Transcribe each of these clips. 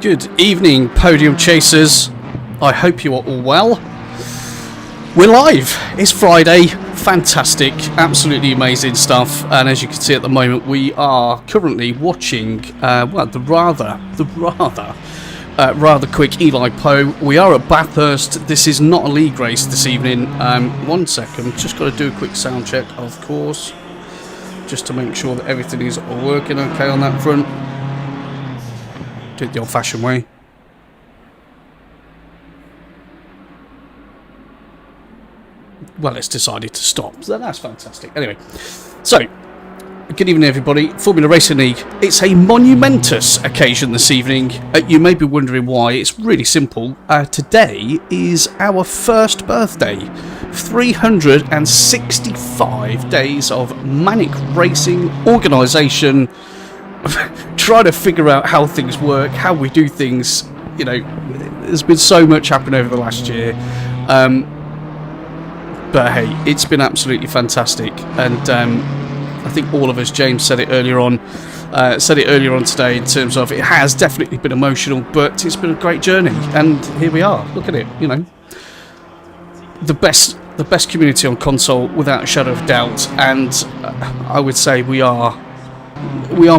Good evening, podium chasers. I hope you are all well. We're live. It's Friday. Fantastic, absolutely amazing stuff. And as you can see at the moment, we are currently watching the rather quick Eli Poe. We are at Bathurst. This is not a league race this evening. 1 second, just got to do a quick sound check, of course, just to make sure that everything is working okay on that front. Do it the old-fashioned way. Well, it's decided to stop, so that's fantastic. Anyway, so good evening, everybody. Formula Racing League. It's a monumentous occasion this evening. You may be wondering why. It's really simple. Today is our first birthday. 365 days of manic racing, organisation, trying to figure out how things work, how we do things. You know, there's been so much happening over the last year. But hey, it's been absolutely fantastic, and I think all of us, James said it earlier on today, in terms of it has definitely been emotional, but it's been a great journey, and here we are. Look at it, you know, the best community on console without a shadow of doubt, and I would say we are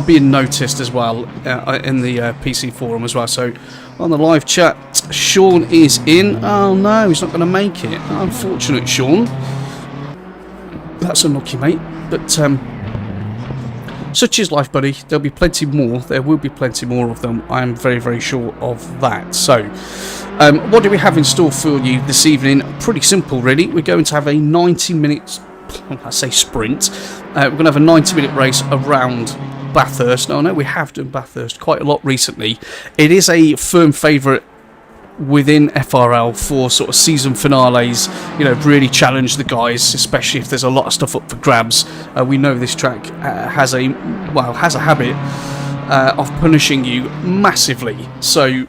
being noticed as well in the PC forum as well. So on the live chat, Sean is in. Oh no, he's not going to make it. Unfortunate, Sean. That's unlucky, mate. But such is life, buddy. There'll be plenty more. There will be plenty more of them. I am very, very sure of that. So what do we have in store for you this evening? Pretty simple, really. We're going to have a 90-minute, I say sprint. We're going to have a 90-minute race around Bathurst. Now, I know we have done Bathurst quite a lot recently. It is a firm favourite within FRL for sort of season finales, you know, really challenge the guys, especially if there's a lot of stuff up for grabs. We know this track has a habit of punishing you massively. So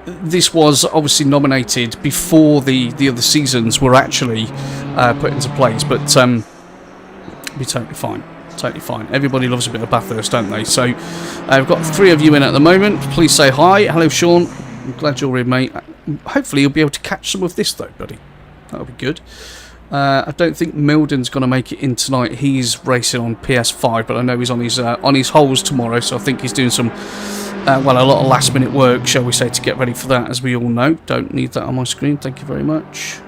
this was obviously nominated before the other seasons were actually put into place, but it'll be totally fine. Totally fine. Everybody loves a bit of Bathurst, don't they? So I've got 3 of you in at the moment. Please say hi. Hello, Sean. I'm glad you're in, mate. Hopefully you'll be able to catch some of this, though, buddy. That'll be good. I don't think Milden's going to make it in tonight. He's racing on PS5, but I know he's on his holes tomorrow, so I think he's doing some, a lot of last-minute work, shall we say, to get ready for that, as we all know. Don't need that on my screen. Thank you very much.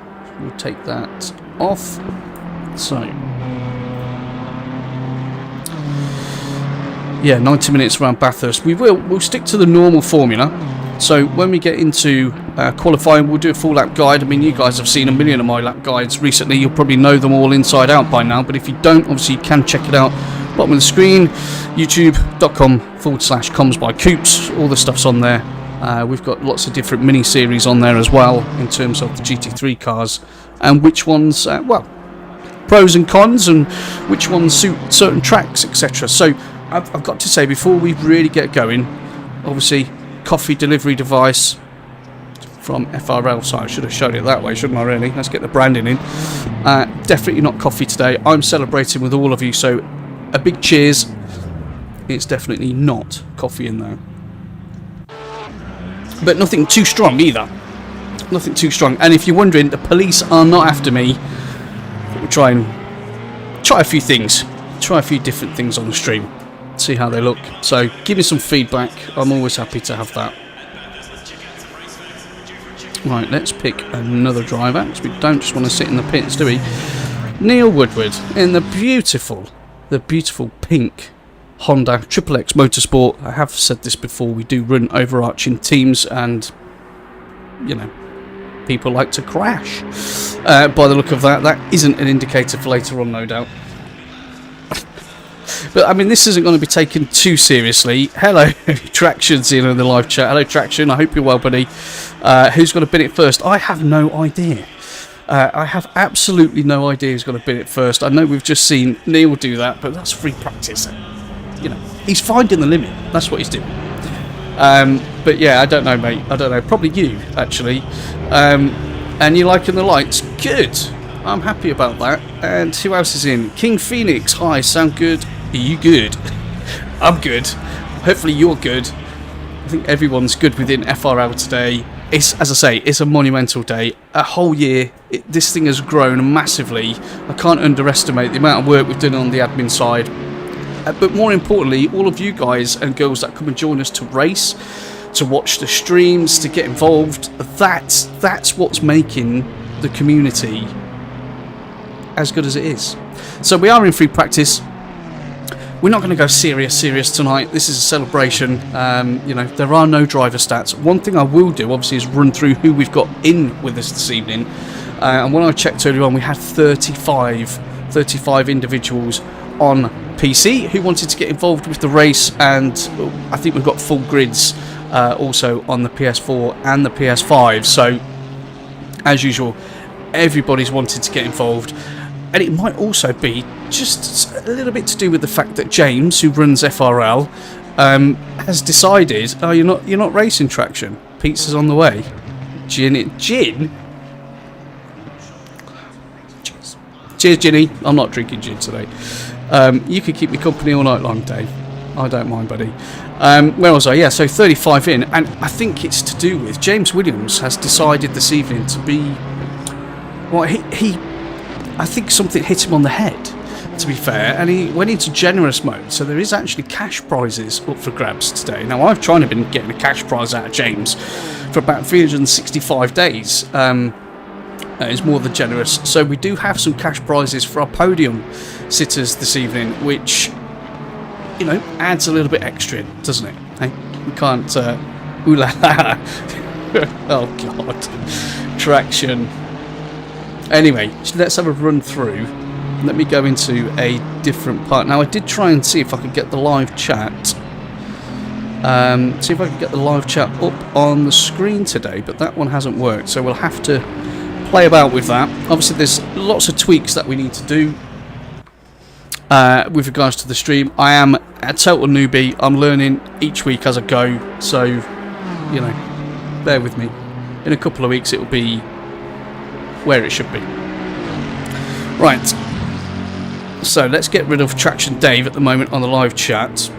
We'll take that off. So yeah, 90 minutes around Bathurst. We'll stick to the normal formula. So when we get into qualifying, we'll do a full lap guide. I mean, you guys have seen a million of my lap guides recently. You'll probably know them all inside out by now. But if you don't, obviously you can check it out. Bottom of the screen, youtube.com/comms by Coops. All the stuff's on there. We've got lots of different mini-series on there as well in terms of the GT3 cars. And which ones, pros and cons, and which ones suit certain tracks, etc. So I've got to say, before we really get going, obviously, coffee delivery device from FRL. So I should have shown it that way, shouldn't I, really? Let's get the branding in. Definitely not coffee today. I'm celebrating with all of you, so a big cheers. It's definitely not coffee in there. But nothing too strong either. Nothing too strong. And if you're wondering, the police are not after me. We'll try a few things. Try a few different things on the stream. See how they look. So give me some feedback. I'm always happy to have that. Right, let's pick another driver, because we don't just want to sit in the pits, do we? Neil Woodward in the beautiful pink Honda XXX Motorsport. I have said this before, we do run overarching teams, and you know, people like to crash. By the look of that isn't an indicator for later on, no doubt. But I mean, this isn't going to be taken too seriously. Hello, Traction's in the live chat. Hello, Traction. I hope you're well, buddy. Who's going to bin it first? I have no idea. I have absolutely no idea who's going to bin it first. I know we've just seen Neil do that, but that's free practice. You know, he's finding the limit. That's what he's doing. But yeah, I don't know, mate. I don't know. Probably you, actually. And you liking the lights? Good. I'm happy about that. And who else is in? King Phoenix. Hi, sound good? Are you good? I'm good. Hopefully you're good. I think everyone's good within FRL today. It's, as I say, it's a monumental day. A whole year, this thing has grown massively. I can't underestimate the amount of work we've done on the admin side. But more importantly, all of you guys and girls that come and join us to race, to watch the streams, to get involved, that's what's making the community as good as it is. So we are in free practice. We're not going to go serious tonight. This is a celebration. You know, there are no driver stats. One thing I will do, obviously, is run through who we've got in with us this evening. And when I checked earlier on, we had 35 individuals on PC who wanted to get involved with the race, and I think we've got full grids also on the PS4 and the PS5. So, as usual, everybody's wanted to get involved. And it might also be just a little bit to do with the fact that James, who runs FRL, has decided, oh, you're not racing traction. Pizza's on the way. Gin? Cheers, Ginny. I'm not drinking gin today. You could keep me company all night long, Dave. I don't mind, buddy. Where was I? Yeah, so 35 in, and I think it's to do with James Williams has decided this evening to be. Well, I think something hit him on the head, to be fair, and he went into generous mode. So there is actually cash prizes up for grabs today. Now, I've tried to been getting a cash prize out of James for about 365 days. It's more than generous. So we do have some cash prizes for our podium sitters this evening, which, you know, adds a little bit extra in, doesn't it? Hey, we can't. Ooh la la. Oh God, traction. Anyway, let's have a run through. Let me go into a different part. Now, I did try and see if I could get the live chat. See if I could get the live chat up on the screen today, but that one hasn't worked. So we'll have to play about with that. Obviously, there's lots of tweaks that we need to do with regards to the stream. I am a total newbie. I'm learning each week as I go. So, you know, bear with me. In a couple of weeks, it will be where it should be. Right, so let's get rid of Traction Dave at the moment on the live chat.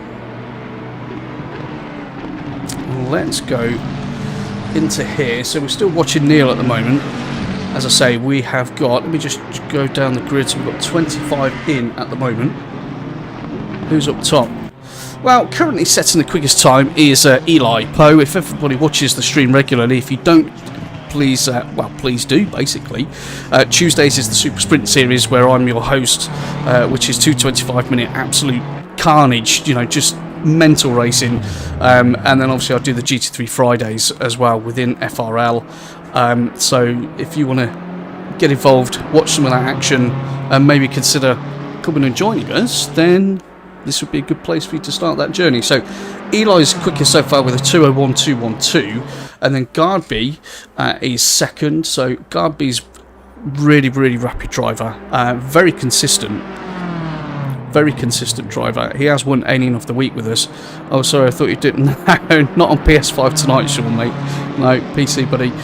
Let's go into here. So we're still watching Neil at the moment. As I say, we have got, let me just go down the grid. So we've got 25 in at the moment. Who's up top? Well, currently setting the quickest time is Eli Poe. If everybody watches the stream regularly, if you don't, please, please do, basically. Tuesdays is the Super Sprint Series, where I'm your host, which is 225-minute absolute carnage, you know, just mental racing. And then obviously I do the GT3 Fridays as well within FRL. So if you want to get involved, watch some of that action, and maybe consider coming and joining us, then this would be a good place for you to start that journey. So Eli's quickest so far with a 2:01.212, and then Gardby is second. So Gardby's really rapid driver, very consistent driver. He has won Alien of the Week with us. Oh, sorry, I thought you didn't. No, not on PS5 tonight, Sean, mate. No, PC, buddy.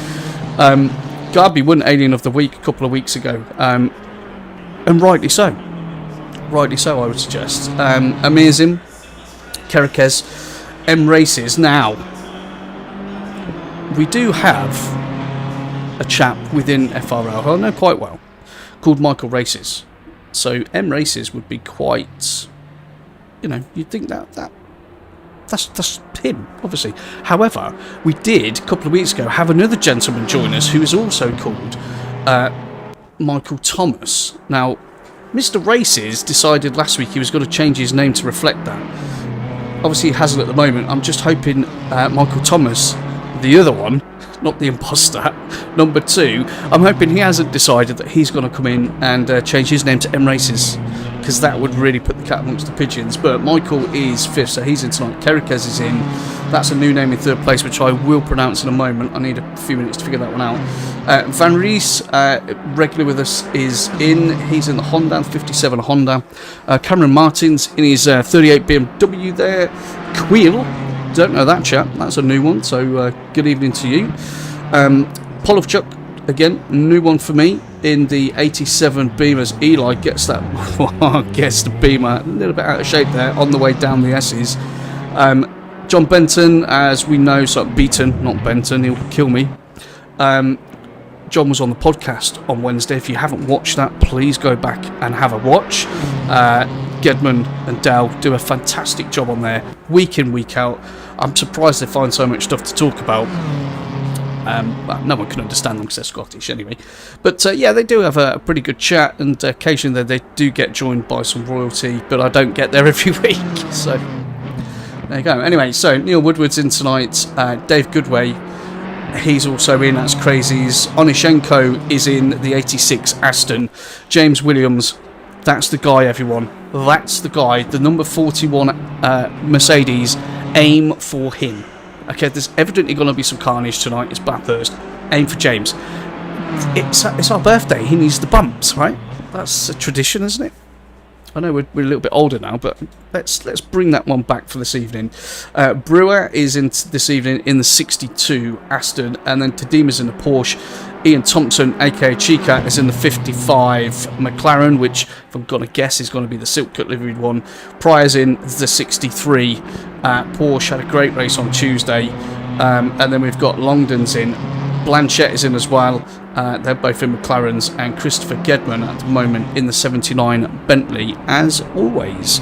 Gardby won Alien of the Week a couple of weeks ago, and rightly so. Rightly so, I would suggest. Amazing. Kerekes, M Races. Now, we do have a chap within FRL who I know quite well, called Michael Races. So M Races would be quite, you know, you'd think that's him, obviously. However, we did a couple of weeks ago have another gentleman join us who is also called Michael Thomas. Now, Mr. Races decided last week he was going to change his name to reflect that. Obviously, he hasn't at the moment. I'm just hoping Michael Thomas, the other one, not the imposter, number 2, I'm hoping he hasn't decided that he's going to come in and change his name to M Races, because that would really put the cat amongst the pigeons. But Michael is 5th, so he's in tonight. Kerekes is in. That's a new name in 3rd place, which I will pronounce in a moment. I need a few minutes to figure that one out. Van Rees, regular with us, is in. He's in the Honda, 57 Honda. Cameron Martins in his 38 BMW there. Queel, don't know that chap. That's a new one, so good evening to you. Polovchuk, again, new one for me in the 87 Beamers. Eli gets that, gets the Beamer a little bit out of shape there on the way down the S's. John Benton, as we know, so Beaton, not Benton, he'll kill me. John was on the podcast on Wednesday. If you haven't watched that, please go back and have a watch. Gedman and Dal do a fantastic job on there, week in, week out. I'm surprised they find so much stuff to talk about. Well, no one can understand them because they're Scottish anyway. But yeah, they do have a pretty good chat, and occasionally they do get joined by some royalty, but I don't get there every week. So there you go. Anyway, so Neil Woodward's in tonight. Dave Goodway, he's also in. That's Crazies. Onishenko is in the 86 Aston. James Williams, that's the guy, everyone. That's the guy. The number 41 Mercedes. Aim for him. Okay, there's evidently going to be some carnage tonight. It's Bathurst. Aim for James. It's our birthday. He needs the bumps, right? That's a tradition, isn't it? I know we're a little bit older now, but let's bring that one back for this evening. Brewer is in this evening in the 62 Aston, and then Tadima's in the Porsche. Ian Thompson, aka Chica, is in the 55 McLaren, which, if I'm going to guess, is going to be the silk cut liveried one. Pryor's in the 63 Porsche. Had a great race on Tuesday. And then we've got Longdon's in. Blanchette is in as well. They're both in McLarens, and Christopher Gedman at the moment in the 79 Bentley, as always.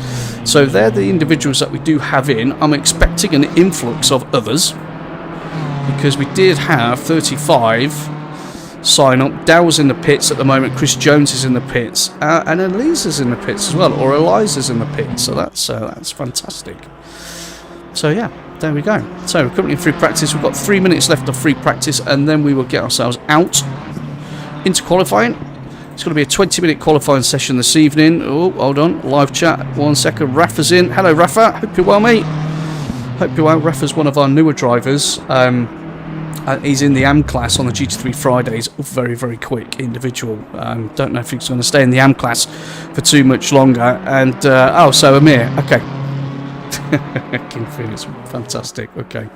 So they're the individuals that we do have in. I'm expecting an influx of others, because we did have 35 sign up. Dow's in the pits at the moment. Chris Jones is in the pits, and Elisa's in the pits as well, or Eliza's in the pits. So that's fantastic. So yeah, there we go. So we're currently in free practice. We've got 3 minutes left of free practice, and then we will get ourselves out into qualifying. It's going to be a 20-minute qualifying session this evening. Oh, hold on, live chat. 1 second. Rafa's in. Hello, Rafa. Hope you're well, mate. Hope you're well. Rafa's one of our newer drivers. He's in the AM class on the GT3 Fridays. Very, very quick individual. Don't know if he's going to stay in the AM class for too much longer. And so Amir. Okay. King Phoenix, fantastic. Okay,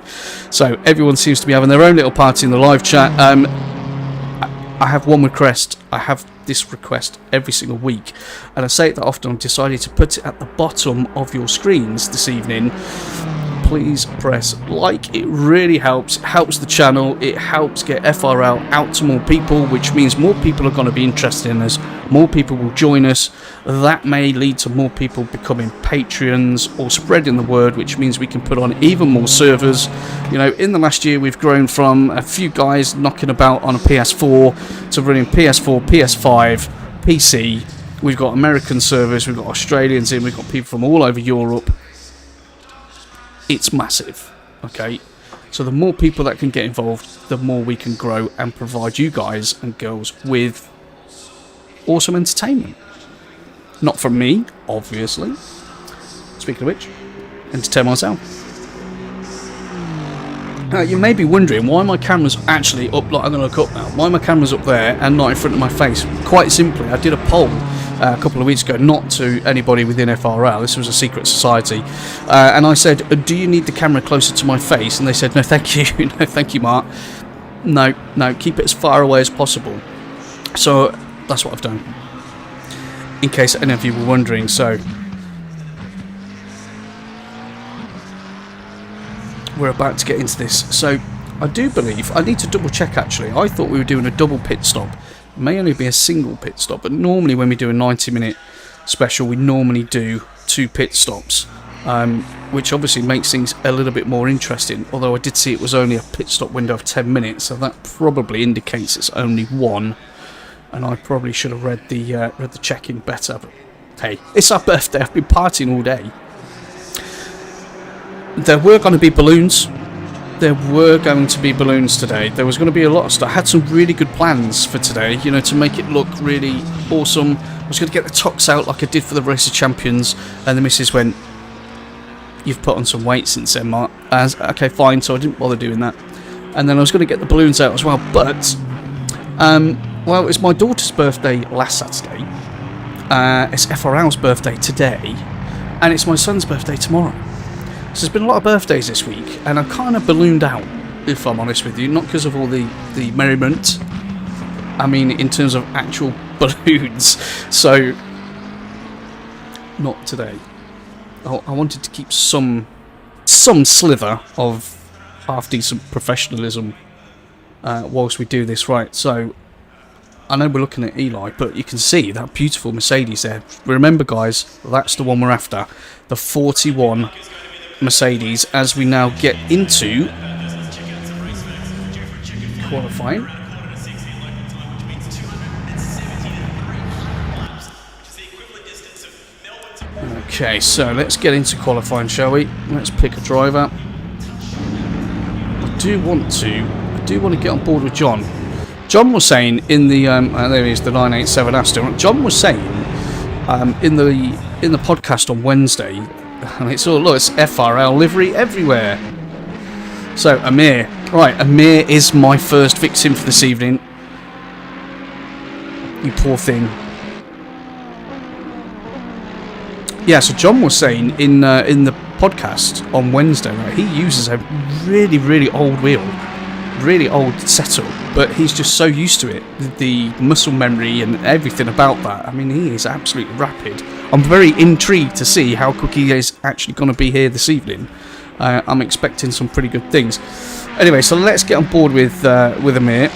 so everyone seems to be having their own little party in the live chat. I have one request. I have this request every single week, and I say it that often. I've decided to put it at the bottom of your screens this evening. Please press like. It really helps. It helps the channel. It helps get FRL out to more people, which means more people are going to be interested in us. More people will join us. That may lead to more people becoming Patreons or spreading the word, which means we can put on even more servers. You know, in the last year, we've grown from a few guys knocking about on a PS4 to running PS4, PS5, PC. We've got American servers. We've got Australians in. We've got people from all over Europe. It's massive, okay? So the more people that can get involved, the more we can grow and provide you guys and girls with awesome entertainment. Not from me, obviously. Speaking of which, entertain myself. Now, you may be wondering why my camera's actually up, like I'm going to look up now, why my camera's up there and not in front of my face. Quite simply, I did a poll a couple of weeks ago, not to anybody within FRL, this was a secret society, and I said, do you need the camera closer to my face? And they said, no thank you, no thank you Mark, no, keep it as far away as possible. So that's what I've done, in case any of you were wondering. So we're about to get into this. So I do believe, I need to double check actually, I thought we were doing a double pit stop. It may only be a single pit stop, but normally when we do a 90-minute special, we normally do 2 pit stops, which obviously makes things a little bit more interesting, although I did see it was only a pit stop window of 10 minutes, so that probably indicates it's only 1, and I probably should have read the check-in better, but hey, it's our birthday, I've been partying all day. There were going to be balloons. There were going to be balloons today. There was going to be a lot of stuff. I had some really good plans for today, you know, to make it look really awesome. I was going to get the tux out like I did for the Race of Champions, and the missus went, you've put on some weight since then, Mark. Okay, fine, so I didn't bother doing that. And then I was going to get the balloons out as well, but, well, it's my daughter's birthday last Saturday. It's FRL's birthday today, and it's my son's birthday tomorrow. So there's been a lot of birthdays this week, and I kind of ballooned out, if I'm honest with you. Not because of all the merriment, I mean in terms of actual balloons. So, not today. I wanted to keep some some slither of half-decent professionalism whilst we do this. Right, so I know we're looking at Eli, but you can see that beautiful Mercedes there. Remember, guys, that's the one we're after. The 41 Mercedes, as we now get into qualifying. Okay, so let's get into qualifying, shall we? Let's pick a driver. I do want to get on board with John. John was saying in the there he is, the 987 Aston. John was saying in the podcast on Wednesday, and it's all, look, it's FRL livery everywhere. So Amir, right? Amir is my first victim for this evening. You poor thing. Yeah, so John was saying in the podcast on Wednesday, right, he uses a really old wheel, really old setup, but he's just so used to it, the muscle memory and everything about that. I mean, he is absolutely rapid. I'm very intrigued to see how quick he is actually going to be here this evening. I'm expecting some pretty good things. Anyway, so let's get on board with Amir.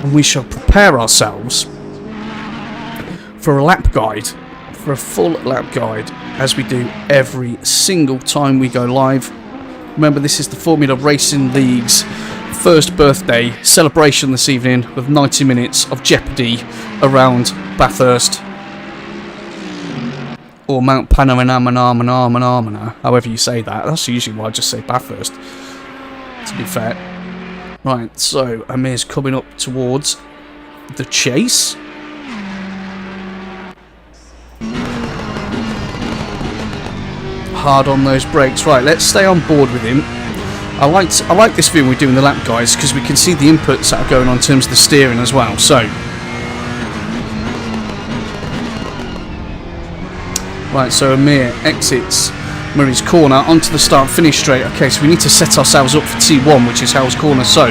And we shall prepare ourselves for a lap guide, for a full lap guide, as we do every single time we go live. Remember, this is the Formula Racing League's first birthday celebration this evening, with 90 minutes of jeopardy around Bathurst, or Mount Panorama, however you say that. That's usually why I just say Bathurst, to be fair. Right, so Amir's coming up towards the chase. Hard on those brakes. Right, let's stay on board with him. I like this view when we're doing the lap guys, because we can see the inputs that are going on in terms of the steering as well. So, right, so Amir exits Murray's corner onto the start-finish straight. Okay, so we need to set ourselves up for T1, which is Hell's Corner. So,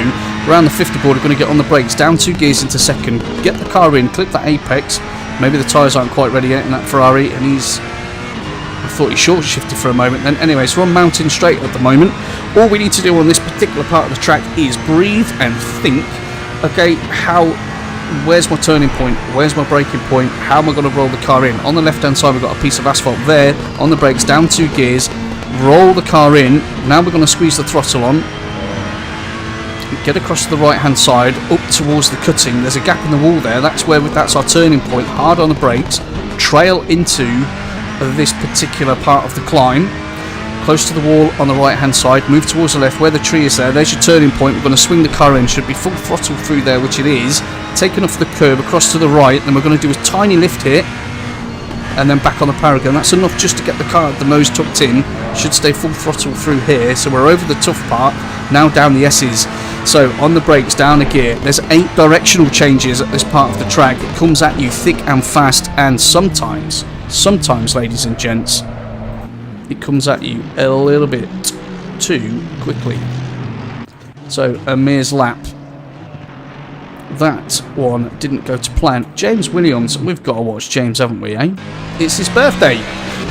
around the 50 board, we're going to get on the brakes, down 2 gears into second, get the car in, clip that apex. Maybe the tyres aren't quite ready yet in that Ferrari, and I thought he short shifted for a moment then. Anyway, so we're on mountain straight at the moment. All we need to do on this particular part of the track is breathe and think, okay, where's my turning point? Where's my braking point? How am I going to roll the car in? On the left-hand side, we've got a piece of asphalt there. On the brakes, down 2 gears. Roll the car in. Now we're going to squeeze the throttle on. Get across to the right-hand side, up towards the cutting. There's a gap in the wall there. That's our turning point. Hard on the brakes. Trail into this particular part of the climb. Close to the wall on the right hand side, move towards the left where the tree is there. There's your turning point. We're going to swing the car in, should be full throttle through there, which it is. Taking off the curb across to the right, then we're going to do a tiny lift here and then back on the Paragon. That's enough just to get the car, the nose tucked in. Should stay full throttle through here. So we're over the tough part, now down the S's. So on the brakes, down a gear. There's 8 directional changes at this part of the track. It comes at you thick and fast, and sometimes ladies and gents, it comes at you a little bit too quickly. So Amir's lap, that one didn't go to plan. James Williams, we've got to watch James, haven't we, eh? It's his birthday.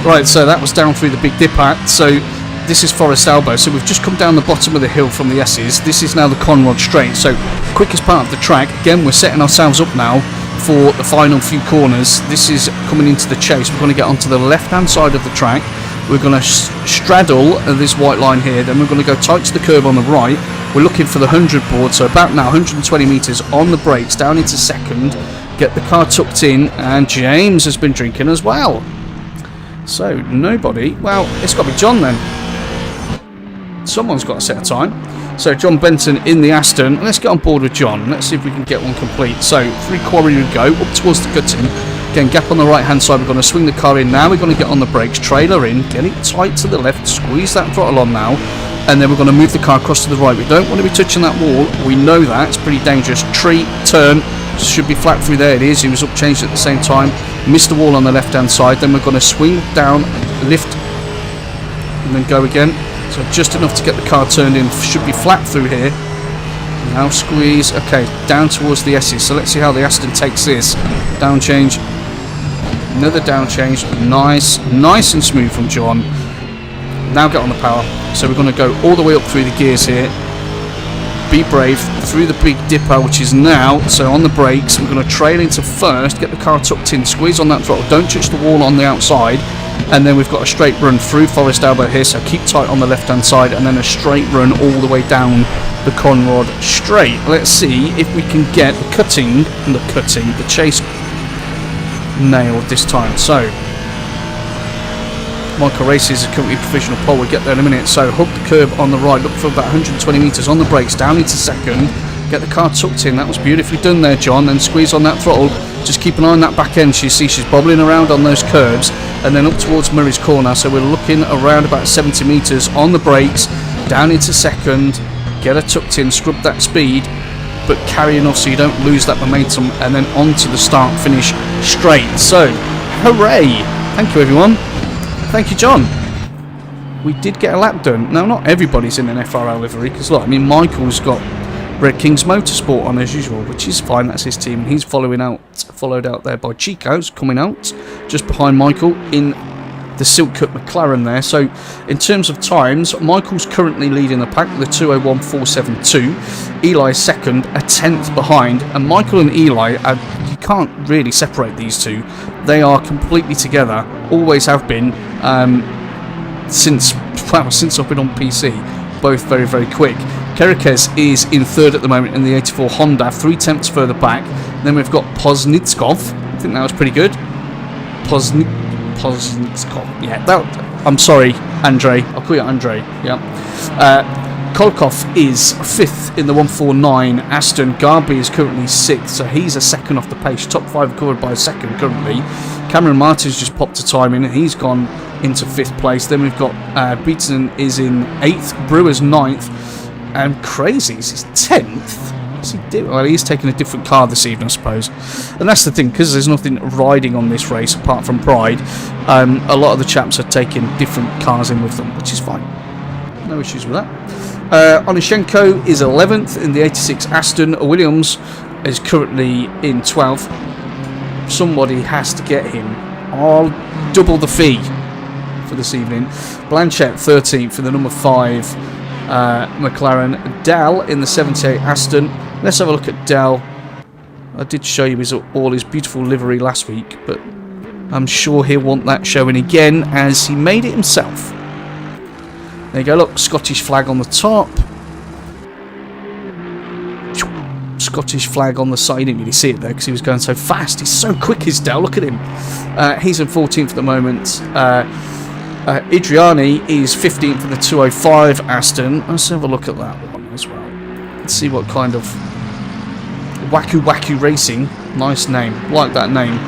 Right, so that was down through the Big Dipper. So this is Forest Elbow. So we've just come down the bottom of the hill from the S's. This is now the Conrod Straight. So quickest part of the track. Again, we're setting ourselves up now for the final few corners. This is coming into the chase. We're going to get onto the left-hand side of the track. We're going to straddle this white line here. Then we're going to go tight to the curb on the right. We're looking for the 100 board. So about now, 120 metres on the brakes, down into second. Get the car tucked in. And James has been drinking as well. So nobody. Well, it's got to be John then. Someone's got to set a time. So John Benton in the Aston. Let's get on board with John. Let's see if we can get one complete. So 3 quarry we go, up towards the cutting. Again, gap on the right hand side. We're going to swing the car in. Now we're going to get on the brakes, trailer in, get it tight to the left, squeeze that throttle on now, and then we're going to move the car across to the right. We don't want to be touching that wall. We know that. It's pretty dangerous. Tree, turn, should be flat through there. It is. He was up changed at the same time. Missed the wall on the left hand side. Then we're going to swing down, lift, and then go again. So just enough to get the car turned in. Should be flat through here. Now squeeze. Okay, down towards the S's. So let's see how the Aston takes this. Down change. Another down change. Nice and smooth from John. Now get on the power. So we're going to go all the way up through the gears here. Be brave through the big dipper, which is now. So on the brakes, we're going to trail into first, get the car tucked in, squeeze on that throttle, don't touch the wall on the outside, and then we've got a straight run through Forest Elbow here, so keep tight on the left hand side, and then a straight run all the way down the Conrod straight. Let's see if we can get the chase nailed this time. So Michael Races is currently provisional pole. We'll get there in a minute. So hug the curb on the right, look for about 120 metres on the brakes, down into second, get the car tucked in. That was beautifully done there, John. Then squeeze on that throttle, just keep an eye on that back end. You see she's bobbling around on those curbs, and then up towards Murray's Corner. So we're looking around about 70 metres on the brakes, down into second, get her tucked in, scrub that speed, but carry enough so you don't lose that momentum, and then on to the start finish straight. So hooray, thank you everyone. Thank you, John. We did get a lap done. Now, not everybody's in an FRL livery, because look, I mean, Michael's got Red Kings Motorsport on as usual, which is fine. That's his team. He's followed out there by Chico's coming out just behind Michael in the Silk Cut McLaren there. So, in terms of times, Michael's currently leading the pack with a 2:01.472. Eli's second, a tenth behind, and Michael and Eli you can't really separate these two. They are completely together, always have been, since I've been on PC. Both very, very quick. Kerekes is in third at the moment in the 84 Honda, 3 tenths further back. Then we've got Poznitskov. I think that was pretty good. Poznitskov. Yeah, I'm sorry, Andre. I'll call you Andre. Yeah. Kolkov is 5th in the 149 Aston. Garby is currently 6th, so he's a second off the pace. Top 5 covered by a second currently. Cameron Martin's just popped a time in, and he's gone into 5th place. Then we've got Beaton is in 8th, Brewer's 9th, and Crazy's is 10th. What's he doing? Well, he's taking a different car this evening, I suppose. And that's the thing, because there's nothing riding on this race apart from Pride. A lot of the chaps are taking different cars in with them, which is fine. No issues with that. Onishenko is 11th in the 86 Aston. Williams is currently in 12th. Somebody has to get him. I'll double the fee for this evening. Blanchett 13th in the number 5 McLaren. Dell in the 78 Aston. Let's have a look at Dell. I did show you all his beautiful livery last week, but I'm sure he'll want that showing again, as he made it himself. There you go, look, Scottish flag on the top. Scottish flag on the side. You didn't really see it there because he was going so fast. He's so quick, his Dell. Look at him. He's in 14th at the moment. Idriani is 15th in the 205 Aston. Let's have a look at that one as well. Let's see what kind of Waku Racing. Nice name. Like that name.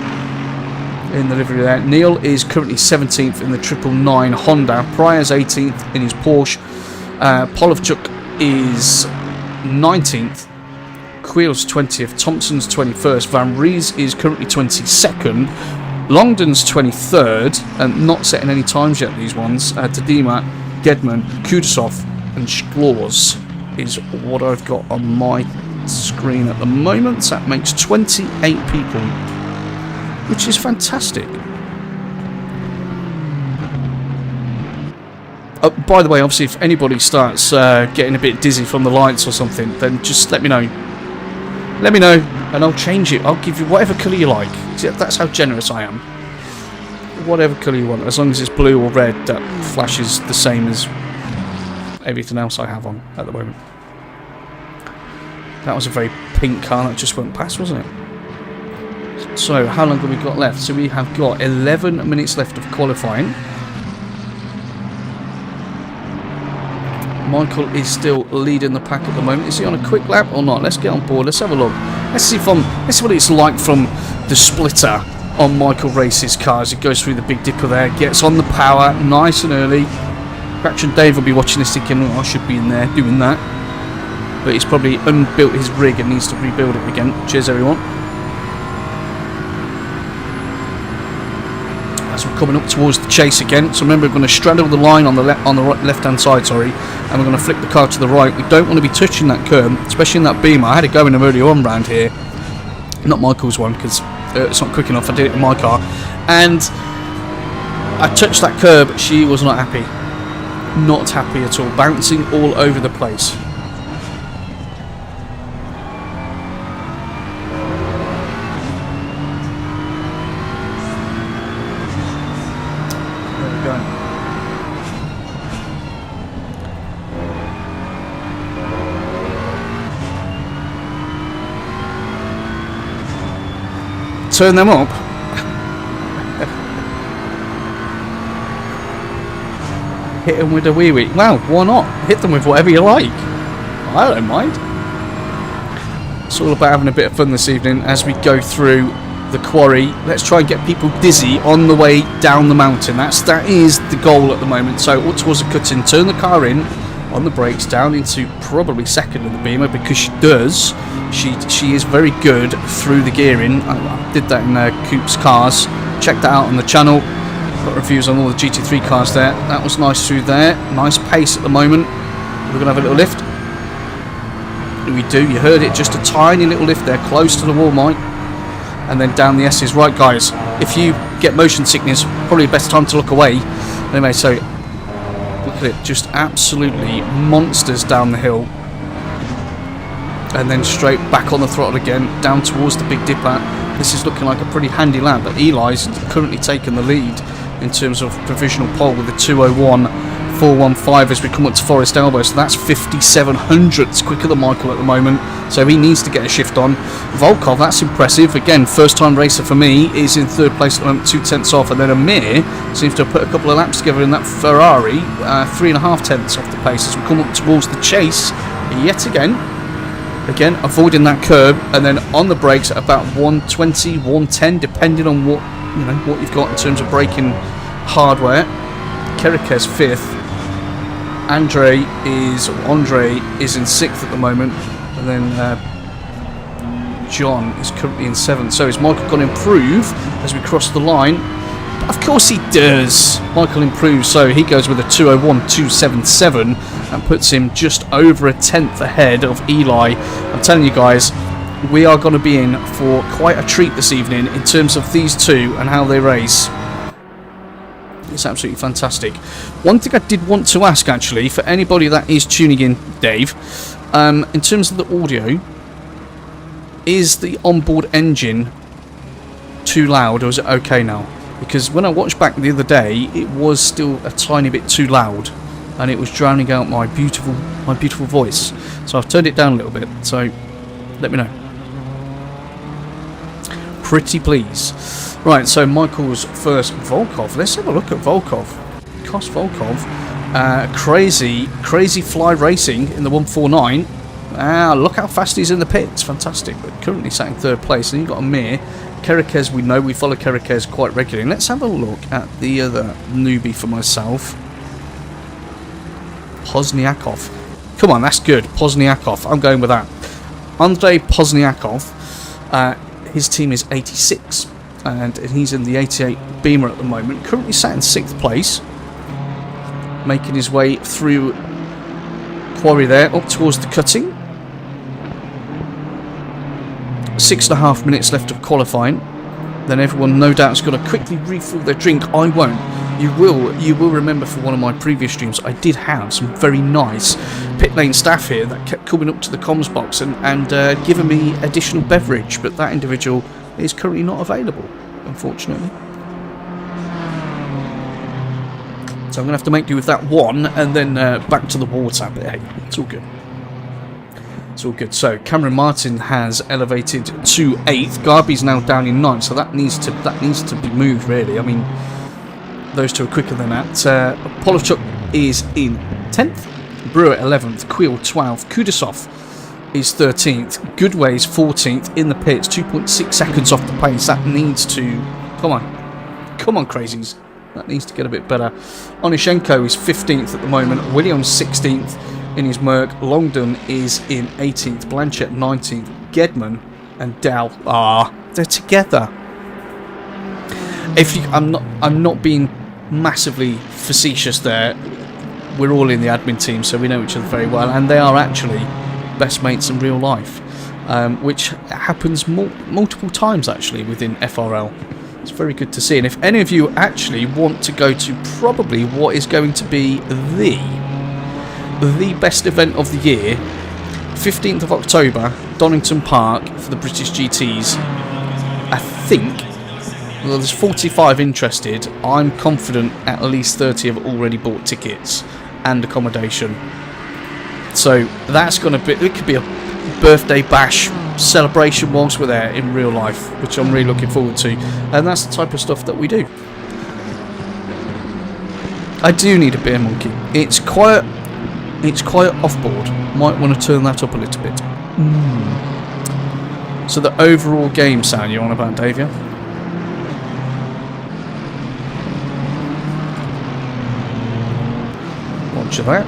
In the livery there. Neil is currently 17th in the 999 Honda. Pryor's 18th in his Porsche. Polovchuk is 19th. Quill's 20th. Thompson's 21st. Van Rees is currently 22nd. Longdon's 23rd. And not setting any times yet, these ones. Tadima, Gedman, Kudasov, and Sklaus is what I've got on my screen at the moment. That makes 28 people, which is fantastic. By the way, obviously, if anybody starts getting a bit dizzy from the lights or something, then just let me know. Let me know, and I'll change it. I'll give you whatever colour you like. See, that's how generous I am. Whatever colour you want, as long as it's blue or red, that flashes the same as everything else I have on at the moment. That was a very pink car that just went past, wasn't it? So, how long have we got left? So we have got 11 minutes left of qualifying. Michael is still leading the pack at the moment. Is he on a quick lap or not? Let's get on board. Let's have a look. Let's see what it's like from the splitter on Michael Race's car as it goes through the Big Dipper there. Gets on the power nice and early. Cratch and Dave will be watching this thinking, oh, I should be in there doing that. But he's probably unbuilt his rig and needs to rebuild it again. Cheers, everyone. As we're coming up towards the chase again, so remember we're going to straddle the line on the left-hand side, sorry, and we're going to flick the car to the right. We don't want to be touching that curb, especially in that Beamer. I had it going earlier on round here, not Michael's one, because It's not quick enough. I did it in my car. And I touched that curb. She was not happy. Not happy at all. Bouncing all over the place. There we go. Turn them up. Hit them with a wee-wee. Well, why not? Hit them with whatever you like. I don't mind. It's all about having a bit of fun this evening as we go through the quarry. Let's try and get people dizzy on the way down the mountain. That is the goal at the moment. So up towards the cut-in, turn the car in on the brakes, down into probably second in the Beamer, because she does. She is very good through the gearing. I did that in Coop's cars. Check that out on the channel. Got reviews on all the GT3 cars there. That was nice through there. Nice pace at the moment. We're going to have a little lift. We do. You heard it. Just a tiny little lift there, close to the wall, Mike. And then down the S's. Right, guys. If you get motion sickness, probably the best time to look away. Anyway, so look at it. Just absolutely monsters down the hill. And then straight back on the throttle again, down towards the Big Dipper. This is looking like a pretty handy lap, but Eli's currently taken the lead in terms of provisional pole with the 2:01.415 as we come up to Forest Elbow. So that's 5700ths quicker than Michael at the moment. So he needs to get a shift on. Volkov, that's impressive. Again, first time racer for me, is in third place at the moment, 2/10 off. And then Amir seems to have put a couple of laps together in that Ferrari, 3.5 tenths off the pace as we come up towards the chase yet again. Again, avoiding that curb, and then on the brakes at about 120, 110, depending on what you've got in terms of braking hardware. Kerikes 5th. Andre is in 6th at the moment, and then John is currently in 7th. So is Michael going to improve as we cross the line? Of course he does. Michael improves, so he goes with a 2:01.277 and puts him just over a tenth ahead of Eli. I'm telling you guys, we are going to be in for quite a treat this evening in terms of these two and how they race. It's absolutely fantastic. One thing I did want to ask, actually, for anybody that is tuning in, Dave, in terms of the audio, is the onboard engine too loud, or is it okay now? Because when I watched back the other day, it was still a tiny bit too loud, and it was drowning out my beautiful voice. So I've turned it down a little bit. So let me know. Pretty please. Right. So Michael's first Volkov. Let's have a look at Volkov. Kos Volkov. Crazy fly racing in the 149. Look how fast he's in the pits. Fantastic. But currently sat in third place. And you've got Amir. Kerikes, we follow Kerikes quite regularly. Let's have a look at the other newbie for myself. Pozniakov. Come on, that's good. Pozniakov. I'm going with that. Andrei Pozniakov. His team is 86. And he's in the 88 Beamer at the moment. Currently sat in 6th place. Making his way through quarry there, up towards the cutting. 6.5 minutes left of qualifying. Then everyone no doubt is going to quickly refill their drink. I won't. You will remember from one of my previous streams, I did have some very nice pit lane staff here that kept coming up to the comms box and giving me additional beverage, but that individual is currently not available, unfortunately. So I'm going to have to make do with that one, and then back to the water. But hey, it's all good. It's all good. So Cameron Martin has elevated to 8th. Garby's now down in 9th, so that needs to be moved, really. I mean, those two are quicker than that. Polachuk is in 10th. Brewer 11th. Queel 12th. Kudasov is 13th. Goodway is 14th in the pits. 2.6 seconds off the pace. That needs to... Come on, crazies. That needs to get a bit better. Onishenko is 15th at the moment. Williams 16th in his Merc. Longdon is in 18th. Blanchett 19th. Gedman and Dow they're together. I'm not being massively facetious there. We're all in the admin team, so we know each other very well, and they are actually best mates in real life. which happens multiple times actually within FRL. It's very good to see. And if any of you actually want to go to probably what is going to be the best event of the year, 15th of October, Donington Park for the British GTs, I think, well, there's 45 interested. I'm confident at least 30 have already bought tickets and accommodation. So that's going to be, it could be a birthday bash celebration whilst we're there in real life, which I'm really looking forward to. And that's the type of stuff that we do. I do need a beer monkey. It's quiet off-board. Might want to turn that up a little bit. So the overall game sound you're on about, Davia? Roger that.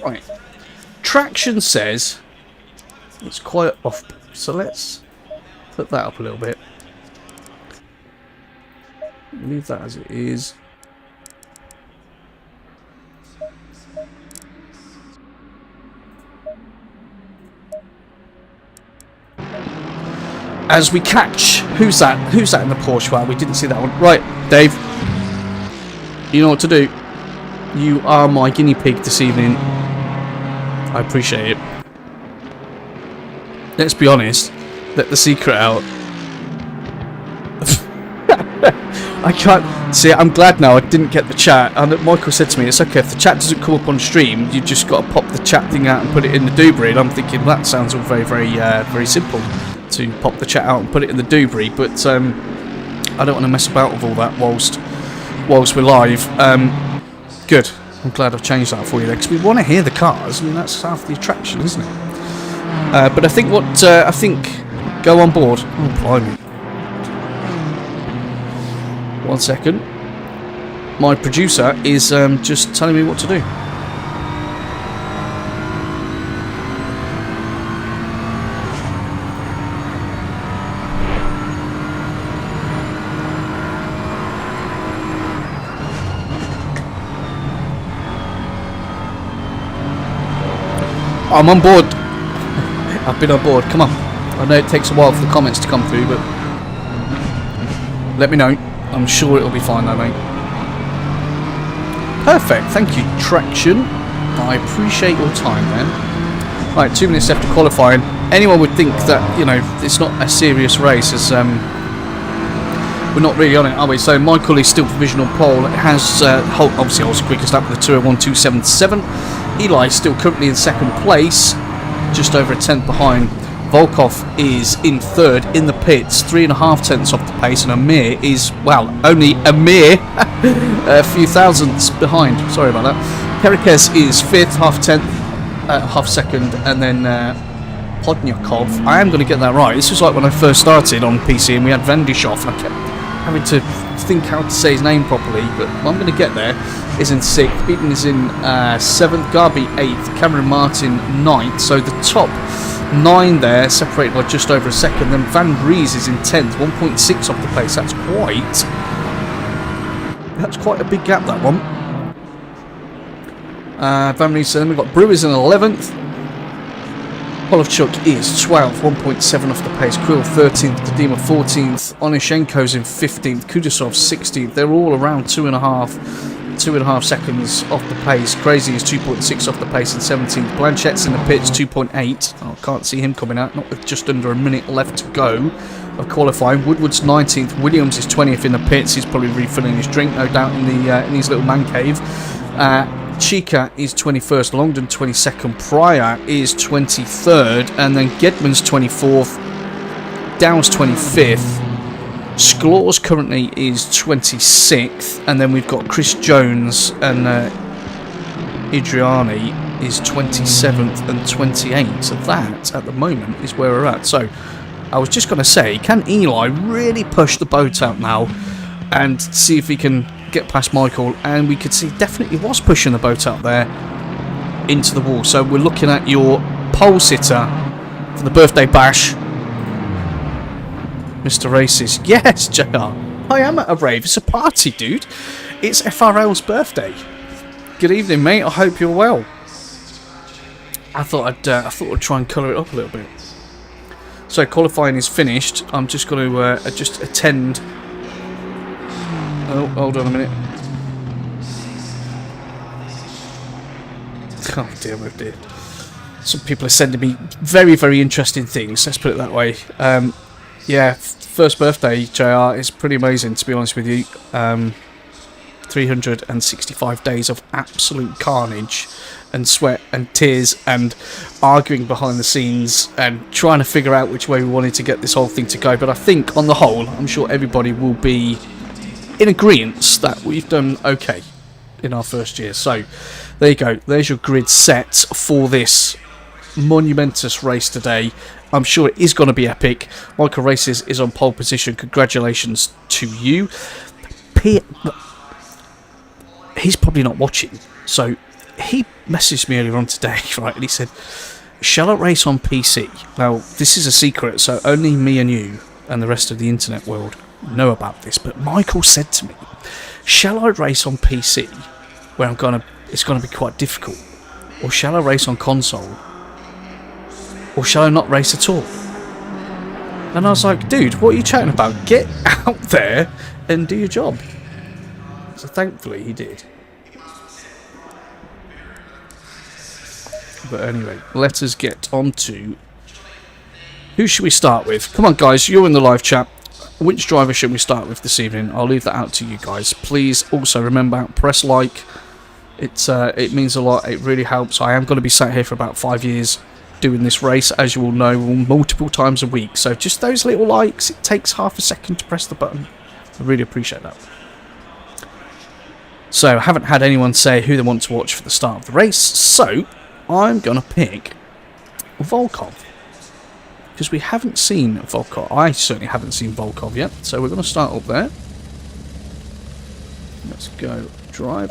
Right. Traction says it's quite off, so let's put that up a little bit. Leave that as it is. As we catch, who's that? Who's that in the Porsche? Well, we didn't see that one. Right, Dave. You know what to do. You are my guinea pig this evening. I appreciate it. Let's be honest. Let the secret out. I can't see. I'm glad now I didn't get the chat. And Michael said to me, "It's okay if the chat doesn't come up on stream. You just got to pop the chat thing out and put it in the doobry." And I'm thinking well, that sounds all very, very simple to pop the chat out and put it in the doobry. But I don't want to mess about with all that whilst we're live. Good. I'm glad I've changed that for you there because we want to hear the cars. I mean, that's half the attraction, isn't it? But I think I think go on board. Oh, blimey. 1 second. My producer is just telling me what to do. I'm on board. I've been on board. Come on. I know it takes a while for the comments to come through, but let me know. I'm sure it'll be fine though, mate. Perfect. Thank you, Traction. I appreciate your time, man. Right, 2 minutes left to qualifying. Anyone would think that, you know, it's not a serious race, as we're not really on it, are we? So Michael is still provisional pole. It has obviously holds the quickest lap with a 2:01.277. Eli is still currently in second place, just over a tenth behind. Volkov is in third in the pits, 3.5 tenths off the pace, and Amir is, well, only a mere a few thousandths behind. Sorry about that. Perikes is fifth, half second, and then Podnyakov. I am going to get that right. This was like when I first started on PC and we had Vendishov, and I kept having to think how to say his name properly, but I'm going to get there. Is in 6th, Beaton is in 7th, Garby 8th, Cameron Martin 9th, so the top 9 there, separated by just over a second. Then Van Vries is in 10th, 1.6 off the pace. That's quite a big gap, that one. Van Vries, then we've got Brewers in 11th. Polovchuk is 12th, 1.7 off the pace. Quill 13th, Dima 14th, Onishenko's in 15th, Kudasov 16th. They're all around 2.5 seconds off the pace. Crazy is 2.6 off the pace in 17th. Blanchette's in the pits, 2.8. Oh, can't see him coming out, not with just under a minute left to go of qualifying. Woodward's 19th. Williams is 20th in the pits. He's probably refilling his drink, no doubt, in his little man cave. Chica is 21st, Longdon 22nd, Pryor is 23rd, and then Gedman's 24th, Dow's 25th, Sklors currently is 26th, and then we've got Chris Jones and Idriani is 27th and 28th. So that, at the moment, is where we're at. So I was just going to say, can Eli really push the boat out now and see if he can get past Michael, and we could see definitely was pushing the boat up there into the wall. So we're looking at your pole sitter for the birthday bash, Mr. Races. Yes, JR, I am at a rave. It's a party, dude. It's FRL's birthday. Good evening, mate. I hope you're well. I thought I'd try and colour it up a little bit. So qualifying is finished. I'm just going to just attend. Oh, hold on a minute. Oh dear, oh dear. Some people are sending me very, very interesting things. Let's put it that way. Yeah, first birthday, JR, is pretty amazing, to be honest with you. 365 days of absolute carnage and sweat and tears and arguing behind the scenes and trying to figure out which way we wanted to get this whole thing to go. But I think on the whole, I'm sure everybody will be in agreement that we've done okay in our first year. So there you go. There's your grid set for this monumentous race today. I'm sure it is going to be epic. Michael Races is on pole position. Congratulations to you. He's probably not watching, so he messaged me earlier on today, right, and he said, shall I race on PC? Now, this is a secret, so only me and you and the rest of the internet world know about this, but Michael said to me, shall I race on PC, where it's going to be quite difficult, or shall I race on console, or shall I not race at all? And I was like, dude, what are you chatting about? Get out there and do your job. So thankfully he did. But anyway, let us get on to who should we start with? Come on guys, you're in the live chat. Which driver should we start with this evening? I'll leave that out to you guys. Please also remember, press like. It means a lot. It really helps. I am going to be sat here for about 5 years doing this race, as you all know, multiple times a week. So just those little likes, it takes half a second to press the button. I really appreciate that. So I haven't had anyone say who they want to watch for the start of the race, so I'm going to pick Volkov. Because we haven't seen Volkov. I certainly haven't seen Volkov yet, so we're going to start up there. Let's go drive.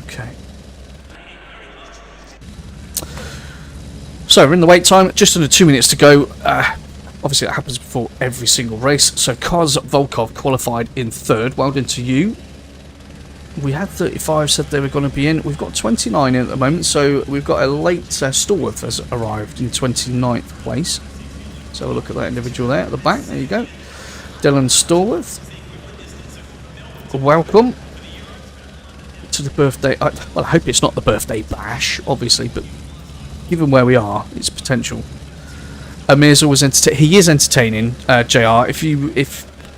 Okay. So we're in the wait time, just under 2 minutes to go. Obviously that happens before every single race. So Kaz Volkov qualified in third. Well done to you. We had 35 said they were going to be in. We've got 29 in at the moment. So we've got a late Stallworth has arrived in 29th place. So we'll look at that individual there at the back. There you go. Dylan Stallworth. Welcome to the birthday. Well, I hope it's not the birthday bash, obviously, but given where we are, it's potential. Amir's always he is entertaining, JR.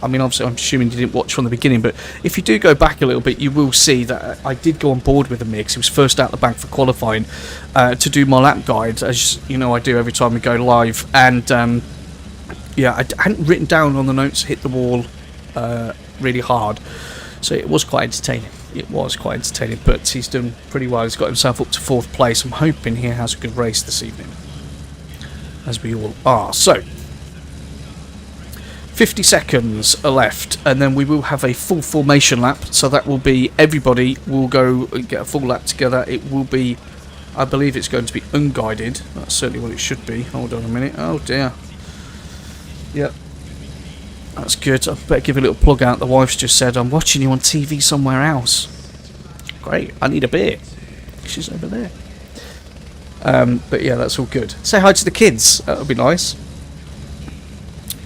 I mean, obviously, I'm assuming you didn't watch from the beginning, but if you do go back a little bit, you will see that I did go on board with Amir because he was first out the bank for qualifying to do my lap guide, as you know I do every time we go live. And yeah, I hadn't written down on the notes, hit the wall really hard, so it was quite entertaining. It was quite entertaining, but he's done pretty well. He's got himself up to 4th place. I'm hoping he has a good race this evening, as we all are. So 50 seconds are left, and then we will have a full formation lap. So that will be everybody will go and get a full lap together. It will be, I believe it's going to be unguided. That's certainly what it should be. Hold on a minute. Oh dear. Yep. That's good. I better give a little plug out. The wife's just said, I'm watching you on TV somewhere else. Great. I need a beer. She's over there. But yeah, that's all good. Say hi to the kids. That would be nice.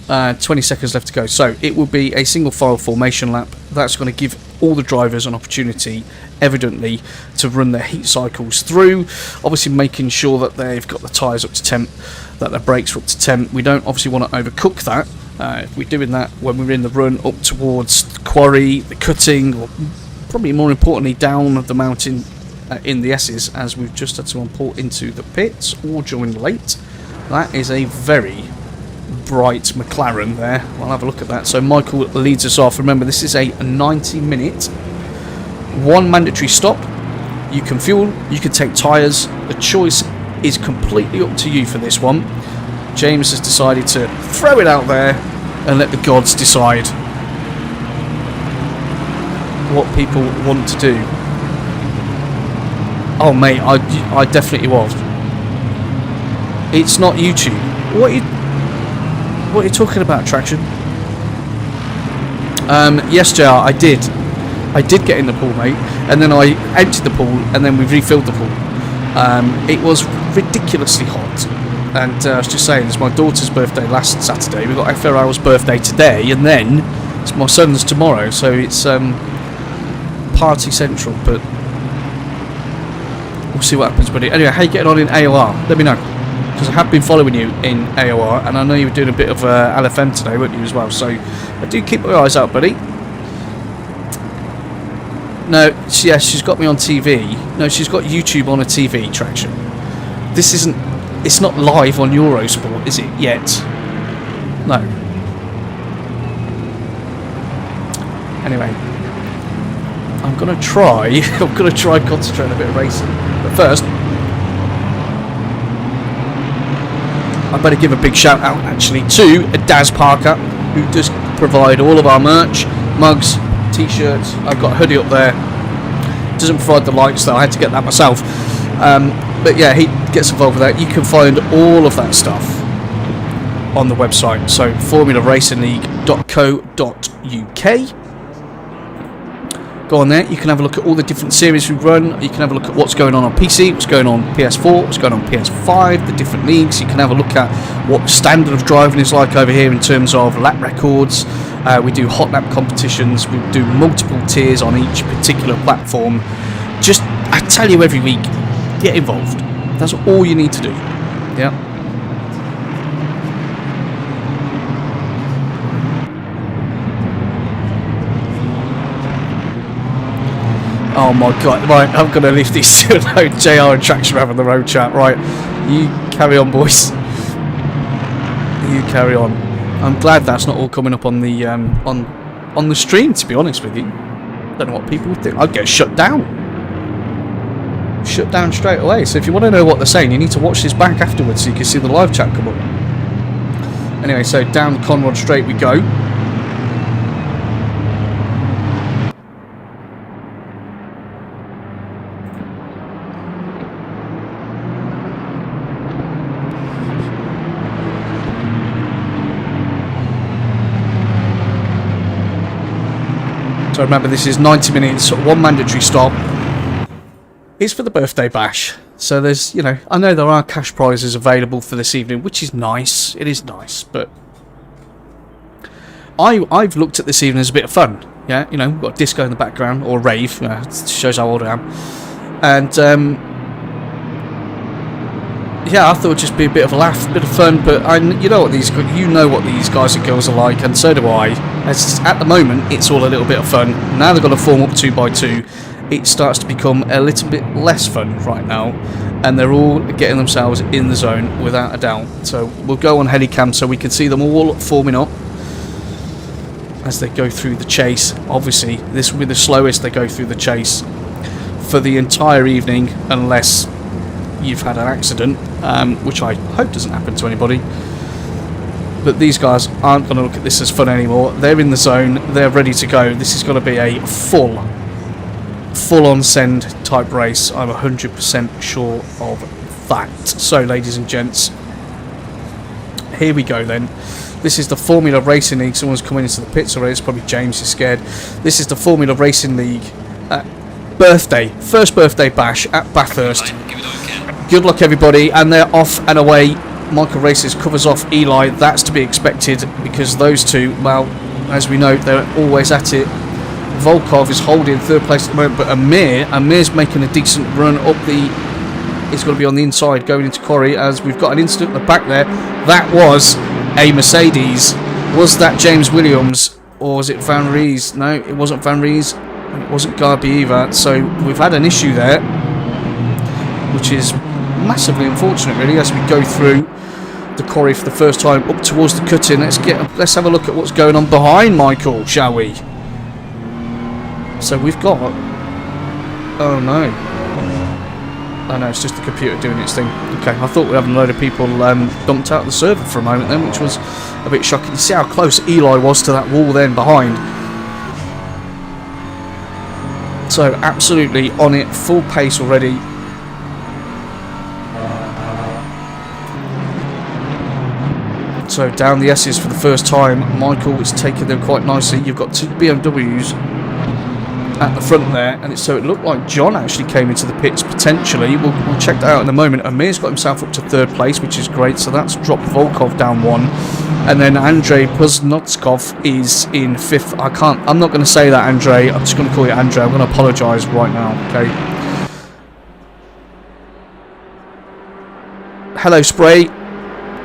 20 seconds left to go. So it will be a single file formation lap. That's going to give all the drivers an opportunity, evidently, to run their heat cycles through. Obviously making sure that they've got the tyres up to temp, that their brakes are up to temp. We don't obviously want to overcook that. If we're doing that when we're in the run up towards the quarry, the cutting, or probably more importantly down the mountain in the S's, as we've just had to import into the pits or join late. That is a very bright McLaren there. I'll have a look at that. So Michael leads us off. Remember, this is a 90-minute, one mandatory stop. You can fuel, you can take tyres. The choice is completely up to you for this one. James has decided to throw it out there and let the gods decide what people want to do. Oh mate, I definitely was. It's not YouTube. What are you talking about, Traction? Yes, JR, I did get in the pool, mate, and then I emptied the pool, and then we refilled the pool. It was ridiculously hot, and I was just saying, it's my daughter's birthday last Saturday. We got FRL's birthday today, and then it's my son's tomorrow, so it's party central. But we'll see what happens, buddy. Anyway, how you getting on in AOR? Let me know, because I have been following you in AOR, and I know you were doing a bit of LFM today, weren't you, as well? So I do keep my eyes out, buddy. No, yes, she's got me on TV. No, she's got YouTube on a TV, Traction. This isn't... It's not live on Eurosport, is it, yet? No. Anyway. I'm going to try... I'm going to try and concentrate on a bit of racing. But first... I better give a big shout out, actually, to Daz Parker, who does provide all of our merch, mugs, t-shirts. I've got a hoodie up there. Doesn't provide the lights though, I had to get that myself. But yeah, he gets involved with that. You can find all of that stuff on the website. So formulaRacingLeague.co.uk. Go on there, you can have a look at all the different series we run. You can have a look at what's going on PC, what's going on PS4, what's going on PS5, the different leagues. You can have a look at what standard of driving is like over here in terms of lap records. We do hot lap competitions. We do multiple tiers on each particular platform. Just, I tell you every week, get involved. That's all you need to do. Yeah. Oh my god, right, I'm going to leave these two alone. JR and Traction having the road chat. Right, you carry on, boys. You carry on. I'm glad that's not all coming up on the on the stream, to be honest with you. Don't know what people would think. I'd get shut down. Shut down straight away. So if you want to know what they're saying, you need to watch this back afterwards so you can see the live chat come up. Anyway, so down Conrod Straight we go. So remember, this is 90 minutes, one mandatory stop. It's for the birthday bash. So there's, you know, I know there are cash prizes available for this evening, which is nice. It is nice, but I've looked at this evening as a bit of fun. Yeah, you know, we've got disco in the background, or rave. It shows how old I am. And yeah, I thought it'd just be a bit of a laugh, a bit of fun. But you know what these guys and girls are like, and so do I. At the moment, it's all a little bit of fun. Now they've got to form up 2x2. It starts to become a little bit less fun right now, and they're all getting themselves in the zone without a doubt. So we'll go on Helicam so we can see them all forming up as they go through the chase. Obviously, this will be the slowest they go through the chase for the entire evening, unless you've had an accident, which I hope doesn't happen to anybody. But these guys aren't going to look at this as fun anymore. They're in the zone. They're ready to go. This is going to be a full-on send type race. I'm 100% sure of that. So, ladies and gents, here we go then. This is the Formula Racing League. Someone's coming into the pits already. It's probably James is scared. This is the Formula Racing League first birthday bash at Bathurst. Good luck, everybody, and they're off and away. Michael Races covers off Eli. That's to be expected, because those two, well, as we know, they're always at it. Volkov is holding third place at the moment, but Amir's making a decent run up the... He's going to be on the inside going into Quarry, as we've got an incident at the back there. That was a Mercedes. Was that James Williams, or was it Van Rees? No, it wasn't Van Rees, and it wasn't Garby either. So we've had an issue there, which is massively unfortunate, really, as we go through the quarry for the first time up towards the cutting. Let's have a look at what's going on behind Michael, shall we? So we've got... Oh no. Oh no, it's just the computer doing its thing. Okay, I thought we were having a load of people dumped out of the server for a moment then, which was a bit shocking. You see how close Eli was to that wall then behind. So absolutely on it, full pace already. So down the S's for the first time. Michael is taking them quite nicely. You've got 2 BMWs at the front there, and so it looked like John actually came into the pits potentially. We'll check that out in a moment. Amir's got himself up to 3rd place, which is great, so that's dropped Volkov down 1, and then Andrei Puznotskov is in 5th. I'm not going to say that, Andrei. I'm just going to call you Andrei. I'm going to apologise right now. Okay. Hello, Spray.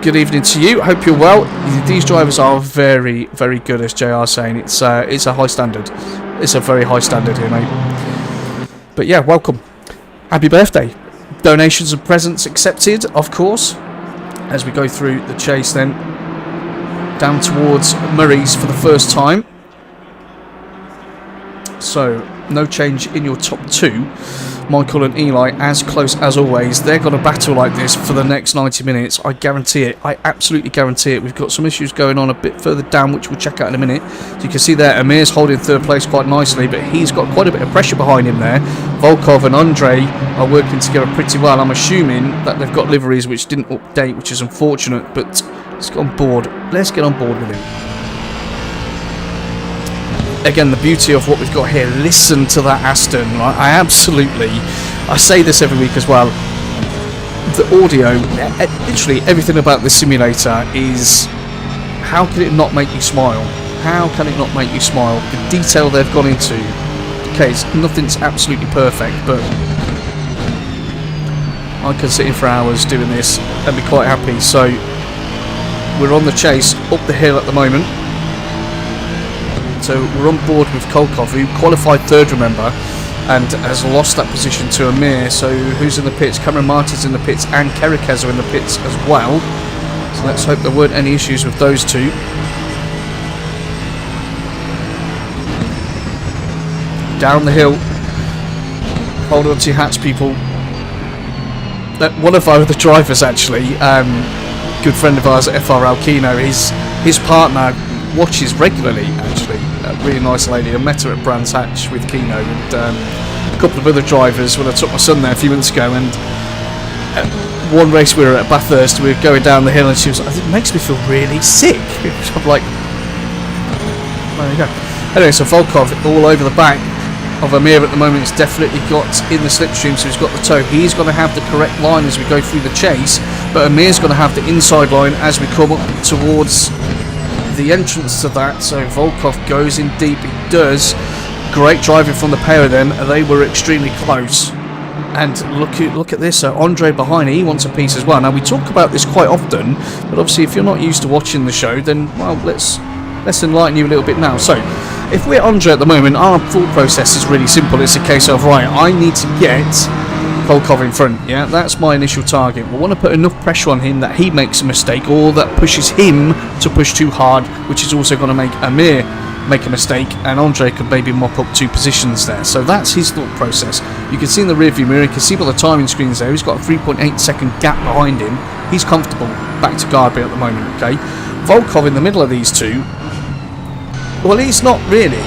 Good evening to you. Hope you're well. These drivers are very, very good, as JR saying. It's a high standard. It's a very high standard here, mate. But yeah, welcome. Happy birthday. Donations and presents accepted, of course. As we go through the chase then, down towards Murray's for the first time. So, no change in your top 2. Michael and Eli, as close as always. They're going to battle like this for the next 90 minutes. I guarantee it. I absolutely guarantee it. We've got some issues going on a bit further down, which we'll check out in a minute. So you can see there, Amir's holding 3rd place quite nicely, but he's got quite a bit of pressure behind him there. Volkov and Andrei are working together pretty well. I'm assuming that they've got liveries which didn't update, which is unfortunate, but let's get on board. Let's get on board with him. Again, the beauty of what we've got here, listen to that Aston, right? I say this every week as well, the audio, literally everything about this simulator is, how can it not make you smile? How can it not make you smile? The detail they've gone into, okay, nothing's absolutely perfect, but I can sit in for hours doing this and be quite happy. So, we're on the chase, up the hill at the moment. So we're on board with Kolkov, who qualified 3rd, remember, and has lost that position to Amir. So who's in the pits? Cameron Martin's in the pits, and Kerikez are in the pits as well. So let's hope there weren't any issues with those two. Down the hill. Hold on to your hats, people. One of our other drivers, actually, good friend of ours at FRL Kino, his partner watches regularly, actually. A really nice lady. I met her at Brands Hatch with Kino, and a couple of other drivers when I took my son there a few months ago. And one race we were at Bathurst, we were going down the hill, and she was like, "It makes me feel really sick." I'm like, there you go. Anyway, so Volkov all over the back of Amir at the moment. It's definitely got in the slipstream, so he's got the toe. He's going to have the correct line as we go through the chase, but Amir's going to have the inside line as we come up towards the entrance to that. So Volkov goes in deep. He does. Great driving from the pair of them. They were extremely close. And look at this. So Andre behind, he wants a piece as well. Now, we talk about this quite often, but obviously if you're not used to watching the show, then, well, let's enlighten you a little bit now. So if we're Andre at the moment, our thought process is really simple. It's a case of, right, I need to get Volkov in front. Yeah, that's my initial target. We want to put enough pressure on him that he makes a mistake, or that pushes him to push too hard, which is also going to make Amir make a mistake, and Andre could maybe mop up 2 positions there. So that's his thought process. You can see in the rearview mirror, you can see by the timing screens there, he's got a 3.8 second gap behind him. He's comfortable back to Garby at the moment. Okay, Volkov in the middle of these two, well, he's not really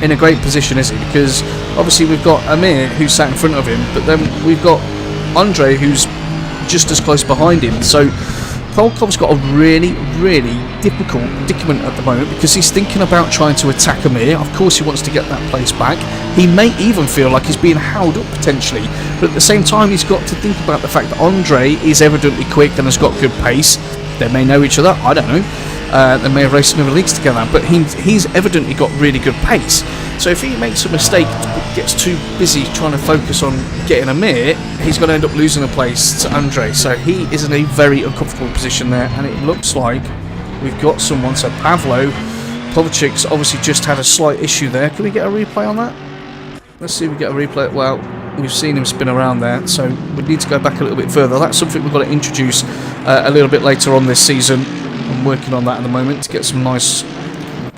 in a great position, is he? Because obviously we've got Amir who's sat in front of him, but then we've got Andre who's just as close behind him. So Volkov's got a really, really difficult predicament at the moment, because he's thinking about trying to attack Amir. Of course he wants to get that place back. He may even feel like he's being held up potentially, but at the same time he's got to think about the fact that Andre is evidently quick and has got good pace. They may know each other, I don't know. They may have raced in other leagues together, but he's evidently got really good pace. So if he makes a mistake, gets too busy trying to focus on getting Amir, he's going to end up losing a place to Andre. So he is in a very uncomfortable position there, and it looks like we've got someone. So Pavlo Povachik's obviously just had a slight issue there. Can we get a replay on that? Let's see if we get a replay. Well, we've seen him spin around there, so we need to go back a little bit further. That's something we've got to introduce a little bit later on this season. I'm working on that at the moment to get some nice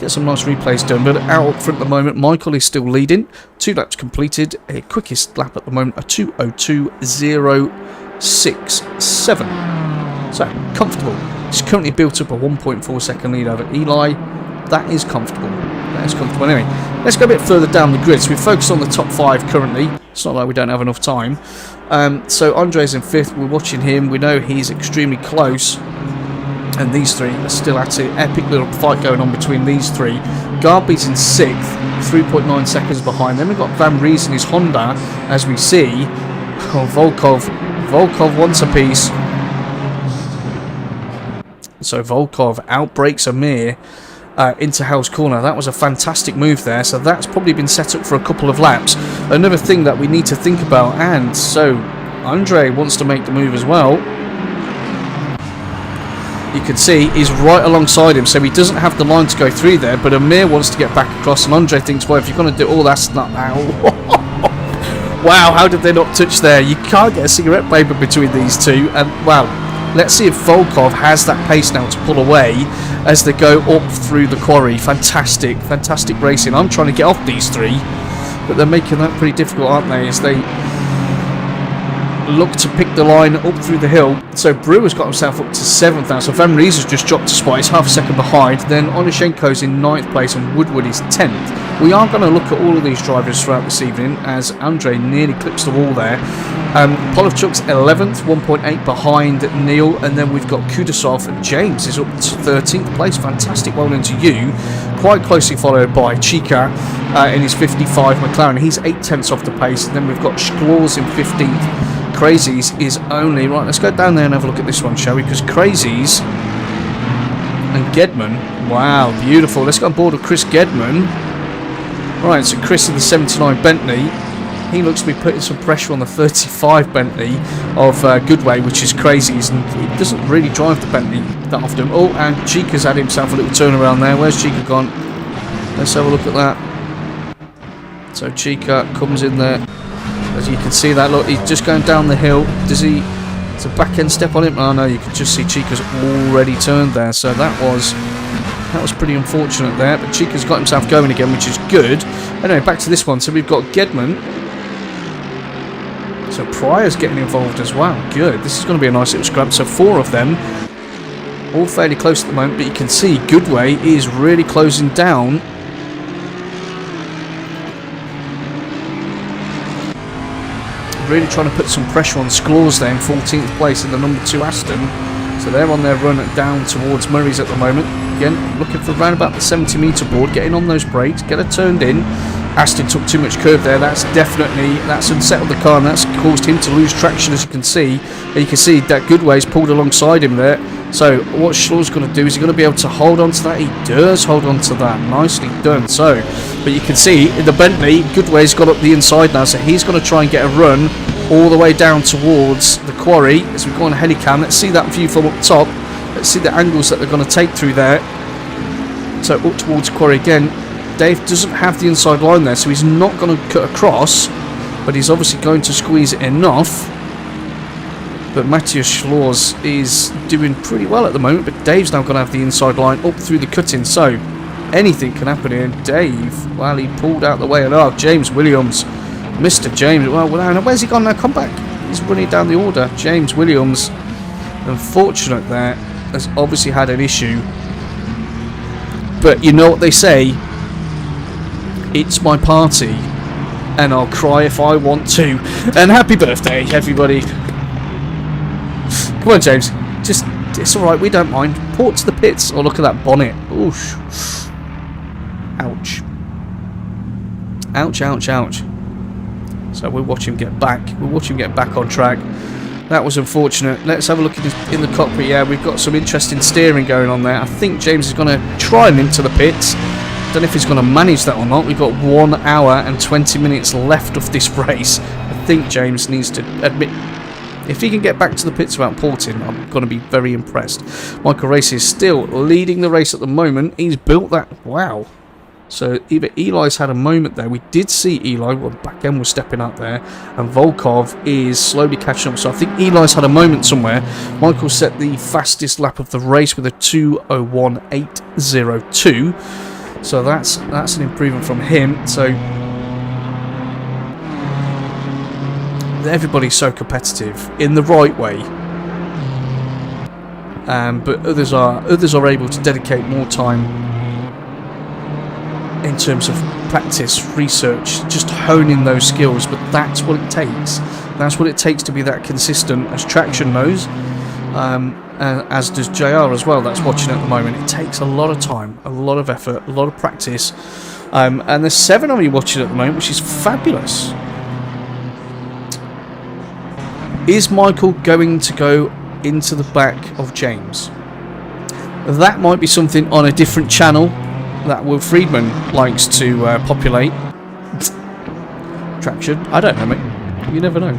get some nice replays done. But out up front at the moment, Michael is still leading. 2 laps completed. A quickest lap at the moment, a 2:02.067. So, comfortable. He's currently built up a 1.4 second lead over Eli. That is comfortable. That is comfortable. Anyway, let's go a bit further down the grid. So we focus on the top 5 currently. It's not like we don't have enough time. So Andre's in 5th. We're watching him. We know he's extremely close. And these 3 are still at it. Epic little fight going on between these 3. Garby's in 6th, 3.9 seconds behind. Then we've got Van Ries in his Honda, as we see. Oh, Volkov wants a piece. So Volkov outbreaks Amir into Hell's Corner. That was a fantastic move there. So that's probably been set up for a couple of laps. Another thing that we need to think about. And so Andre wants to make the move as well. You can see he's right alongside him, so he doesn't have the line to go through there, but Amir wants to get back across, and Andre thinks, well, if you're going to do all that's not now. Wow, how did they not touch there? You can't get a cigarette paper between these 2, and wow, let's see if Volkov has that pace now to pull away as they go up through the quarry. Fantastic racing. I'm trying to get off these 3, but they're making that pretty difficult, aren't they, as they look to pick the line up through the hill. So Brewer's got himself up to 7th now, so Van Ries has just dropped a spot. He's half a second behind. Then Onishenko's in 9th place and Woodward is 10th. We are going to look at all of these drivers throughout this evening as Andre nearly clips the wall there. Polovchuk's 11th, 1.8 behind Neil, and then we've got Kudasov, and James is up to 13th place. Fantastic, well into you. Quite closely followed by Chica in his 55 McLaren. He's 8 tenths off the pace, and then we've got Schlaws in 15th. Crazies is only... Right, let's go down there and have a look at this one, shall we? Because Crazies and Gedman... Wow, beautiful. Let's go on board with Chris Gedman. Right, so Chris in the 79 Bentley. He looks to be putting some pressure on the 35 Bentley of Goodway, which is Crazies, and he doesn't really drive the Bentley that often. Oh, and Chica's had himself a little turnaround there. Where's Chica gone? Let's have a look at that. So Chica comes in there. As you can see that, look, he's just going down the hill. Does he... It's a back end step on him? Oh no, you can just see Chica's already turned there. So that was pretty unfortunate there. But Chica's got himself going again, which is good. Anyway, back to this one. So we've got Gedman. So Pryor's getting involved as well. Good. This is going to be a nice little scrap. So 4 of them, all fairly close at the moment. But you can see Goodway is really closing down. Really trying to put some pressure on Sclaws there in 14th place in the number 2 Aston. So they're on their run down towards Murray's at the moment. Again, looking for around about the 70 metre board, getting on those brakes, get her turned in. Aston took too much curve there. That's unsettled the car, and that's caused him to lose traction, as you can see. And you can see that Goodway's pulled alongside him there. So what Schlaw's going to do is he's going to be able to hold on to that. He does hold on to that. Nicely done. So, but you can see in the Bentley, Goodway's got up the inside now, so he's going to try and get a run all the way down towards the quarry as we go on a helicam. Let's see that view from up top. Let's see the angles that they're going to take through there. So up towards the quarry again. Dave doesn't have the inside line there, so he's not going to cut across, but he's obviously going to squeeze it enough. But Matthias Schlaws is doing pretty well at the moment, but Dave's now going to have the inside line up through the cutting, so anything can happen here. Dave, well, he pulled out the way, and James Williams, Mr. James, well, now where's he gone now? Come back. He's running down the order. James Williams, unfortunate there, has obviously had an issue. But you know what they say, it's my party, and I'll cry if I want to. And happy birthday, everybody. Come on, James. It's alright, we don't mind. Port to the pits. Oh, look at that bonnet. Oosh. Ouch. Ouch, ouch, ouch. So we'll watch him get back. We'll watch him get back on track. That was unfortunate. Let's have a look in the cockpit. Yeah, we've got some interesting steering going on there. I think James is going to try and into the pits. Don't know if he's going to manage that or not. We've got 1 hour and 20 minutes left of this race. I think James needs to admit... If he can get back to the pits without porting, I'm going to be very impressed. Michael Race is still leading the race at the moment. He's built that... Wow. So either Eli's had a moment there. We did see Eli, well, the back end was stepping up there. And Volkov is slowly catching up. So I think Eli's had a moment somewhere. Michael set the fastest lap of the race with a 2:01.802. So that's an improvement from him. So everybody's so competitive in the right way, but others are able to dedicate more time in terms of practice, research, just honing those skills. But that's what it takes. That's what it takes to be that consistent, as Traction knows, as does JR as well, that's watching at the moment. It takes a lot of time, a lot of effort, a lot of practice, and there's 7 of you watching at the moment, which is fabulous. Is Michael going to go into the back of James? That might be something on a different channel that Will Friedman likes to populate. Traction, I don't know, mate. You never know.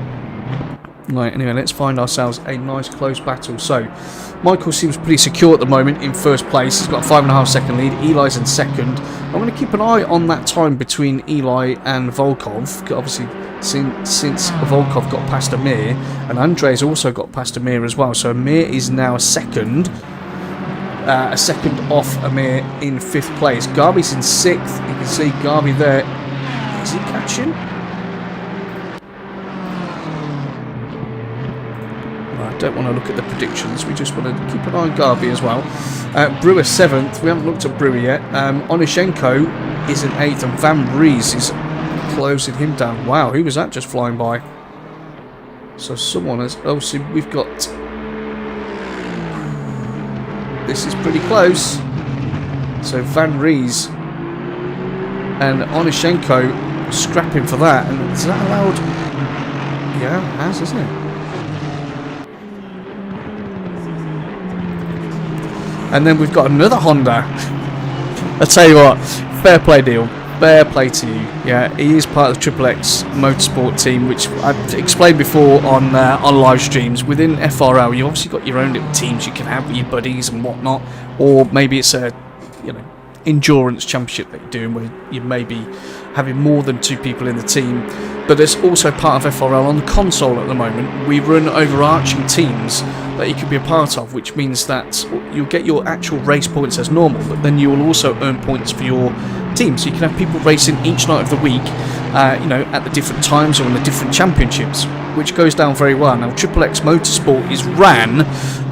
Right, anyway, let's find ourselves a nice close battle. So, Michael seems pretty secure at the moment in first place. He's got a 5.5 second lead. Eli's in second. I'm going to keep an eye on that time between Eli and Volkov. Obviously, since Volkov got past Amir, and Andre's also got past Amir as well. So Amir is now a second off Amir in 5th place. Garby's in 6th. You can see Garby there. Is he catching? I don't want to look at the predictions. We just want to keep an eye on Garby as well. Brewer 7th. We haven't looked at Brewer yet. Onishenko is in 8th, and Van Ries is closing him down. Wow, who was that just flying by? So someone has... Oh, see, we've got... This is pretty close. So Van Ries and Onishenko scrapping for that. And is that allowed? Yeah, it has, isn't it? And then we've got another Honda. I tell you what, fair play deal. Fair play to you. Yeah, he is part of the Triple X Motorsport team, which I've explained before on live streams. Within FRL, you've obviously got your own little teams you can have with your buddies and whatnot, or maybe it's a endurance championship that you're doing where you may be having more than 2 people in the team. But there's also part of FRL on the console at the moment. We run overarching teams that you can be a part of, which means that you'll get your actual race points as normal, but then you will also earn points for your team. So you can have people racing each night of the week, at the different times or in the different championships, which goes down very well. Now, Triple X Motorsport is ran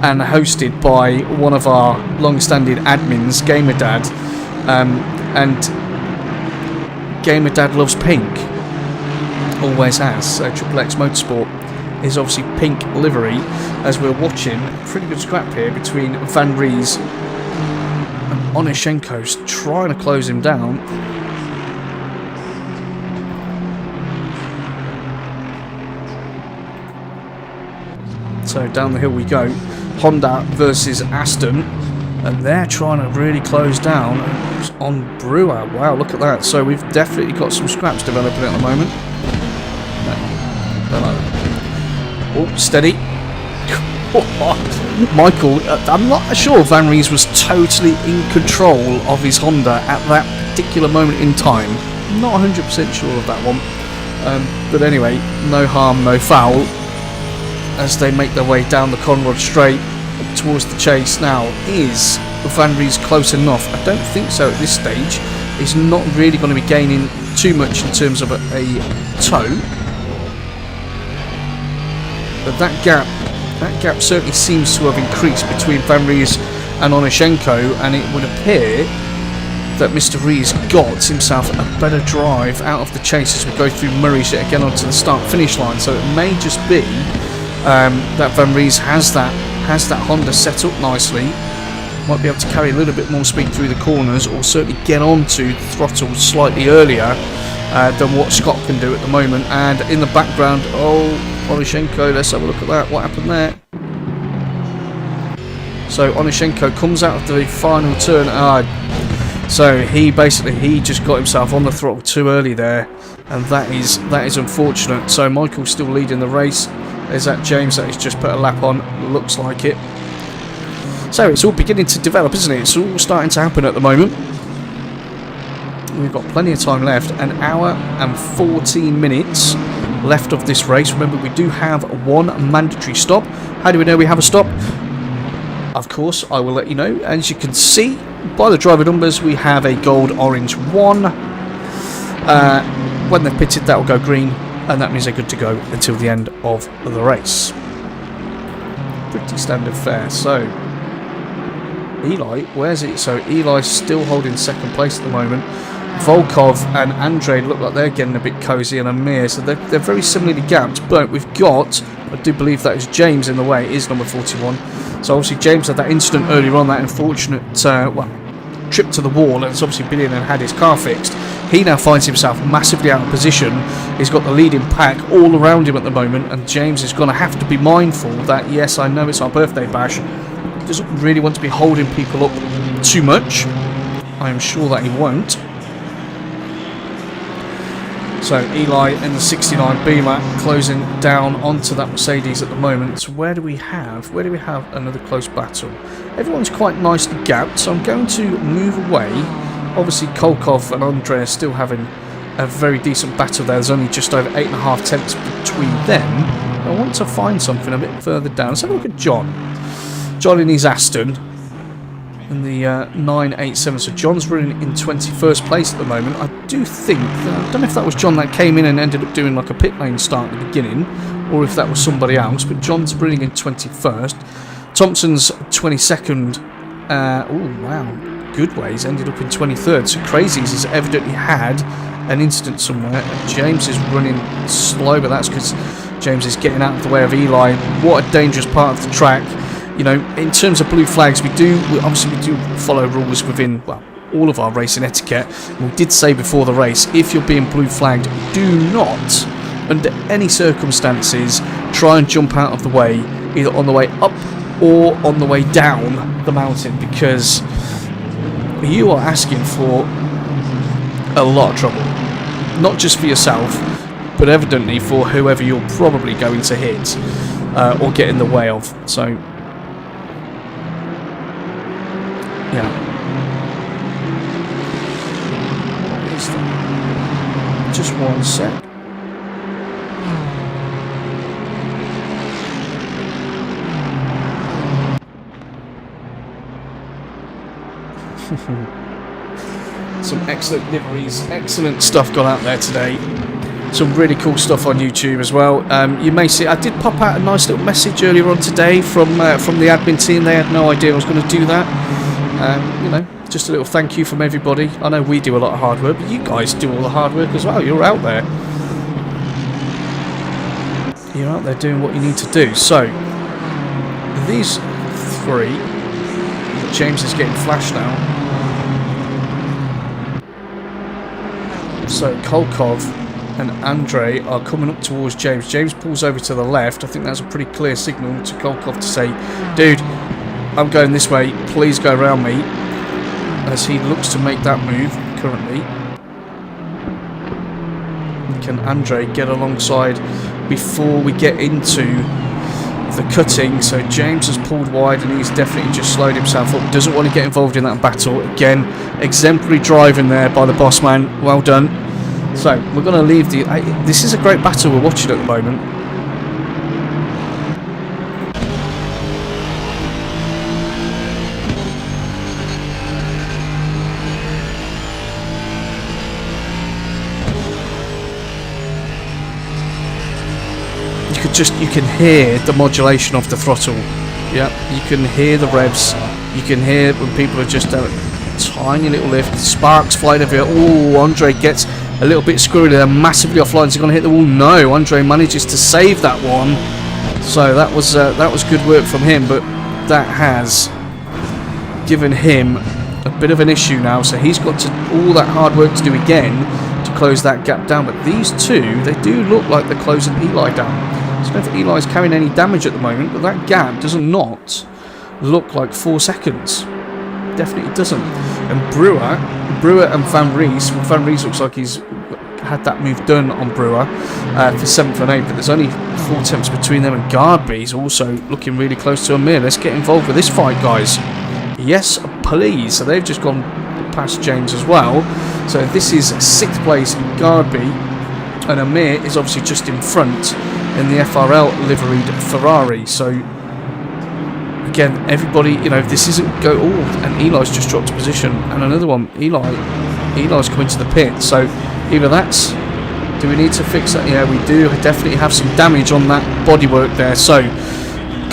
and hosted by one of our long-standing admins, GamerDad, and GamerDad loves pink. Always has. So Triple X Motorsport is obviously pink livery, as we're watching a pretty good scrap here between Van Ries and Onishenko's trying to close him down. So down the hill we go. Honda versus Aston, and they're trying to really close down on Brewer. Wow, look at that. So we've definitely got some scraps developing at the moment. Oh, steady. Michael, I'm not sure Van Ries was totally in control of his Honda at that particular moment in time. I'm not 100% sure of that one. But anyway, no harm, no foul, as they make their way down the Conrod Straight towards the chase. Now, is Van Ries close enough? I don't think so at this stage. He's not really going to be gaining too much in terms of a toe. But that gap certainly seems to have increased between Van Ries and Onishenko, and it would appear that Mr. Ries got himself a better drive out of the chase as we go through Murray's yet again onto the start-finish line. So it may just be that Van Ries has that Honda set up nicely, might be able to carry a little bit more speed through the corners, or certainly get onto the throttle slightly earlier than what Scott can do at the moment. And in the background, Onishenko, let's have a look at that. What happened there? So Onishenko comes out of the final turn. So he just got himself on the throttle too early there, and that is unfortunate. So Michael's still leading the race. There's that James that he's just put a lap on. Looks like it. So it's all beginning to develop, isn't it? It's all starting to happen at the moment. We've got plenty of time left. An hour and 14 minutes left of this race. Remember, we do have one mandatory stop. How do we know we have a stop? Of course, I will let you know. As you can see, by the driver numbers, we have a gold orange 1. When they're pitted, that will go green, and that means they're good to go until the end of the race. Pretty standard fare. So Eli, where's it? So Eli's still holding second place at the moment. Volkov and Andre look like they're getting a bit cosy, and Amir, so they're very similarly gapped. But we've got, I do believe that is James in the way. It is number 41. So obviously James had that incident earlier on, that unfortunate trip to the wall, and it's obviously been in and had his car fixed. He now finds himself massively out of position. He's got the leading pack all around him at the moment, and James is going to have to be mindful that, yes, I know it's our birthday bash, he doesn't really want to be holding people up too much. I am sure that he won't. So Eli in the 69 Beamer closing down onto that Mercedes at the moment. So where do we have another close battle? Everyone's quite nicely gapped, so I'm going to move away. Obviously Kolkov and Andre are still having a very decent battle there. There's only just over 8.5 tenths between them. I want to find something a bit further down. Let's have a look at John. John in his Aston in the 987. So John's running in 21st place at the moment. I do think, I don't know if that was John that came in and ended up doing like a pit lane start at the beginning, or if that was somebody else, but John's running in 21st. Thompson's 22nd. Oh wow. Goodways ended up in 23rd. So Crazies has evidently had an incident somewhere, and James is running slow, but that's because James is getting out of the way of Eli. What a dangerous part of the track. You know, in terms of blue flags, we do follow rules within, well, all of our racing etiquette. And we did say before the race, if you're being blue flagged, do not, under any circumstances, try and jump out of the way, either on the way up or on the way down the mountain, because you are asking for a lot of trouble. Not just for yourself, but evidently for whoever you're probably going to hit or get in the way of. So, yeah. What is that? Just one sec. Some excellent liveries, excellent stuff gone out there today. Some really cool stuff on YouTube as well. You may see, I did pop out a nice little message earlier on today from the admin team. They had no idea I was going to do that. You know, just a little thank you from everybody. I know we do a lot of hard work, but you guys do all the hard work as well. You're out there. You're out there doing what you need to do. So, these three, James is getting flashed now. So Kolkov and Andre are coming up towards James. James pulls over to the left. I think that's a pretty clear signal to Kolkov to say, dude, I'm going this way, please go around me, as he looks to make that move currently. Can Andre get alongside before we get into the cutting? So James has pulled wide and he's definitely just slowed himself up. Doesn't want to get involved in that battle. Again, exemplary driving there by the boss man. Well done. So we're going to leave the... this is a great battle we're watching at the moment. You can hear the modulation of the throttle. Yeah, you can hear the revs. You can hear when people are just a tiny little lift. Sparks flying everywhere. Oh, Andre gets a little bit screwed there, massively offline. Is he going to hit the wall? No, Andre manages to save that one. So that was good work from him, but that has given him a bit of an issue now. So he's got all that hard work to do again to close that gap down. But these two, they do look like they're closing Eli down. I don't know if Eli's carrying any damage at the moment, but that gap does not look like 4 seconds. Definitely doesn't. And Brewer and Van Rees. Well, Van Rees looks like he's had that move done on Brewer for 7th and 8th, but there's only 4 attempts between them, and Gardby's also looking really close to Amir. Let's get involved with this fight, guys. Yes, please. So they've just gone past James as well. So this is 6th place Gardby, and Amir is obviously just in front in the FRL liveried Ferrari. So again, everybody, you know, this isn't go. Oh, and Eli's just dropped a position, and another one. Eli's coming to the pit. So either that's. Do we need to fix that? Yeah, we do. Definitely have some damage on that bodywork there. So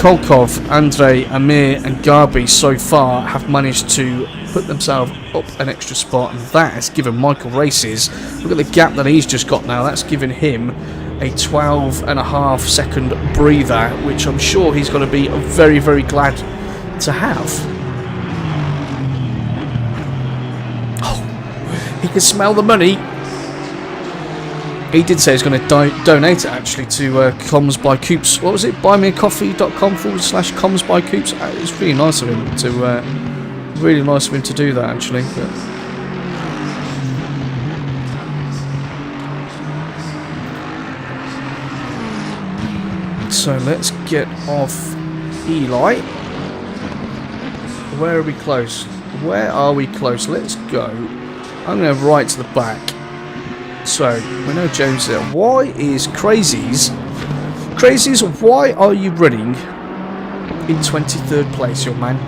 Kolkov, Andre, Amir, and Garby so far have managed to put themselves up an extra spot, and that has given Michael Races. Look at the gap that he's just got now. That's given him a 12.5 second breather, which I'm sure he's going to be very, very glad to have. Oh, he can smell the money. He did say he's going to donate it actually to COMMS by Coops. What was it? buymeacoffee.com/COMMS by Coops. It's really nice of him to do that actually. But so let's get off Eli. Where are we close? Where are we close? Let's go. I'm going to right to the back. So, we know James there. Why is Crazies, why are you running in 23rd place, young man?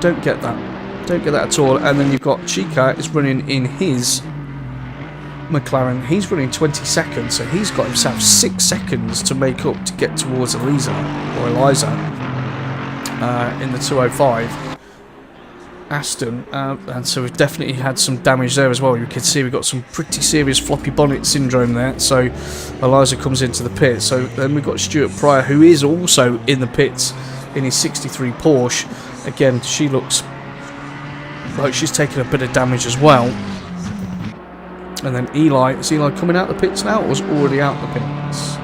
Don't get that. Don't get that at all. And then you've got Chica is running in his McLaren. He's running 22nd, so he's got himself 6 seconds to make up to get towards Eliza in the 205. Aston, and so we've definitely had some damage there as well. You can see we've got some pretty serious floppy bonnet syndrome there. So Eliza comes into the pit. So then we've got Stuart Pryor, who is also in the pits in his 63 Porsche. Again, she looks like she's taken a bit of damage as well. And then Eli, is Eli coming out the pits now, or was already out the pits?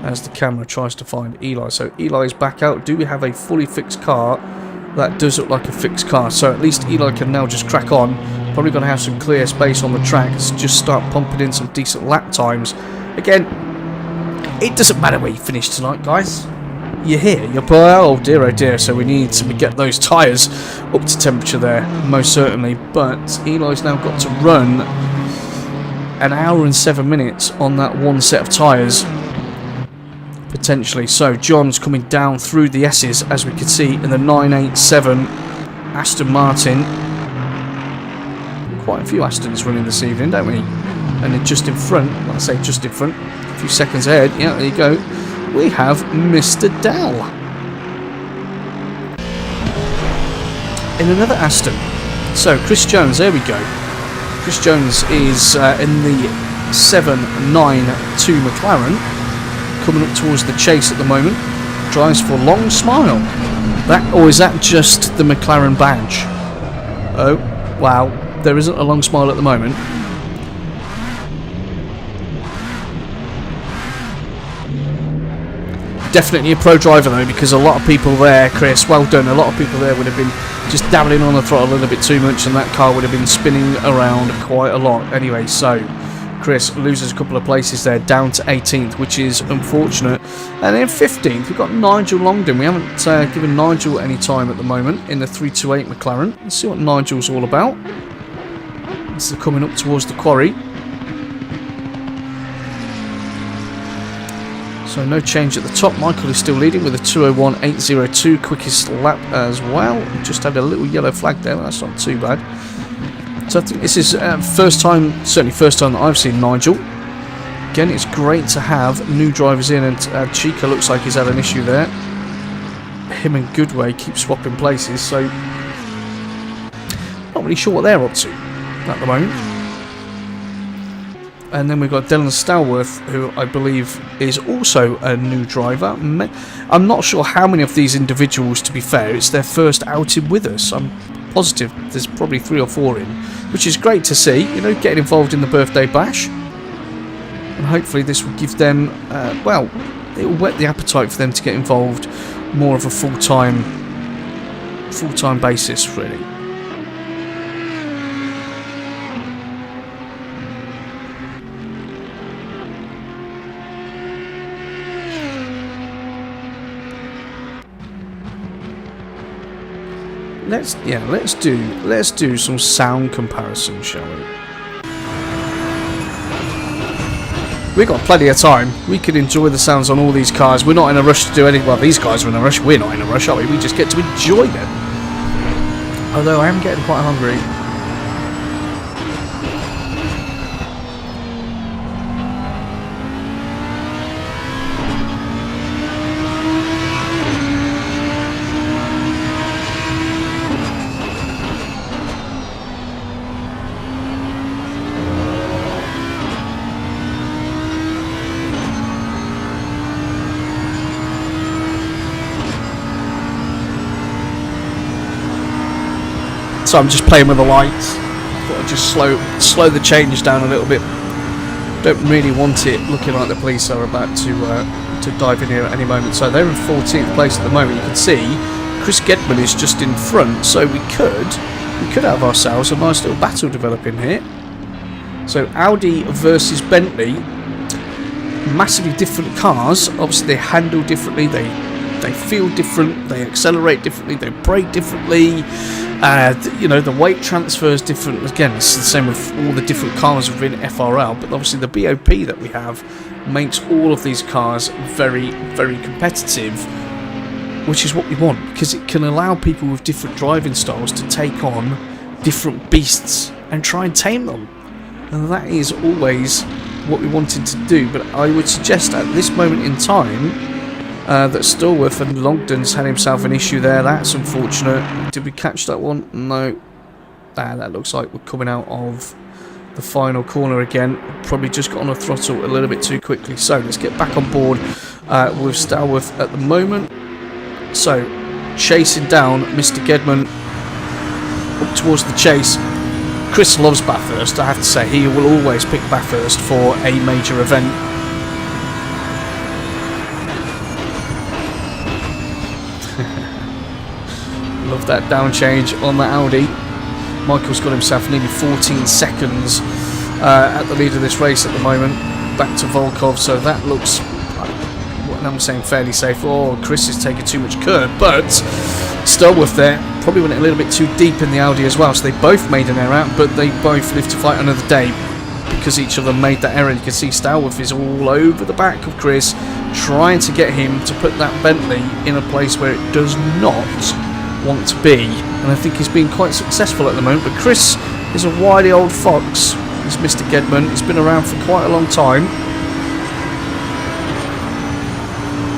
As the camera tries to find Eli. So Eli is back out. Do we have a fully fixed car? That does look like a fixed car, so at least Eli can now just crack on. Probably going to have some clear space on the track. Just start pumping in some decent lap times. Again, it doesn't matter where you finish tonight, guys. You're here. You're oh dear. So we need to get those tyres up to temperature there, most certainly. But Eli's now got to run an hour and 7 minutes on that one set of tyres. Potentially. So John's coming down through the S's, as we can see in the 987 Aston Martin. Quite a few Astons running this evening, don't we? And then just in front, well, I say just in front, a few seconds ahead, yeah, there you go, we have Mr. Dell in another Aston. So Chris Jones, there we go. Chris Jones is in the 792 McLaren. Coming up towards the chase at the moment. Drives for Long Smile. That, or is that just the McLaren badge? Oh, wow. There isn't a Long Smile at the moment. Definitely a pro driver though, because a lot of people there, Chris, well done, a lot of people there would have been just dabbling on the throttle a little bit too much, and that car would have been spinning around quite a lot. Anyway, so Chris loses a couple of places there, down to 18th, which is unfortunate. And then 15th, we've got Nigel Longdon. We haven't given Nigel any time at the moment in the 328 McLaren. Let's see what Nigel's all about. This is coming up towards the quarry. So no change at the top. Michael is still leading with a 2:01.802, quickest lap as well. Just had a little yellow flag there, that's not too bad. So I think this is first time, certainly first time that I've seen Nigel. Again, it's great to have new drivers in, and Chica looks like he's had an issue there. Him and Goodway keep swapping places, so not really sure what they're up to at the moment. And then we've got Dylan Stalworth, who I believe is also a new driver. I'm not sure how many of these individuals, to be fair, it's their first outing with us. I'm positive there's probably 3 or 4 in, which is great to see, you know, getting involved in the birthday bash. And hopefully this will give them, well, it will whet the appetite for them to get involved more of a full-time basis, really. Let's do some sound comparison, shall we? we've got plenty of time. We can enjoy the sounds on all these cars. We're not in a rush to do anything. Well, these guys are in a rush. We're not in a rush, are we? We just get to enjoy them. Although I am getting quite hungry. So I'm just playing with the lights. I thought I'd just slow the change down a little bit. Don't really want it looking like the police are about to dive in here at any moment. So they're in 14th place at the moment. You can see Chris Gedman is just in front. So we could have ourselves a nice little battle developing here. So Audi versus Bentley, massively different cars. Obviously they handle differently. They feel different. They accelerate differently. They brake differently. You know, the weight transfer is different. Again, it's the same with all the different cars within FRL, but obviously the BOP that we have makes all of these cars very, very competitive, which is what we want, because it can allow people with different driving styles to take on different beasts and try and tame them. And that is always what we wanted to do. But I would suggest at this moment in time that Stallworth and Longdon's had himself an issue there. That's unfortunate. Did we catch that one? No. That looks like we're coming out of the final corner again. Probably just got on a throttle a little bit too quickly. So let's get back on board with Stallworth at the moment. So chasing down Mr. Gedman up towards the chase. Chris loves Bathurst, I have to say. He will always pick Bathurst for a major event. Love that down change on the Audi. Michael's got himself nearly 14 seconds at the lead of this race at the moment. Back to Volkov, so that looks, what I'm saying, fairly safe. Oh, Chris is taking too much curb, but Stallworth there probably went a little bit too deep in the Audi as well, so they both made an error, but they both live to fight another day because each of them made that error. You can see Stallworth is all over the back of Chris, trying to get him to put that Bentley in a place where it does not want to be, and I think he's been quite successful at the moment. But Chris is a wily old fox. He's Mr. Gedman. He's been around for quite a long time.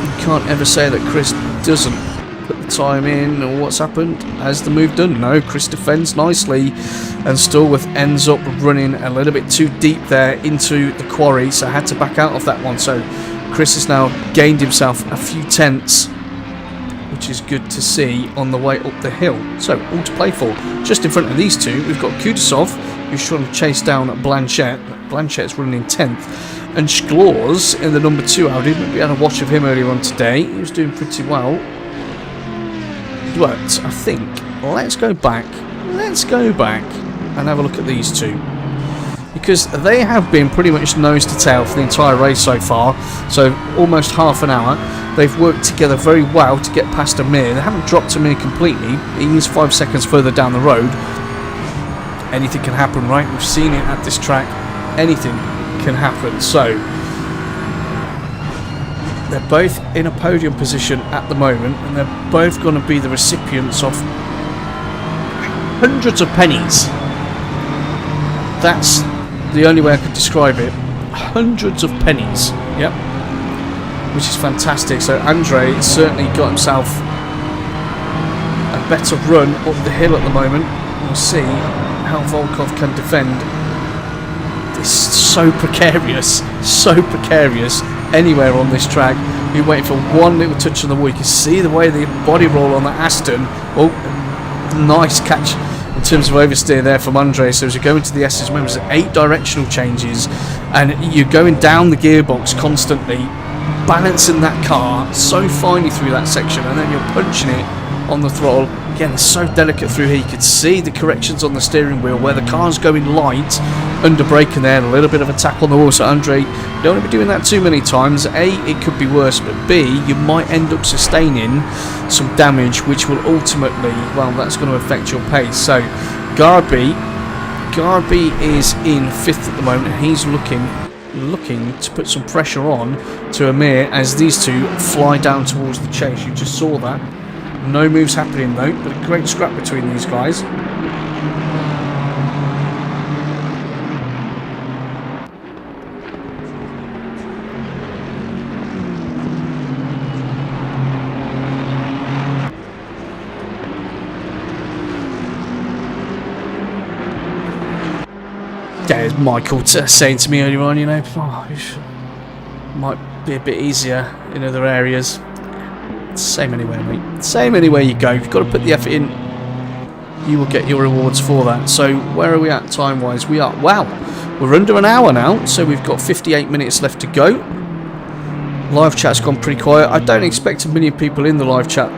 You can't ever say that Chris doesn't put the time in or what's happened. Has the move done? No, Chris defends nicely, and Stallworth ends up running a little bit too deep there into the quarry, so I had to back out of that one. So Chris has now gained himself a few tenths, which is good to see on the way up the hill. So all to play for. Just in front of these two, we've got Kudasov, who's trying to chase down Blanchett. Blanchet's running in 10th. And Schloss in the number 2 Audi. We had a watch of him earlier on today. He was doing pretty well. But I think, let's go back and have a look at these two. Because they have been pretty much nose to tail for the entire race so far. So almost half an hour. They've worked together very well to get past Amir. They haven't dropped Amir completely. He is 5 seconds further down the road. Anything can happen, right? We've seen it at this track. Anything can happen. So they're both in a podium position at the moment, and they're both going to be the recipients of hundreds of pennies. That's the only way I could describe it. Hundreds of pennies. Yep. Which is fantastic. So Andre certainly got himself a better run up the hill at the moment. We'll see how Volkov can defend. It's so precarious anywhere on this track. You're waiting for one little touch on the wall. You can see the way the body roll on the Aston. Oh, nice catch in terms of oversteer there from Andre. So as you go into the S's, remember there's 8 directional changes, and you're going down the gearbox constantly, balancing that car so finely through that section, and then you're punching it on the throttle. Again, it's so delicate through here. You can see the corrections on the steering wheel where the car's going light under braking there, and a little bit of a tap on the wall. So Andre, you don't want to be doing that too many times. A, it could be worse, but B, you might end up sustaining some damage, which will ultimately, well, that's going to affect your pace. So Garby is in 5th at the moment, and he's looking looking to put some pressure on to Amir as these two fly down towards the chase. You just saw that. No moves happening though, but a great scrap between these guys. There's Michael saying to me earlier on, you know, might be a bit easier in other areas. Same anywhere, mate. Same anywhere you go. You've got to put the effort in. You will get your rewards for that. So where are we at time-wise? We are, wow, we're under an hour now. So we've got 58 minutes left to go. Live chat's gone pretty quiet. I don't expect a million people in the live chat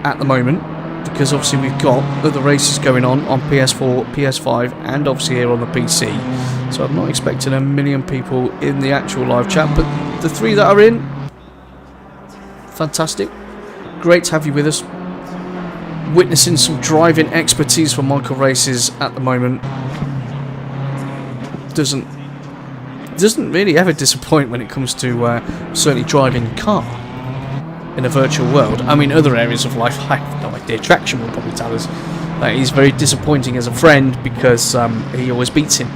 at the moment, because obviously we've got other races going on PS4, PS5 and obviously here on the PC. So I'm not expecting a million people in the actual live chat, but the three that are in, fantastic. Great to have you with us. Witnessing some driving expertise from Michael Races at the moment. Doesn't really ever disappoint when it comes to certainly driving a car in a virtual world. I mean, other areas of life, I have no idea. Traction will probably tell us that he's very disappointing as a friend because he always beats him.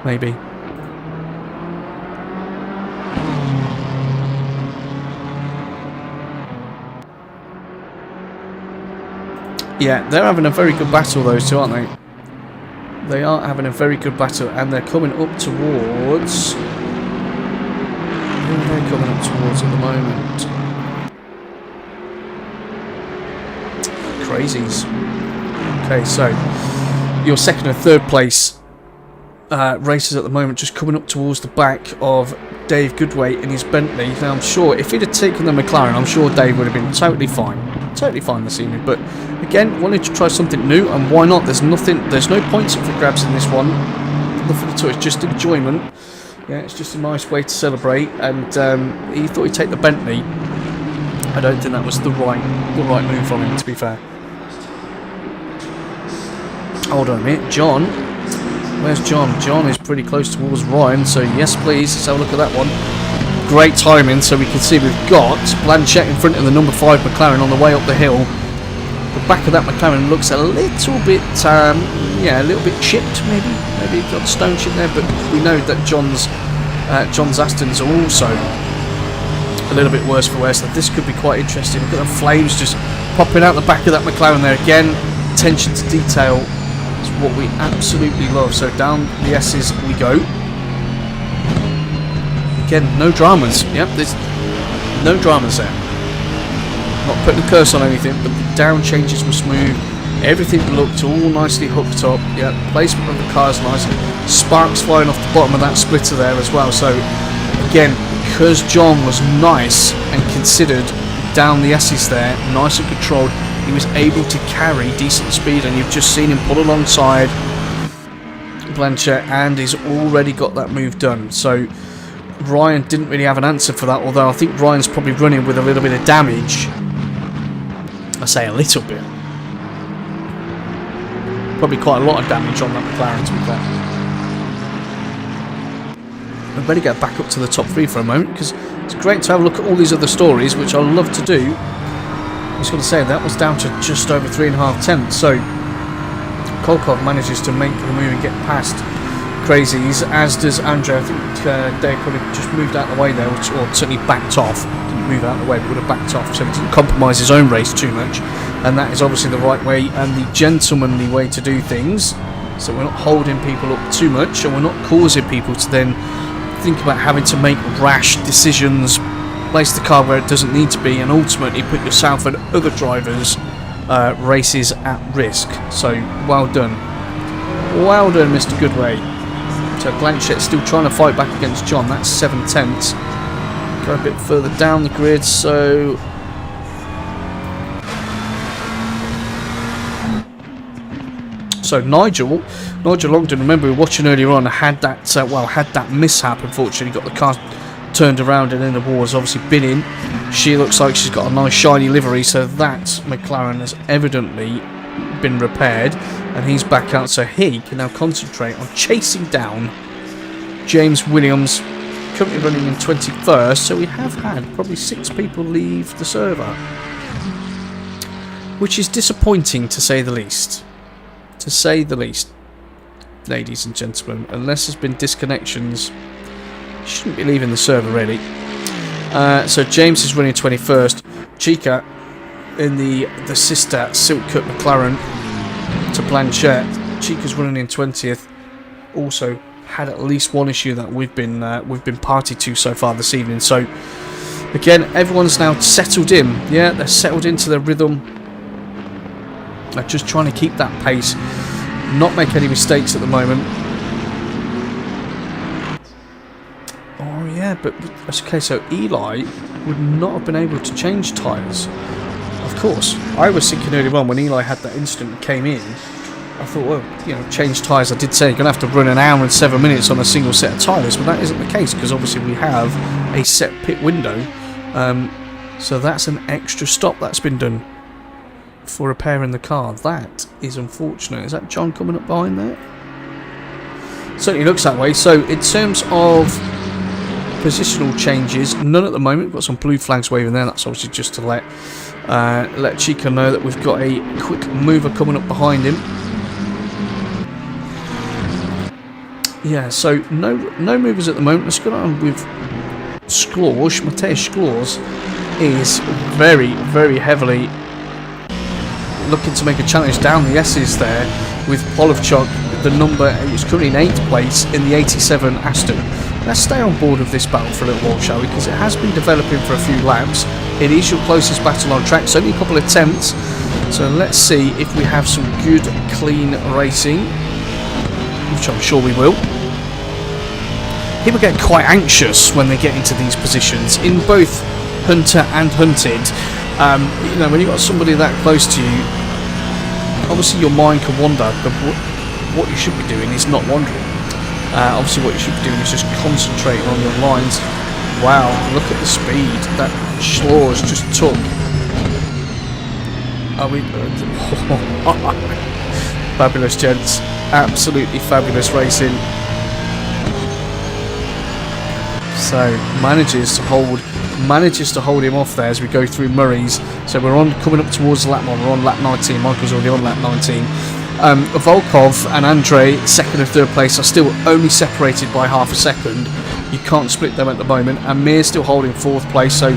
Maybe. Yeah, they're having a very good battle, those two, aren't they? They are having a very good battle, and they're coming up towards... Who are they coming up towards at the moment? Crazies. Okay, so your second and third place racers at the moment just coming up towards the back of Dave Goodway in his Bentley. Now, I'm sure if he'd have taken the McLaren, I'm sure Dave would have been totally fine this evening. But again, wanted to try something new, and why not? There's no points up for grabs in this one. Nothing at all. It's just enjoyment. Yeah, it's just a nice way to celebrate, and he thought he'd take the Bentley. I don't think that was the right move from him, to be fair. Hold on a minute, John. Where's John? John is pretty close towards Ryan, so yes, please, let's have a look at that one. Great timing, so we can see we've got Blanchett in front of the number 5 McLaren on the way up the hill. The back of that McLaren looks a little bit, yeah, a little bit chipped, maybe got stone chip there, but we know that John's Astons are also a little bit worse for wear, so this could be quite interesting. Look at the flames just popping out the back of that McLaren there. Again, attention to detail is what we absolutely love. So down the S's we go. Again, no dramas. Yep, there's no dramas there. Not putting a curse on anything, but the down changes were smooth. Everything looked all nicely hooked up. Yeah, the placement of the car is nice. Sparks flying off the bottom of that splitter there as well. So again, because John was nice and considered down the S's there, nice and controlled, he was able to carry decent speed, and you've just seen him pull alongside Blanchett, and he's already got that move done. So Ryan didn't really have an answer for that, although I think Ryan's probably running with a little bit of damage. I say a little bit. Probably quite a lot of damage on that McLaren, to be fair. I better get back up to the top 3 for a moment, because it's great to have a look at all these other stories, which I love to do. I was going to say, that was down to just over 3.5 tenths, so Kolkov manages to make the move and get past Crazies, as does Andre. I think Dave could have just moved out of the way there, or certainly backed off. Didn't move out of the way, but would have backed off, so he didn't compromise his own race too much. And that is obviously the right way and the gentlemanly way to do things. So we're not holding people up too much, and we're not causing people to then think about having to make rash decisions, place the car where it doesn't need to be, and ultimately put yourself and other drivers' races at risk. So well done, Mr. Goodway. So Blanchett still trying to fight back against John. That's 7 tenths. Go a bit further down the grid. So Nigel Longdon, remember we were watching earlier on, had that mishap. Unfortunately, got the car turned around, and then the wall has obviously been in. She looks like she's got a nice shiny livery, so that McLaren has evidently been repaired, and he's back out, so he can now concentrate on chasing down James Williams, currently running in 21st, so we have had probably 6 people leave the server, which is disappointing to say the least. To say the least, ladies and gentlemen. Unless there's been disconnections, you shouldn't be leaving the server really. So James is running 21st. Chica in the sister Silk Cut McLaren to Blanchette. Chica's running in 20th. Also had at least one issue that we've been party to so far this evening. So again, everyone's now settled in. Yeah, they're settled into their rhythm. They're just trying to keep that pace, not make any mistakes at the moment. Oh yeah, but okay. So Eli would not have been able to change tyres. Of course, I was thinking earlier on when Eli had that incident and came in, I thought, well, you know, change tyres. I did say you're going to have to run an hour and 7 minutes on a single set of tyres, but that isn't the case because obviously we have a set pit window. So that's an extra stop that's been done for repairing the car. That is unfortunate. Is that John coming up behind there? Certainly looks that way. So in terms of positional changes, none at the moment. We've got some blue flags waving there. That's obviously just to let Chica know that we've got a quick mover coming up behind him. Yeah, so no movers at the moment. Let's go on with Sklorz. Mateusz Sklorz is very, very heavily looking to make a challenge down the S's there with Polovchuk. The number is currently in 8th place in the 87 Aston. Let's stay on board of this battle for a little while, shall we? Because it has been developing for a few laps. It is your closest battle on track. It's only a couple of attempts. So let's see if we have some good, clean racing, which I'm sure we will. People get quite anxious when they get into these positions in both Hunter and Hunted. You know, when you've got somebody that close to you, obviously your mind can wander, but what you should be doing is not wandering. Obviously what you should be doing is just concentrating on your lines. Wow, look at the speed that Sklorz just took. Fabulous, gents. Absolutely fabulous racing. So manages to hold him off there as we go through Murray's. So we're coming up towards lap 1. We're on lap 19. Michael's already on lap 19. Volkov and Andre, 2nd and 3rd place, are still only separated by half a second. You can't split them at the moment. And Mir's still holding 4th place. So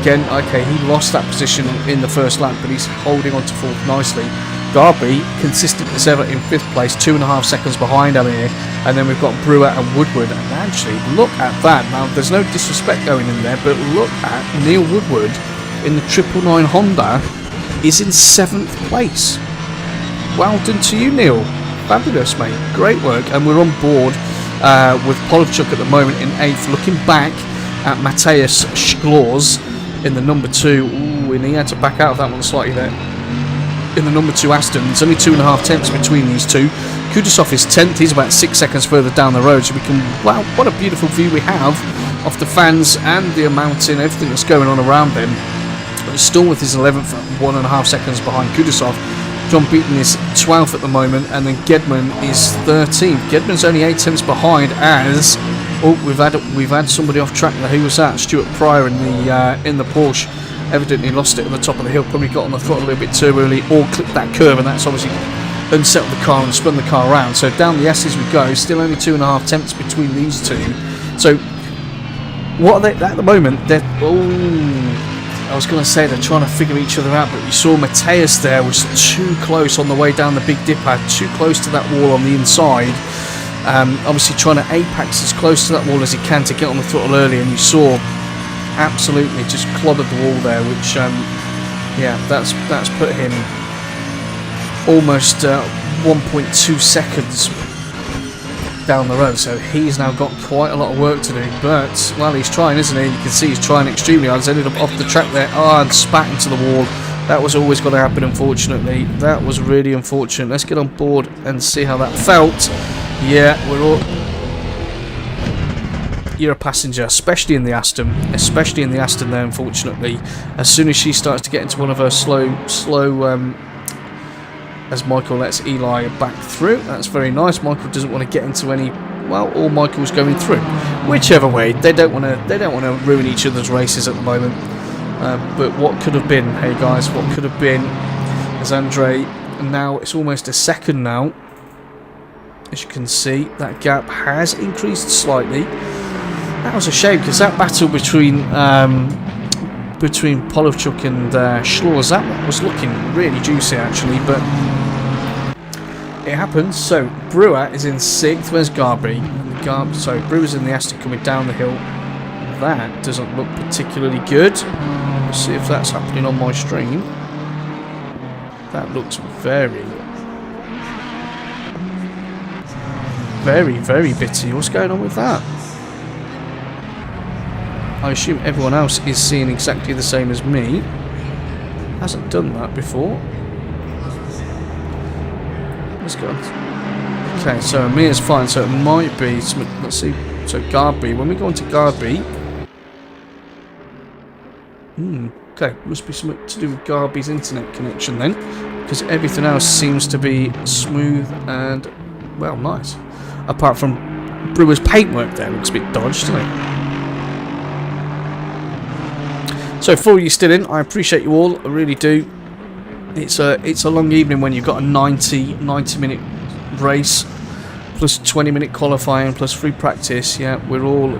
again, okay, he lost that position in the first lap, but he's holding on to 4th nicely. Garby, consistent as ever, in 5th place, 2.5 seconds behind Amir. And then we've got Brewer and Woodward. And actually, look at that. Now, there's no disrespect going in there, but look at Neil Woodward in the 999 Honda is in 7th place. Well done to you, Neil. Fabulous, mate. Great work. And we're on board with Polovchuk at the moment in 8th. Looking back at Mateusz Sklorz in the number 2. Ooh, and he had to back out of that one slightly there. In the number 2 Aston. It's only 2.5 tenths between these two. Kudasov is 10th. He's about 6 seconds further down the road. So we can... Wow, what a beautiful view we have of the fans and the mountain, everything that's going on around them. But Stallworth is 11th at 1.5 seconds behind Kudasov. John Beaton is 12th at the moment, and then Gedman is 13th. Gedman's only 8 tenths behind as... Oh, we've had somebody off track there. Who was that? Stuart Pryor in the Porsche. Evidently lost it at the top of the hill. Probably got on the throttle a little bit too early, or clipped that curve, and that's obviously unsettled the car and spun the car around. So down the S's we go. Still only 2.5 tenths between these two. So what are they at the moment? They're... Oh... I was going to say they're trying to figure each other out, but you saw Mateusz there was too close on the way down the Big Dipper, too close to that wall on the inside. Obviously trying to apex as close to that wall as he can to get on the throttle early, and you saw absolutely just clobbered the wall there, which yeah, that's put him almost 1.2 seconds down the road, so he's now got quite a lot of work to do, but well, he's trying, isn't he? You can see he's trying extremely hard. He's ended up off the track there, and spat into the wall. That was always going to happen, unfortunately. That was really unfortunate. Let's get on board and see how that felt. Yeah, we're all... You're a passenger, especially in the Aston there, unfortunately. As soon as she starts to get into one of her slow as Michael lets Eli back through. That's very nice. Michael doesn't want to get into any well, or Michael's going through. Whichever way, they don't want to ruin each other's races at the moment. But what could have been? Hey guys, what could have been? As Andre, now it's almost a second now. As you can see, that gap has increased slightly. That was a shame because that battle between Polovchuk and Schlors, that was looking really juicy actually, but it happens. So Brewer is in 6th. Where's Garby? So Brewer's in the Aston coming down the hill. That doesn't look particularly good. Let's see if that's happening on my stream. That looks very, very bitty. What's going on with that? I assume everyone else is seeing exactly the same as me. Hasn't done that before. Let's go. Okay, so Amir's fine. So it might be. Let's see. So Garby. When we go into Garby. Okay, must be something to do with Garby's internet connection then, because everything else seems to be smooth and, well, nice. Apart from Brewer's paintwork there, looks a bit dodged, doesn't it? So for all you still in, I appreciate you all, I really do. It's a long evening when you've got a 90 minute race, plus 20-minute qualifying, plus free practice. Yeah, we're all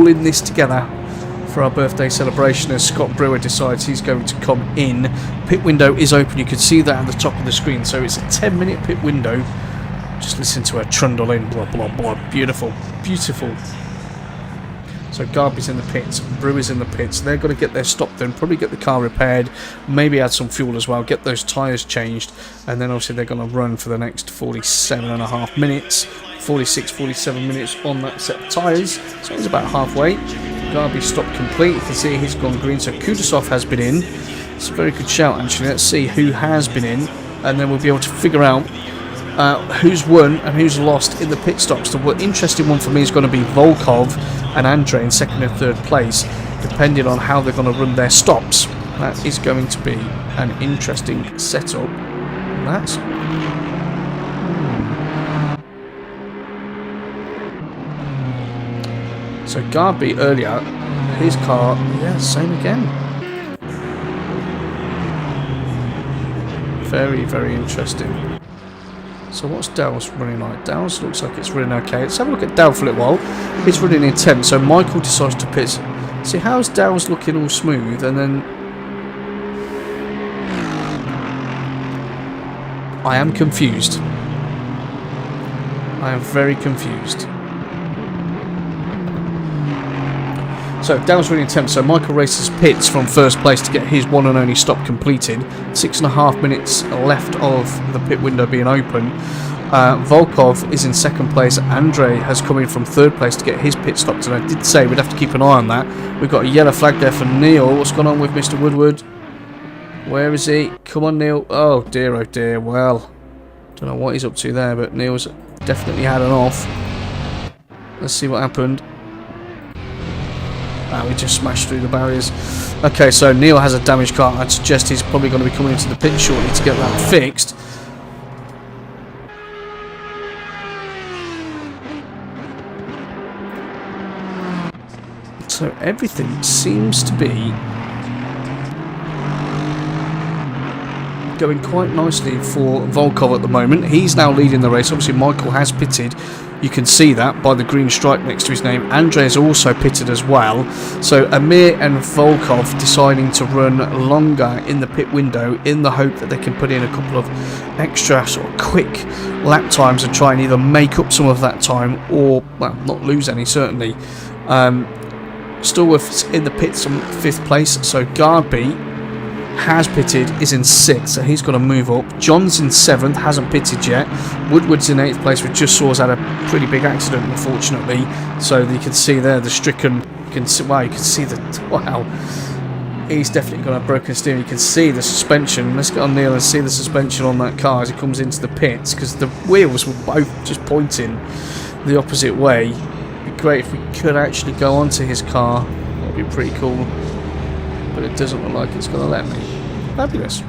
in this together for our birthday celebration as Scott Brewer decides he's going to come in. Pit window is open, you can see that at the top of the screen, so it's a 10-minute pit window. Just listen to her trundle in, blah blah blah, beautiful, beautiful. So Garby's in the pits, Brewer's in the pits, they're going to get their stop then, probably get the car repaired, maybe add some fuel as well, get those tyres changed, and then obviously they're going to run for the next 47.5 minutes, 47 minutes on that set of tyres, so it's about halfway. Garby stopped complete. You can see he's gone green. So Kudasov has been in. It's a very good shout actually. Let's see who has been in, and then we'll be able to figure out who's won and who's lost in the pit stops. The interesting one for me is going to be Volkov and Andre in 2nd and 3rd place, depending on how they're going to run their stops. That is going to be an interesting setup. That's so Garby earlier, his car, yeah, same again. Very, very interesting. So what's Dell's running like? Dell's looks like it's running okay. Let's have a look at Dell for a little while. He's running in 10th, so Michael decides to pit. See, how's Dell's looking all smooth, and then I am confused. I am very confused. So Dell's running 10th, so Michael races pits from 1st place to get his one and only stop completed. 6.5 minutes left of the pit window being open. Volkov is in 2nd place. Andre has come in from 3rd place to get his pit stopped, and I did say we'd have to keep an eye on that. We've got a yellow flag there for Neil. What's going on with Mr. Woodward? Where is he? Come on, Neil. Oh dear, well, don't know what he's up to there, but Neil's definitely had an off. Let's see what happened. We just smashed through the barriers. Okay, so Neil has a damaged car. I'd suggest he's probably going to be coming into the pit shortly to get that fixed. So everything seems to be going quite nicely for Volkov at the moment. He's now leading the race. Obviously Michael has pitted. You can see that by the green stripe next to his name. Andre is also pitted as well. So Amir and Volkov deciding to run longer in the pit window in the hope that they can put in a couple of extra sort of quick lap times and try and either make up some of that time or, well, not lose any certainly. Stallworth's in the pits on 5th place. So Garby has pitted, is in 6th, so he's got to move up. John's in 7th, hasn't pitted yet. Woodward's in 8th place, which just saw us had a pretty big accident, unfortunately. So you can see there the stricken. You can see, wow, you can see the, wow. He's definitely got a broken steering. You can see the suspension. Let's get on Neil and see the suspension on that car as he comes into the pits, because the wheels were both just pointing the opposite way. It'd be great if we could actually go onto his car. That'd be pretty cool. But it doesn't look like it's going to let me. Fabulous.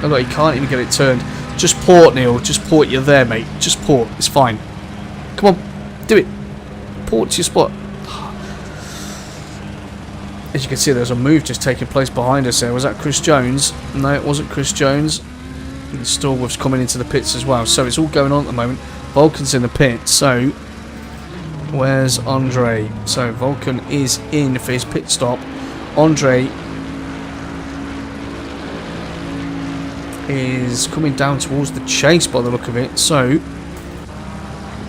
Oh look, he can't even get it turned. Just port, Neil. Just port. You're there, mate. Just port. It's fine. Come on. Do it. Port to your spot. As you can see, there's a move just taking place behind us there. Was that Chris Jones? No, it wasn't Chris Jones. And Stallworth's coming into the pits as well. So it's all going on at the moment. Vulcan's in the pit. So where's Andre? So Vulcan is in for his pit stop. Andre is coming down towards the chase by the look of it. So,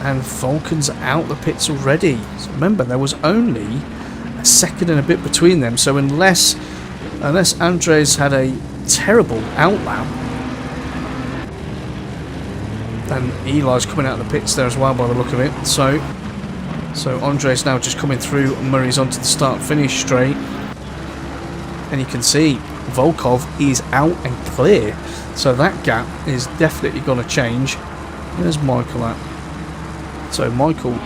and Vulcan's out the pits already. So remember, there was only a second and a bit between them. So unless Andres had a terrible outlap, and Eli's coming out of the pits there as well by the look of it. So Andres now just coming through. Murray's onto the start-finish straight, and you can see Volkov is out and clear. So that gap is definitely going to change. Where's Michael at? So Michael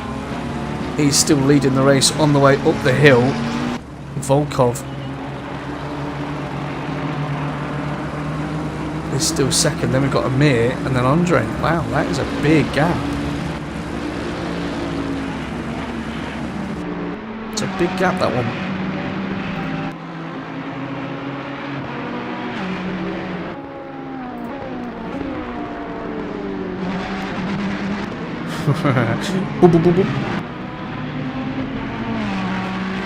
is still leading the race on the way up the hill. Volkov is still second. Then we've got Amir and then Andre. Wow, that is a big gap. It's a big gap, that one. Boop, boop, boop, boop.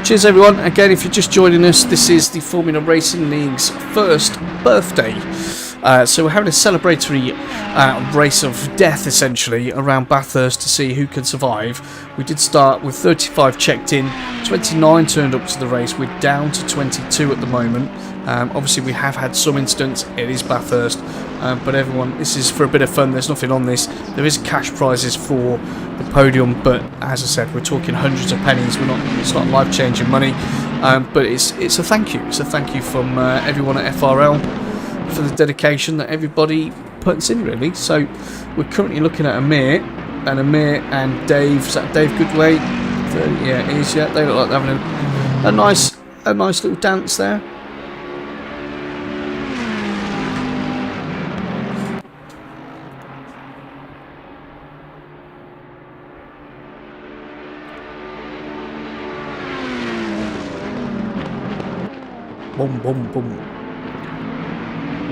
Cheers everyone. Again, if you're just joining us, this is the Formula Racing League's first birthday. So we're having a celebratory race of death, essentially, around Bathurst to see who can survive. We did start with 35 checked in, 29 turned up to the race. We're down to 22 at the moment. Obviously, we have had some incidents. It is Bathurst, but everyone, this is for a bit of fun. There's nothing on this. There is cash prizes for the podium, but as I said, we're talking hundreds of pennies. It's not life-changing money, but it's a thank you. It's a thank you from everyone at FRL. For the dedication that everybody puts in, really. So we're currently looking at Amir and Dave. Is that Dave Goodway? Yeah, it is. Yeah, they look like they're having a nice little dance there. Boom, boom, boom.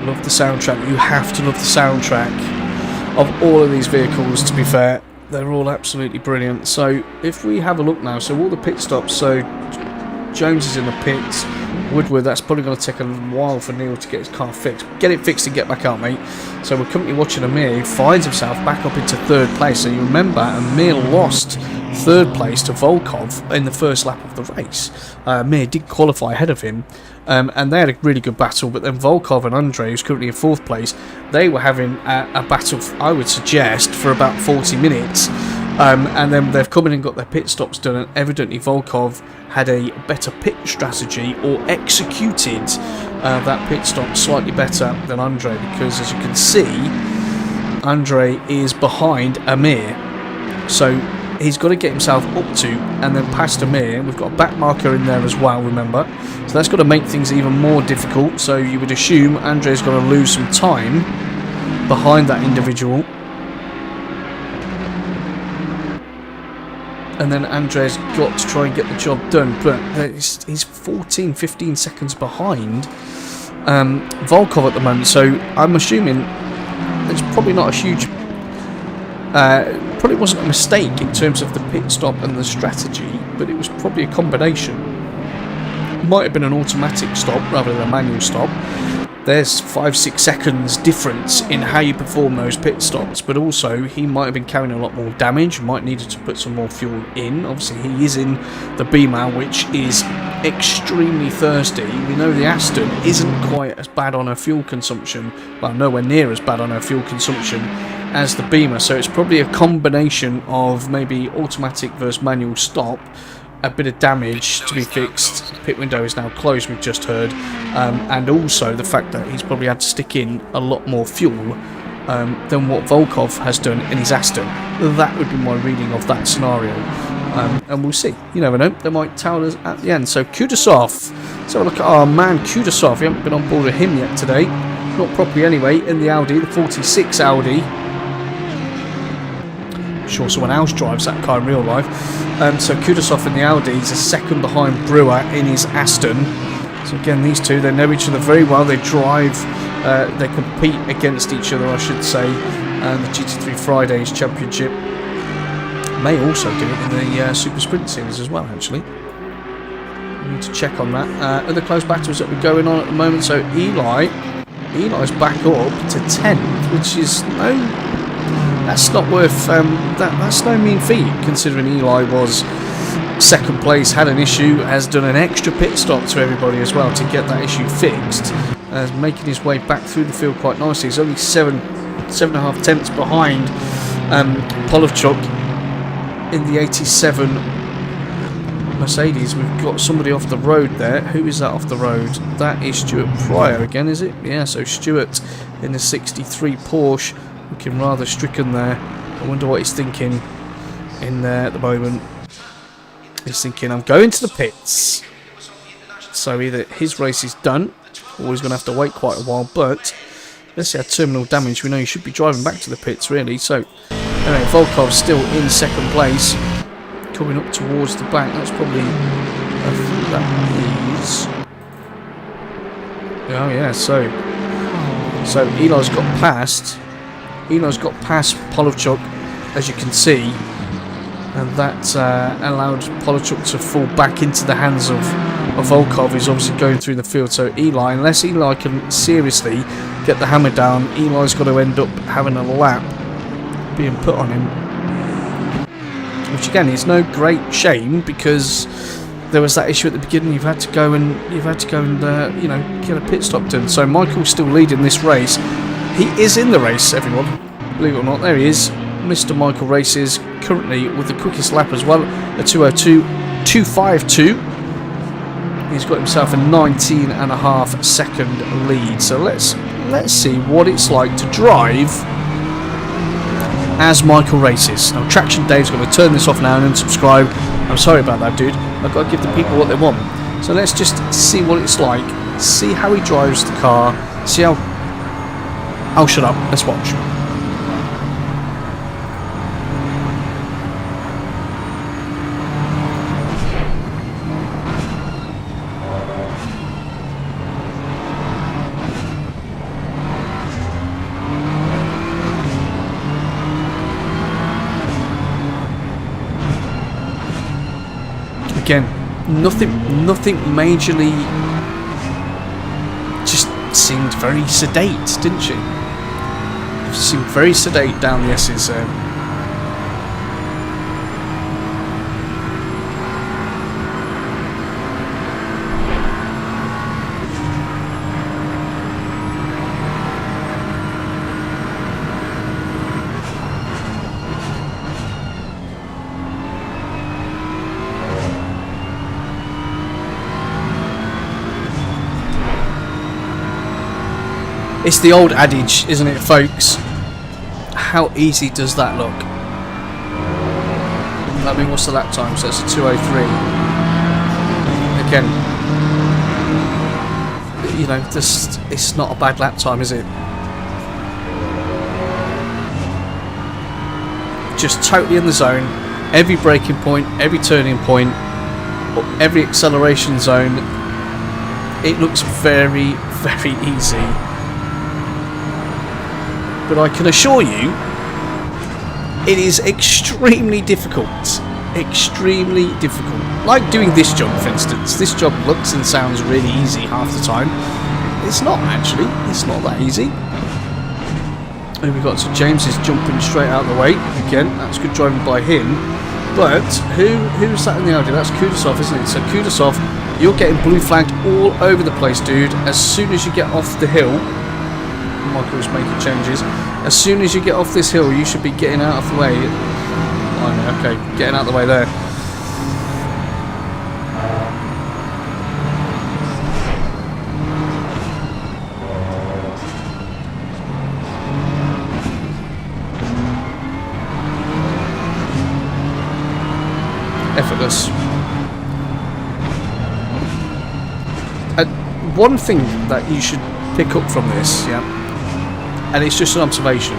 Love the soundtrack. You have to love the soundtrack of all of these vehicles, to be fair. They're all absolutely brilliant. So if we have a look now, so all the pit stops, so Jones is in the pits, Woodward, that's probably going to take a while for Neil to get his car fixed. Get it fixed and get back out, mate. So we're currently watching Amir, who finds himself back up into third place. So you remember, Amir lost third place to Volkov in the first lap of the race. Amir did qualify ahead of him. And they had a really good battle, but then Volkov and Andre, who's currently in fourth place, they were having a battle, I would suggest, for about 40 minutes. And then they've come in and got their pit stops done, and evidently Volkov had a better pit strategy, or executed that pit stop slightly better than Andre, because as you can see, Andre is behind Amir. So he's got to get himself up to and then past Amir. We've got a back marker in there as well, remember. So that's got to make things even more difficult. So you would assume Andre's going to lose some time behind that individual. And then Andre's got to try and get the job done. But he's 14, 15 seconds behind Volkov at the moment. So I'm assuming it's probably not a huge... probably wasn't a mistake in terms of the pit stop and the strategy, but it was probably a combination. Might have been an automatic stop rather than a manual stop. There's 5-6 seconds difference in how you perform those pit stops, but also he might have been carrying a lot more damage, might needed to put some more fuel in. Obviously he is in the Beamer, which is extremely thirsty. We know the Aston isn't quite as bad on her fuel consumption, well, nowhere near as bad on her fuel consumption as the Beamer, so it's probably a combination of maybe automatic versus manual stop, a bit of damage to be fixed. Pit window is now closed, we've just heard, and also the fact that he's probably had to stick in a lot more fuel than what Volkov has done in his Aston. That would be my reading of that scenario, and we'll see. You never know, they might tell us at the end. So Kudasov, let's have a look at our man Kudasov. We haven't been on board with him yet today. not properly anyway, in the Audi, the 46 Audi. I'm sure someone else drives that car in real life. So Kudasov in the Audi is a second behind Brewer in his Aston. So again, these two, they know each other very well. They drive, they compete against each other, I should say. The GT3 Fridays Championship may also do it in the Super Sprint Series as well, actually. We need to check on that. Other close battles that are going on at the moment. So Eli's back up to 10th, which is that's not worth that's no mean feat, considering Eli was second place, had an issue, has done an extra pit stop to everybody as well to get that issue fixed, making his way back through the field quite nicely. He's only 7.5 tenths behind Polovchuk in the 87 Mercedes. We've got somebody off the road there. Who is that off the road? That is Stuart Pryor again, is it? Yeah, so Stuart in the 63 Porsche, looking rather stricken there. I wonder what he's thinking in there at the moment. He's thinking, I'm going to the pits. So either his race is done, or he's going to have to wait quite a while. But let's see, terminal damage. We know he should be driving back to the pits, really. So anyway, Volkov's still in second place, coming up towards the back. That's probably that is. Oh yeah, so Eli's got past Polovchuk, as you can see, and that allowed Polovchuk to fall back into the hands of Volkov, who's obviously going through the field. So Eli, unless Eli can seriously get the hammer down, Eli's got to end up having a lap being put on him, which again is no great shame, because there was that issue at the beginning. You've had to go and you know, get a pit stop done. So Michael's still leading this race. He is in the race, everyone, believe it or not. There he is, Mr. Michael Races, currently with the quickest lap as well, a 2:02.252. He's got himself a 19.5 second lead. So let's see what it's like to drive as Michael Races. Now Traction Dave's going to turn this off now and unsubscribe. I'm sorry about that, dude. I've got to give the people what they want. So let's just see what it's like, see how he drives the car, see how... Oh, shut up. Let's watch. Again, nothing majorly. Just seemed very sedate, didn't she? Seemed very sedate down the S's. It's the old adage, isn't it, folks? How easy does that look? I mean, what's the lap time? So it's a 2:03. Again, you know, it's not a bad lap time, is it? Just totally in the zone. Every braking point, every turning point, every acceleration zone. It looks very, very easy. But I can assure you, it is extremely difficult. Extremely difficult. Like doing this job, for instance. This job looks and sounds really easy half the time. It's not, actually. It's not that easy. And we've got, so James is jumping straight out of the way. Again, that's good driving by him. But who's that in the Audi? That's Kudasov, isn't it? So Kudasov, you're getting blue flagged all over the place, dude. As soon as you get off the hill, Michael's making changes. As soon as you get off this hill, you should be getting out of the way. Oh, no, okay, getting out of the way there. Effortless. One thing that you should pick up from this, yeah, and it's just an observation,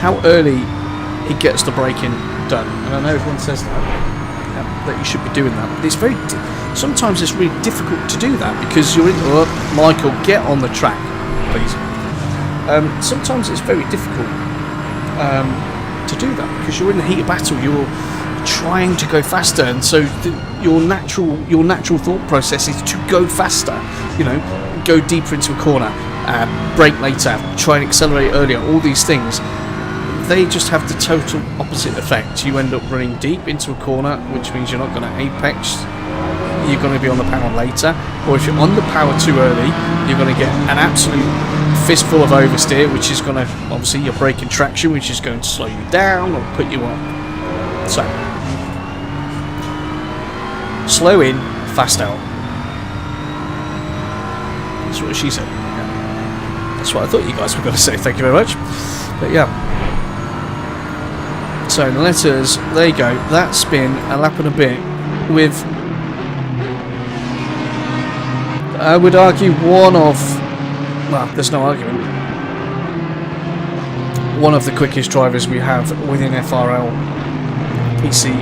how early he gets the braking done. And I know everyone says that you should be doing that, but it's very sometimes it's really difficult to do that because you're in. Oh, Michael, get on the track, please. Sometimes it's very difficult to do that because you're in the heat of battle. You're trying to go faster, and so your natural thought process is to go faster. You know, go deeper into a corner, brake later, try and accelerate earlier. All these things, they just have the total opposite effect. You end up running deep into a corner, which means you're not going to apex. You're going to be on the power later, or if you're on the power too early, you're going to get an absolute fistful of oversteer, which is going to, obviously, your braking traction, which is going to slow you down or put you on. So, slow in, fast out. That's what she said. Yeah. That's what I thought you guys were going to say. Thank you very much. But yeah. So the letters, there you go. That's been a lap and a bit with, I would argue, one of, well, there's no argument, one of the quickest drivers we have within FRL, PC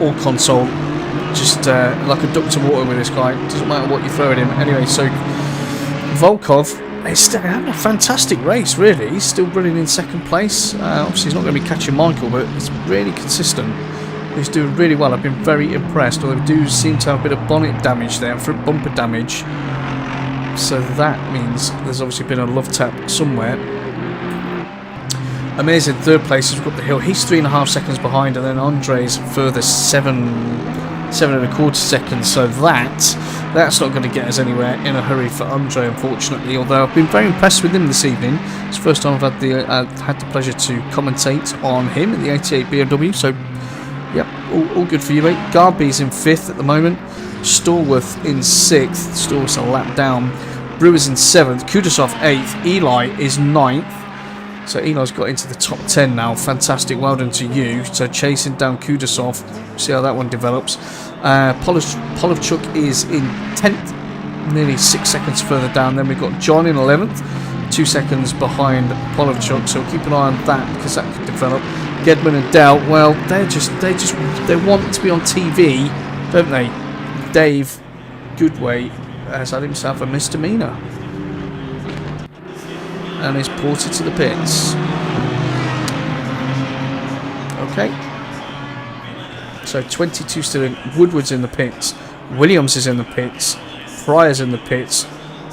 or console. Just like a duck to water with this guy. Doesn't matter what you throw at him. Anyway, so Volkov is still having a fantastic race, really. He's still running in second place. Obviously, he's not going to be catching Michael, but it's really consistent. He's doing really well. I've been very impressed. Although we do seem to have a bit of bonnet damage there, front bumper damage. So that means there's obviously been a love tap somewhere. Amazing third place has got the hill. He's 3.5 seconds behind, and then Andre's further 7.25 seconds. So that's not going to get us anywhere in a hurry for Andre, unfortunately. Although I've been very impressed with him this evening. It's the first time I've had the pleasure to commentate on him in the 88 BMW. So, yep, all good for you, mate. Garby's in 5th at the moment. Stallworth in 6th. Stallworth's a lap down. Brewer's in 7th. Kudasov 8th. Eli is 9th. So Eli's got into the top 10 now. Fantastic. Well done to you. So chasing down Kudasov. See how that one develops. Polovchuk is in 10th. Nearly 6 seconds further down. Then we've got John in 11th. 2 seconds behind Polovchuk. So keep an eye on that because that could develop. Gedman and Dell, well, they want to be on TV, don't they? Dave Goodway has had himself a misdemeanor and is ported to the pits. Okay. So 22 still in. Woodward's in the pits. Williams is in the pits. Fryer's in the pits.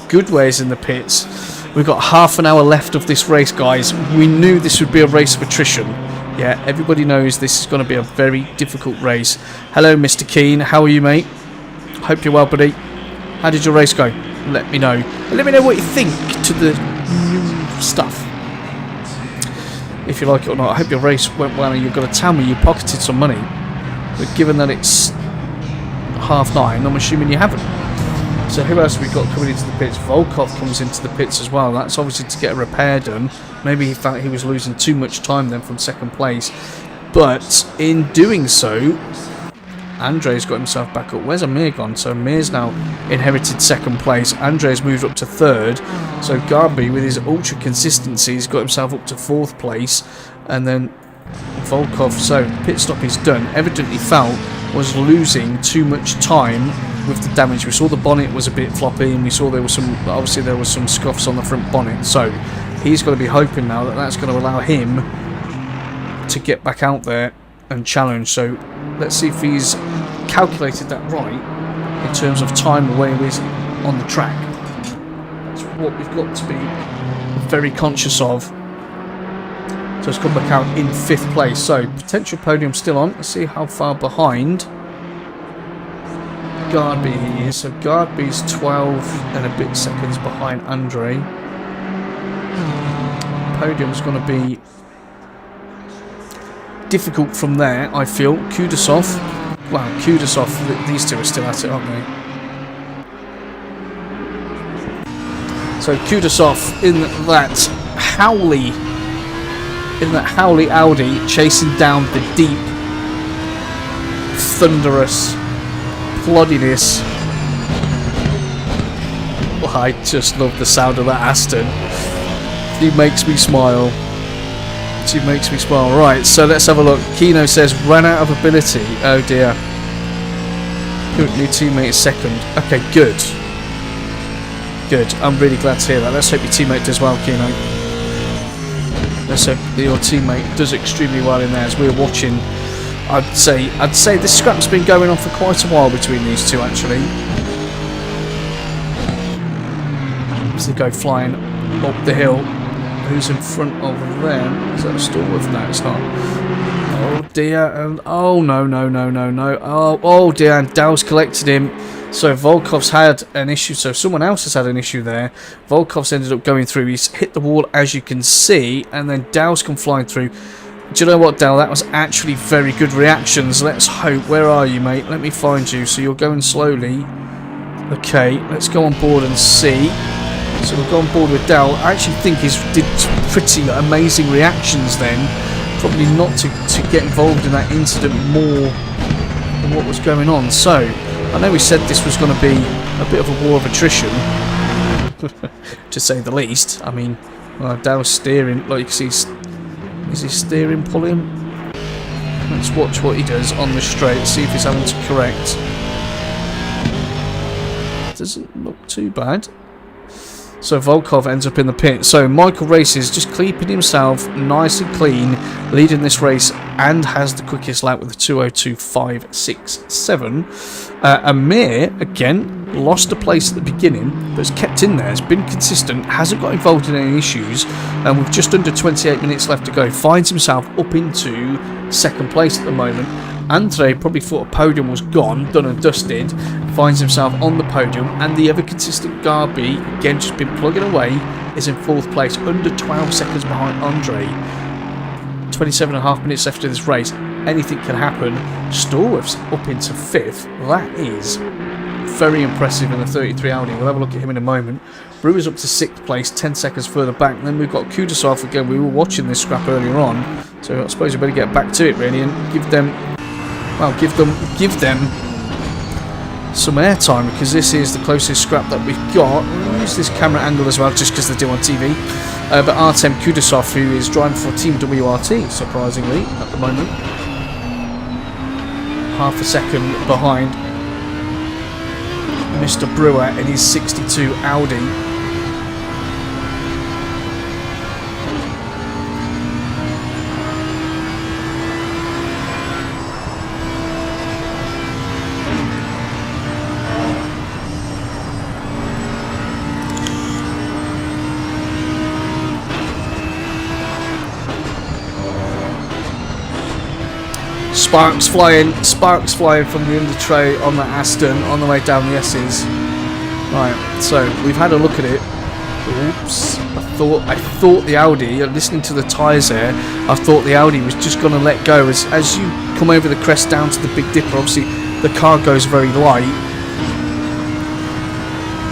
Goodway's in the pits. We've got half an hour left of this race, guys. We knew this would be a race of attrition. Yeah, everybody knows this is going to be a very difficult race. Hello, Mr. Keane. How are you, mate? Hope you're well, buddy. How did your race go? Let me know. And let me know what you think to the new stuff. If you like it or not. I hope your race went well and you're going to tell me you pocketed some money. But given that it's 9:30, I'm assuming you haven't. So who else have we got coming into the pits? Volkov comes into the pits as well. That's obviously to get a repair done. Maybe he felt he was losing too much time then from second place. But in doing so, Andre's got himself back up. Where's Amir gone? So Amir's now inherited second place. Andre's moved up to third. So Garby, with his ultra consistency, has got himself up to fourth place. And then Volkov, so pit stop is done. Evidently felt was losing too much time with the damage. We saw the bonnet was a bit floppy, and we saw there was some scuffs on the front bonnet. So he's got to be hoping now that that's going to allow him to get back out there and challenge. So let's see if he's calculated that right in terms of time and where he is on the track. That's what we've got to be very conscious of. So it's come back out in 5th place. So potential podium still on. Let's see how far behind Garby he is. So Garby's 12 and a bit seconds behind Andre. Podium's going to be difficult from there, I feel. Kudasov. Wow, Kudasov, these two are still at it, aren't they? So Kudasov in that Howley Audi chasing down the deep, thunderous ploddiness I just love the sound of that Aston. He makes me smile. She makes me smile. Right, so let's have a look. Keno says, ran out of ability. Oh dear. New teammate is second. Okay, good. Good. I'm really glad to hear that. Let's hope your teammate does well, Keno. Let's hope your teammate does extremely well in there as we're watching. I'd say this scrap's been going on for quite a while between these two, actually. As they go flying up the hill. Who's in front of them? Is that a Stallworth? No, it's not. Oh dear, and oh no. Oh dear, and Dow's collected him. So Volkov's had an issue, so someone else has had an issue there. Volkov's ended up going through. He's hit the wall, as you can see, and then Dow's come flying through. Do you know what, Dow? That was actually very good reactions. Let's hope. Where are you, mate? Let me find you. So you're going slowly. Okay, let's go on board and see. So we'll go on board with Dow. I actually think he did pretty amazing reactions then. Probably not to get involved in that incident more than what was going on. So, I know we said this was going to be a bit of a war of attrition, to say the least. I mean, Dow's steering, like you can see, is he steering, pulling? Let's watch what he does on the straight, see if he's having to correct. Doesn't look too bad. So Volkov ends up in the pit. So Michael races, just keeping himself nice and clean, leading this race, and has the quickest lap with a 2:02.567. Amir, again, lost a place at the beginning, but has kept in there, has been consistent, hasn't got involved in any issues, and with just under 28 minutes left to go, finds himself up into second place at the moment. Andre probably thought a podium was gone, done and dusted, finds himself on the podium, and the ever consistent Garby, again just been plugging away, is in fourth place, under 12 seconds behind Andre. 27.5 minutes left of this race, anything can happen. Stallworth's up into fifth, that is very impressive in the 33 Audi. We'll have a look at him in a moment. Brewer's up to 6th place, 10 seconds further back. And then we've got Kudasov again. We were watching this scrap earlier on, so I suppose we better get back to it really and give them some airtime, because this is the closest scrap that we've got. We'll use this camera angle as well, just because they do on TV. But Artem Kudasov, who is driving for Team WRT, surprisingly at the moment, half a second behind Mr. Brewer in his 62 Audi. Sparks flying from the under tray on the Aston on the way down the S's. Right, so we've had a look at it. Oops, I thought the Audi, listening to the tyres there, I thought the Audi was just going to let go. As you come over the crest down to the Big Dipper, obviously the car goes very light.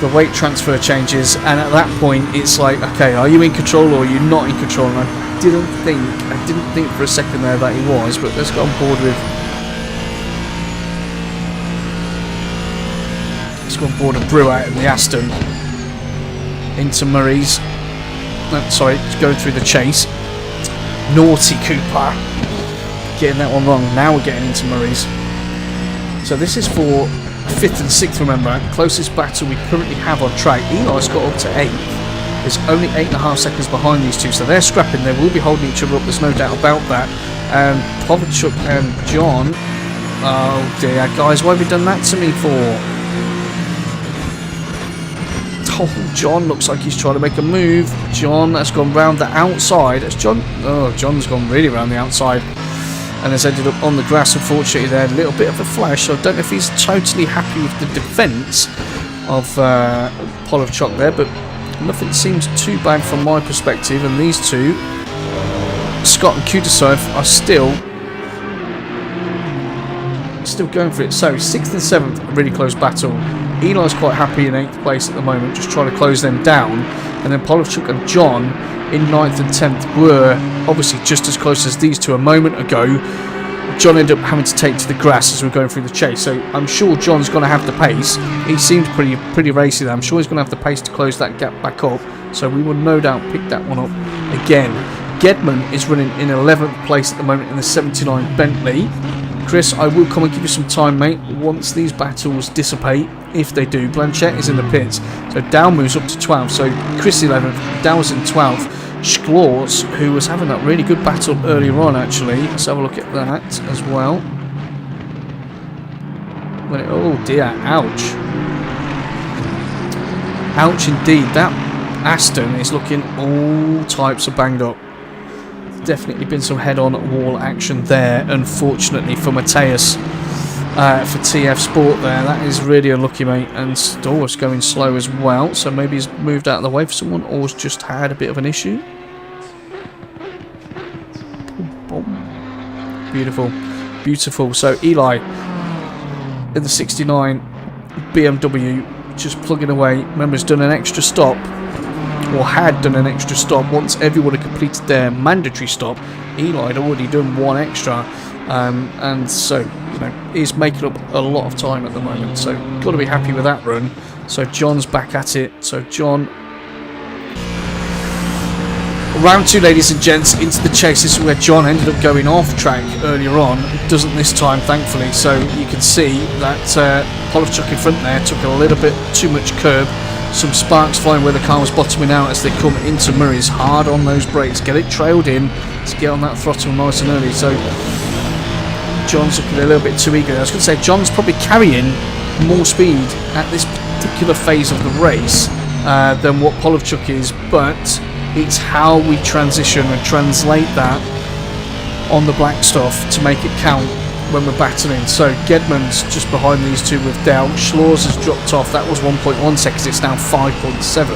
The weight transfer changes, and at that point it's like, okay, are you in control or are you not in control? And I didn't think for a second there that he was, but let's go on board with Brewer in the Aston into Murray's. Sorry, going through the chase. Naughty Cooper, getting that one wrong. Now we're getting into Murray's. So this is for 5th and 6th, remember, closest battle we currently have on track. Eli's got up to 8th. There's only 8.5 seconds behind these two, so they're scrapping. They will be holding each other up, there's no doubt about that. And Povichuk and John, oh dear, guys, why have you done that to me for? Oh, John looks like he's trying to make a move. John has gone round the outside. John's gone really round the outside and has ended up on the grass. Unfortunately, there, a little bit of a flash. So I don't know if he's totally happy with the defence of Polovchuk there, but nothing seems too bad from my perspective. And these two, Scott and Kudasov, are still going for it. So 6th and 7th, a really close battle. Eli's quite happy in 8th place at the moment, just trying to close them down. And then Polovchuk and John in 9th and 10th were obviously just as close as these two a moment ago. John ended up having to take to the grass as we're going through the chase. So I'm sure John's going to have the pace. He seemed pretty racy there. I'm sure he's going to have the pace to close that gap back up. So we will no doubt pick that one up again. Gedman is running in 11th place at the moment in the 79 Bentley. Chris, I will come and give you some time, mate, once these battles dissipate. If they do, Blanchett is in the pits. So Dow moves up to 12. So Chris 11th, Dow's in 12th. Schlors, who was having that really good battle earlier on, actually. Let's have a look at that as well. Oh dear, ouch. Ouch indeed. That Aston is looking all types of banged up. Definitely been some head-on wall action there, unfortunately for Mateus, for TF Sport there. That is really unlucky, mate. And Storrs going slow as well, so maybe he's moved out of the way for someone or has just had a bit of an issue. Beautiful, beautiful. So Eli in the 69 BMW just plugging away. Remember, he's done an extra stop, or had done an extra stop. Once everyone had completed their mandatory stop, Eli had already done one extra, and so, you know, he's making up a lot of time at the moment, so got to be happy with that run. So John's back at it. So John, round 2, ladies and gents, into the chase. This is where John ended up going off track earlier on. Doesn't this time, thankfully. So you can see that Polovchuk in front there took a little bit too much curb. Some sparks flying where the car was bottoming out as they come into Murray's. Hard on those brakes, get it trailed in to get on that throttle nice and early. So John's looking a little bit too eager. I was going to say John's probably carrying more speed at this particular phase of the race than what Polovchuk is, but it's how we transition and translate that on the black stuff to make it count when we're battling. So Gedman's just behind these two with Dow. Schlors has dropped off. That was 1.1 seconds. It's now 5.7.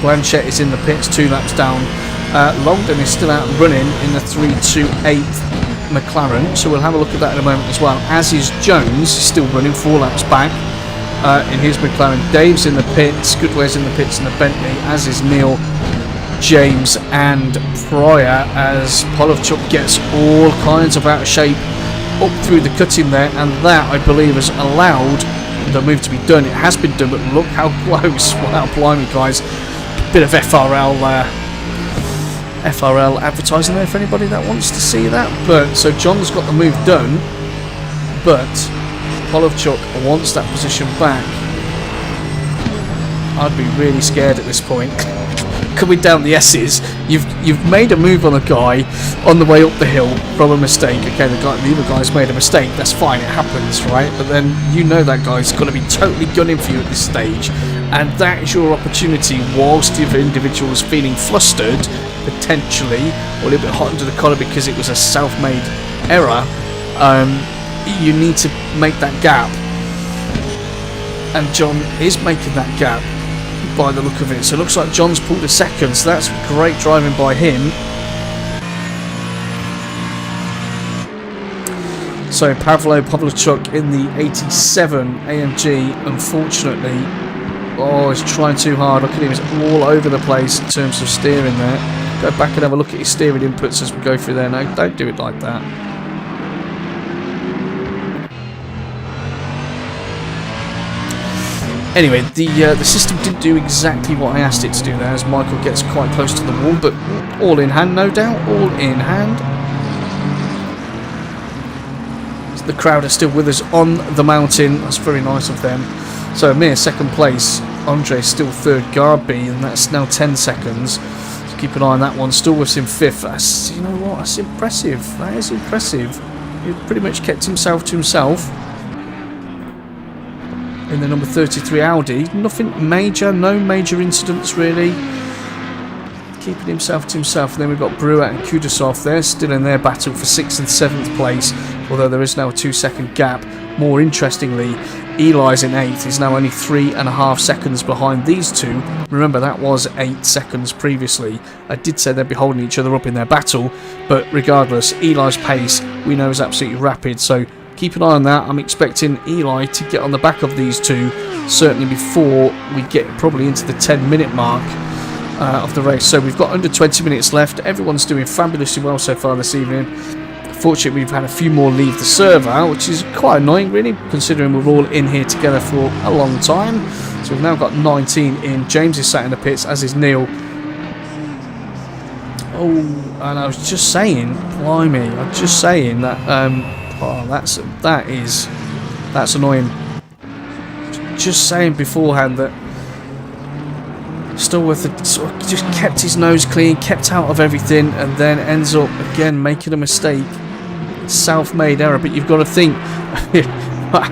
Blanchett is in the pits, 2 laps down. Longden is still out and running in the 328 McLaren. So we'll have a look at that in a moment as well. As is Jones, still running 4 laps back in his McLaren. Dave's in the pits. Goodway's in the pits in the Bentley, as is Neil, James and Pryor, as Polovchuk gets all kinds of out of shape up through the cutting there, and that, I believe, has allowed the move to be done. It has been done, but look how close. Wow, blimey, guys. Bit of FRL advertising there for anybody that wants to see that. But so John's got the move done, but Polovchuk wants that position back. I'd be really scared at this point. Coming down the S's, you've made a move on a guy on the way up the hill from a mistake. Okay, the other guy's made a mistake. That's fine, it happens, right? But then you know that guy's going to be totally gunning for you at this stage, and that is your opportunity. Whilst the other individual is feeling flustered, potentially, or a little bit hot under the collar because it was a self-made error, you need to make that gap, and John is making that gap by the look of it. So it looks like John's pulled a second, so that's great driving by him. So Polovchuk in the 87 AMG, unfortunately, he's trying too hard. Look at him, he's all over the place in terms of steering there. Go back and have a look at his steering inputs as we go through there. No, don't do it like that. Anyway, the system didn't do exactly what I asked it to do there, as Michael gets quite close to the wall, but all in hand, no doubt, all in hand. So the crowd are still with us on the mountain. That's very nice of them. So a mere second place. Andre still third, Garby, and that's now 10 seconds. So keep an eye on that one. Stillworth's in 5th. That's, you know what, that's impressive. That is impressive. He pretty much kept himself to himself in the number 33 Audi. Nothing major, no major incidents really. Keeping himself to himself. And then we've got Brewer and Kudasov there, still in their battle for 6th and 7th place, although there is now a 2-second gap. More interestingly, Eli's in 8th. He's now only 3.5 seconds behind these two. Remember, that was 8 seconds previously. I did say they'd be holding each other up in their battle, but regardless, Eli's pace we know is absolutely rapid, so keep an eye on that. I'm expecting Eli to get on the back of these two, certainly before we get probably into the 10-minute mark of the race. So we've got under 20 minutes left. Everyone's doing fabulously well so far this evening. Unfortunately, we've had a few more leave the server, which is quite annoying, really, considering we're all in here together for a long time. So we've now got 19 in. James is sat in the pits, as is Neil. Oh, and I was just saying, blimey, I was just saying that, oh, that's annoying. Just saying beforehand that Stallworth had sort of just kept his nose clean, kept out of everything, and then ends up again making a mistake. Self-made error, but you've got to think.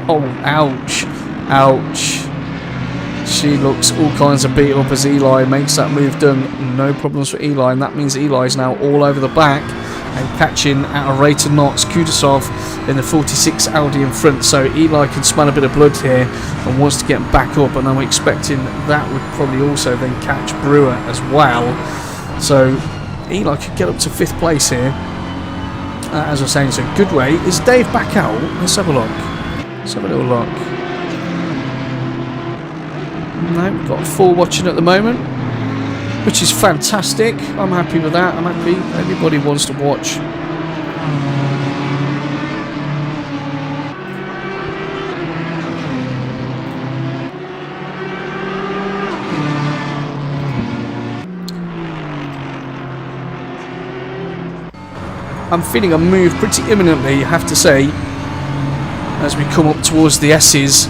Oh, ouch, ouch. She looks all kinds of beat up as Eli makes that move done. No problems for Eli, and that means Eli's now all over the back and catching at a rate of knots Kudasov in the 46 Audi in front. So Eli can smell a bit of blood here and wants to get back up, and I'm expecting that would probably also then catch Brewer as well. So Eli could get up to 5th place here. As I was saying, so good way. Is Dave back out? Let's have a look. Let's have a little look. No, we've got 4 watching at the moment, which is fantastic. I'm happy with that. I'm happy. Everybody wants to watch. I'm feeling a move pretty imminently, I have to say, as we come up towards the S's.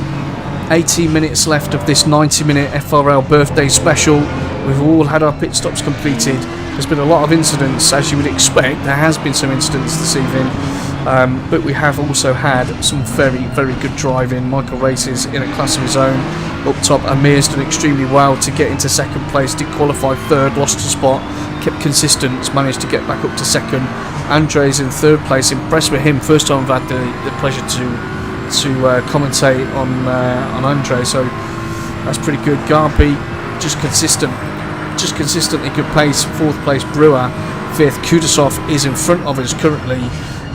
18 minutes left of this 90-minute FRL birthday special. We've all had our pit stops completed. There's been a lot of incidents, as you would expect. There has been some incidents this evening, but we have also had some very, very good driving. Michael races in a class of his own. Up top, Amir's done extremely well to get into 2nd place. Did qualify 3rd, lost a spot, kept consistent, managed to get back up to 2nd. Andre's in 3rd place. Impressed with him. First time I've had the pleasure to commentate on Andre, so that's pretty good. Garby just consistently good pace. 4th place Brewer, 5th. Kudasov is in front of us currently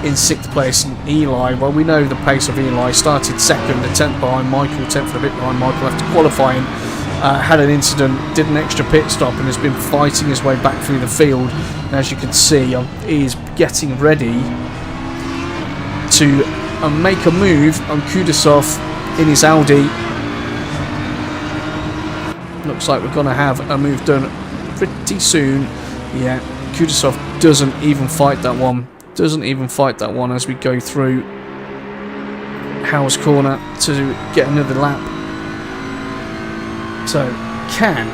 in 6th place, and Eli, well, we know the pace of Eli. Started 2nd, a 10th behind Michael, 10th and a bit behind Michael after qualifying. Had an incident, did an extra pit stop, and has been fighting his way back through the field. And as you can see, he is getting ready to make a move on Kudasov in his Audi. Looks like we're going to have a move done pretty soon. Yeah, Kudasov doesn't even fight that one. Doesn't even fight that one as we go through Howe's corner to get another lap. So, can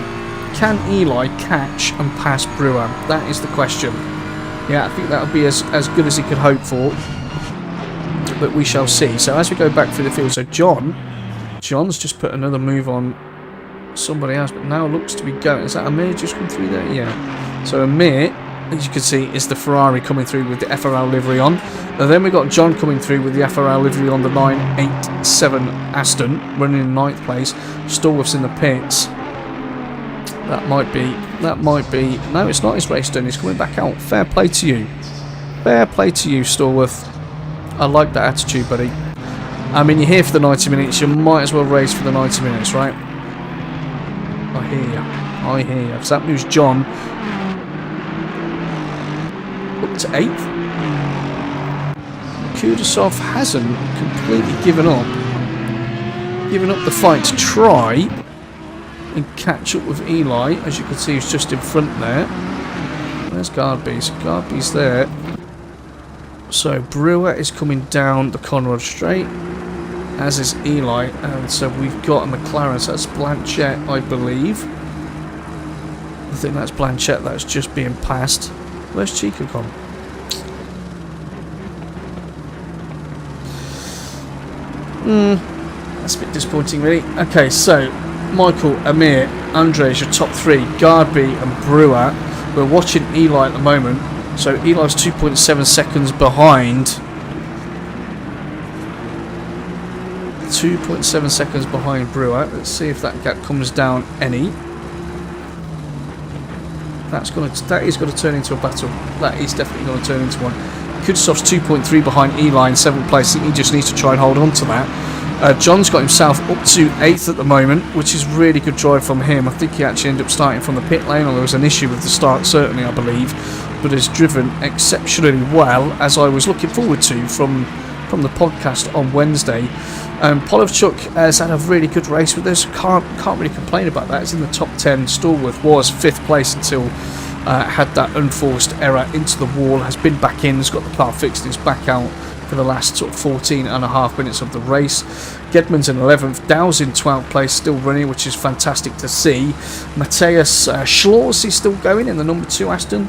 Eli catch and pass Brewer? That is the question. Yeah, I think that would be as good as he could hope for. But we shall see. So as we go back through the field, so John's just put another move on somebody else, but now looks to be going. Is that Amir just come through there? Yeah. So Amir, as you can see, is the Ferrari coming through with the FRL livery on. And then we've got John coming through with the FRL livery on, the 987 Aston, running in 9th place. Stallworth's in the pits. That might be. No, it's not his race done. He's coming back out. Fair play to you. Fair play to you, Stallworth. I like that attitude, buddy. I mean, you're here for the 90 minutes. You might as well race for the 90 minutes, right? I hear you. I hear you. So that moves John up to 8th. Kudasov hasn't completely given up the fight to try and catch up with Eli. As you can see, he's just in front there. There's Garby. So Garby's there. So Brewer is coming down the Conrad Straight, as is Eli, and so we've got a McLaren. So that's Blanchett, I believe. I think that's Blanchett that's just being passed. Where's Chica gone? That's a bit disappointing, really. Okay, so Michael, Amir, Andre is your top 3. Garby and Brewer. We're watching Eli at the moment. So Eli's 2.7 seconds behind. 2.7 seconds behind Brewer. Let's see if that gap comes down any. That is going to turn into a battle. That is definitely going to turn into one. Kudasov's 2.3 behind Eli in 7th place. I think he just needs to try and hold on to that. John's got himself up to 8th at the moment, which is really good drive from him. I think he actually ended up starting from the pit lane, or there was an issue with the start, certainly, I believe. but has driven exceptionally well, as I was looking forward to from the podcast on Wednesday. Polovchuk has had a really good race with us. Can't really complain about that. It's in the top 10. Stallworth was 5th place until had that unforced error into the wall. Has been back in, has got the car fixed, is back out for the last sort of 14 and a half minutes of the race. Gedman's in 11th, Dow's in 12th place, still running, which is fantastic to see. Matthias Schlors is still going in the number 2 Aston.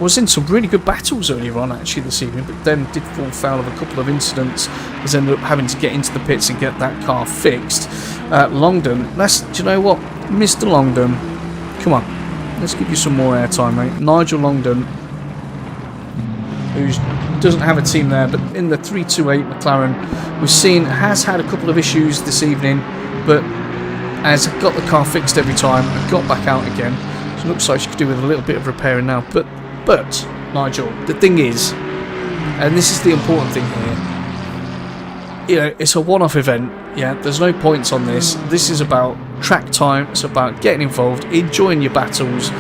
Was in some really good battles earlier on actually this evening, but then did fall foul of a couple of incidents. Has ended up having to get into the pits and get that car fixed. Longdon, do you know what, Mr. Longdon, come on, let's give you some more airtime, mate. Nigel Longdon, who doesn't have a team there, but in the 328 McLaren, we've seen has had a couple of issues this evening, but has got the car fixed every time and got back out again. So it looks like she could do with a little bit of repairing now. But Nigel, the thing is, and this is the important thing here, you know, it's a one-off event. Yeah, there's no points on this. This is about track time. It's about getting involved, enjoying your battles.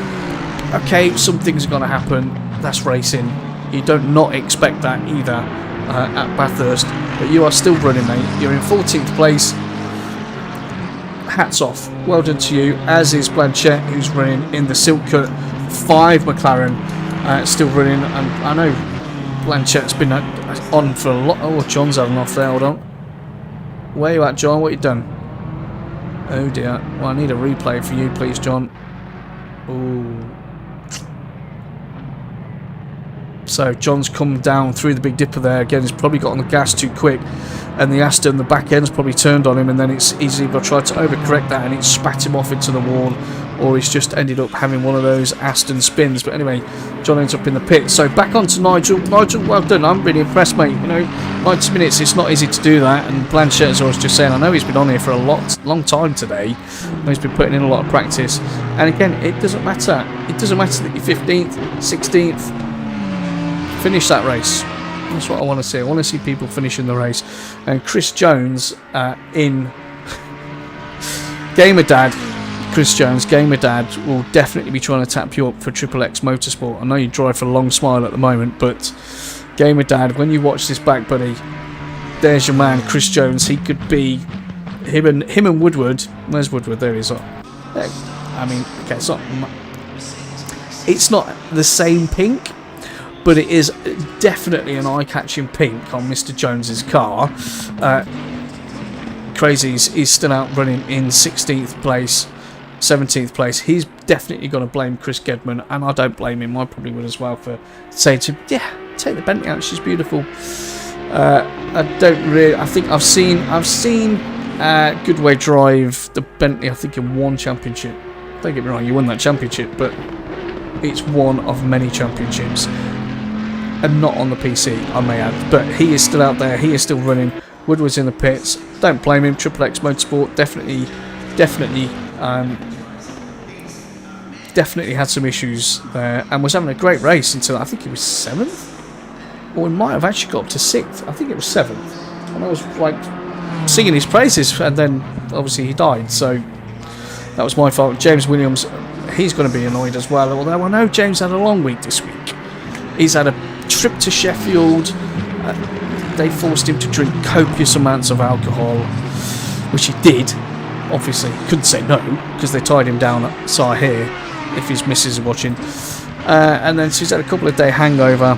Okay, some things are going to happen. That's racing. You don't not expect that either at Bathurst. But you are still running, mate. You're in 14th place. Hats off. Well done to you. As is Blanchett, who's running in the Silk Cut 5 McLaren. Still running. And I know Blanchett's been on for a lot. Oh, John's having off there. Hold on. Where you at, John? What you done? Oh dear. Well, I need a replay for you, please, John. Ooh. So John's come down through the Big Dipper there. Again, he's probably got on the gas too quick, and the Aston, the back end's probably turned on him, and then he's either tried to overcorrect that and it spat him off into the wall, or he's just ended up having one of those Aston spins. But anyway, John ends up in the pit. So back on to Nigel. Nigel, well done. I'm really impressed, mate. You know, 90 minutes, it's not easy to do that. And Blanchett, as I was just saying, I know he's been on here for a long time today. He's been putting in a lot of practice. And again, it doesn't matter. It doesn't matter that you're 15th, 16th. Finish that race. That's what I want to see. I want to see people finishing the race. And Chris Jones in Gamer Dad. Chris Jones, Gamer Dad, will definitely be trying to tap you up for Triple X Motorsport. I know you drive for Long Smile at the moment, but Gamer Dad, when you watch this back, buddy, there's your man, Chris Jones. He could be him and Woodward. Where's Woodward? There he is. I mean, okay, it's not the same pink, but it is definitely an eye-catching pink on Mr. Jones's car. Crazy's is still out running in 16th place, 17th place. He's definitely going to blame Chris Gedman, and I don't blame him. I probably would as well for saying to him, yeah, take the Bentley out, she's beautiful. I think I've seen Goodway drive the Bentley, I think, in one championship. Don't get me wrong, you won that championship, but it's one of many championships. And not on the PC, I may add. But he is still out there. He is still running. Woodward's in the pits. Don't blame him. Triple X Motorsport definitely had some issues there, and was having a great race until I think it was 7th, or he might have actually got up to 6th. I think it was 7th, and I was like singing his praises, and then obviously he died. So that was my fault. James Williams, he's going to be annoyed as well. Although I know James had a long week this week. He's had a trip to Sheffield. They forced him to drink copious amounts of alcohol, which he did. Obviously, couldn't say no because they tied him down at Sahir, if his missus is watching. And then she's had a couple of day hangover.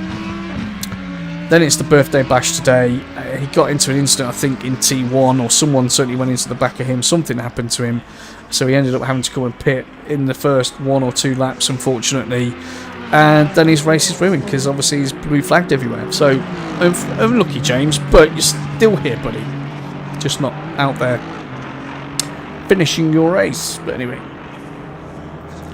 Then it's the birthday bash today. He got into an incident, I think, in T1, or someone certainly went into the back of him. Something happened to him, so he ended up having to come and pit in the first 1 or 2 laps, unfortunately. And then his race is ruined because obviously he's blue flagged everywhere. So unlucky, James, but you're still here, buddy. Just not out there finishing your race. But anyway,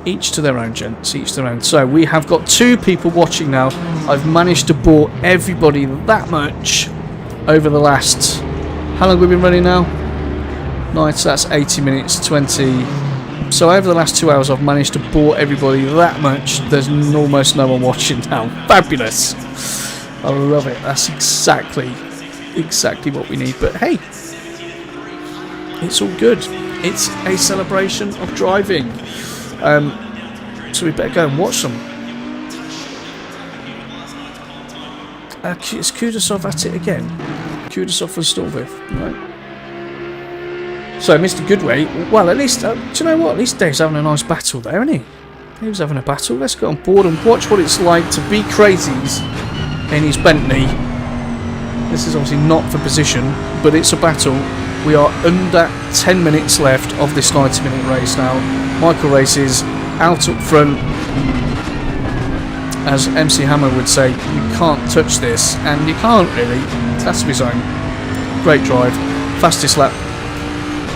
each to their own, gents. Each to their own. So we have got 2 people watching now. I've managed to bore everybody that much over the last... How long have we been running now? Nice, that's 80 minutes, 20... So over the last 2 hours I've managed to bore everybody that much. There's almost no one watching now. Fabulous. I love it. That's exactly what we need. But hey, it's all good. It's a celebration of driving. So we better go and watch some. Is Kudasov at it again? Kudasov and Stallworth, right? So, Mr. Goodway, well, at least, do you know what? At least Dave's having a nice battle there, isn't he? Dave's having a battle. Let's get on board and watch what it's like to be crazies in his Bentley. This is obviously not for position, but it's a battle. We are under 10 minutes left of this 90-minute race now. Michael races out up front. As MC Hammer would say, you can't touch this, and you can't really. That's his own. Great drive. Fastest lap.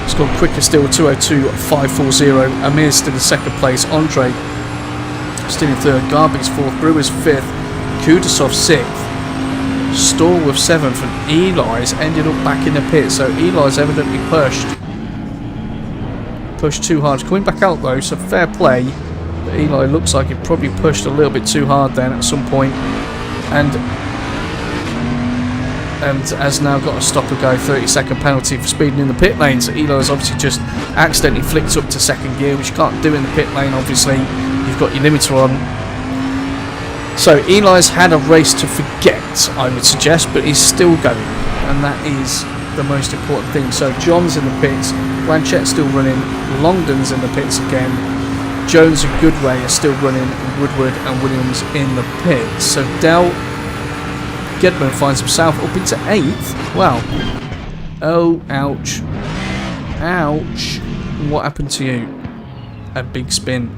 It's gone quicker still, 2:02.540. Amir's still in second place. Andre still in third. Garby's fourth. Brewer's fifth. Kudasov sixth. Stallworth seventh, and Eli's ended up back in the pit. So Eli's evidently pushed too hard. He's coming back out though, so fair play. But Eli looks like he probably pushed a little bit too hard then at some point, and has now got a stop and go 30-second penalty for speeding in the pit lane. So Eli's obviously just accidentally flicked up to second gear, which you can't do in the pit lane. Obviously, you've got your limiter on. So Eli's had a race to forget, I would suggest, but he's still going, and that is the most important thing. So John's in the pits, Blanchett's still running, Longdon's in the pits again, Jones and Goodway are still running, Woodward and Williams in the pits. So Dell Gedman finds himself up into 8th. Wow. Oh, ouch. Ouch. What happened to you? A big spin.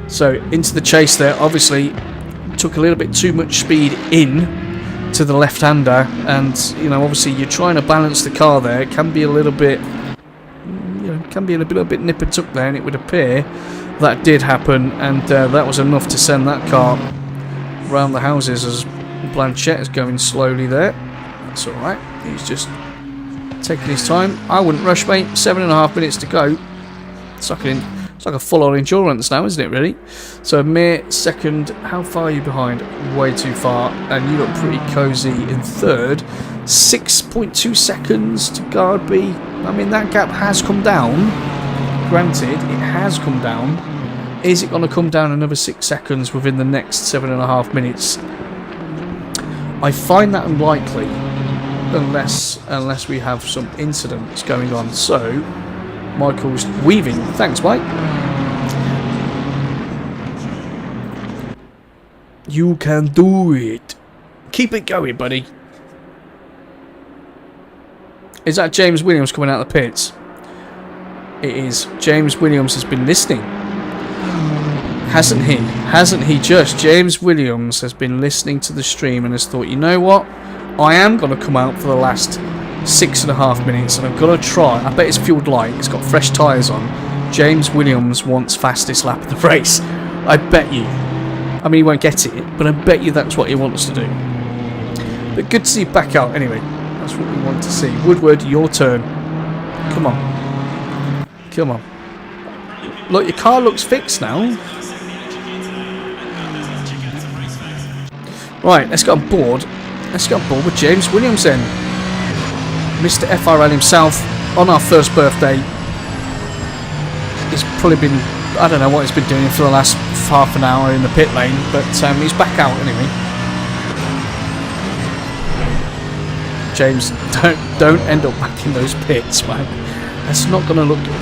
So into the chase there, obviously took a little bit too much speed in to the left-hander, and you know, obviously you're trying to balance the car there. It can be a little bit, you know, can be a little bit nip and tuck there, and it would appear that did happen, and that was enough to send that car round the houses as Blanchett is going slowly there. That's alright, he's just taking his time. I wouldn't rush, mate. 7.5 minutes to go. It's like a full-on endurance now, isn't it, really? So Mir second. How far are you behind? Way too far. And you look pretty cosy in third. 6.2 seconds to Gardby. I mean, that gap has come down. Granted, it has come down. Is it going to come down another 6 seconds within the next 7.5 minutes? I find that unlikely, unless we have some incidents going on. So Michael's weaving. Thanks, Mike. You can do it. Keep it going, buddy. Is that James Williams coming out of the pits? It is. James Williams has been listening. Hasn't he? Hasn't he just? James Williams has been listening to the stream and has thought, you know what? I am going to come out for the last 6.5 minutes and I'm going to try. I bet it's fueled light. It's got fresh tyres on. James Williams wants fastest lap of the race. I bet you. I mean, he won't get it, but I bet you that's what he wants to do. But good to see you back out anyway. That's what we want to see. Woodward, your turn. Come on. Come on. Look, your car looks fixed now. Right, let's get on board. Let's get on board with James Williams then. Mr. FRL himself on our first birthday. He's probably been, I don't know what he's been doing for the last half an hour in the pit lane, but he's back out anyway. James, don't end up back in those pits, man. That's not going to look good.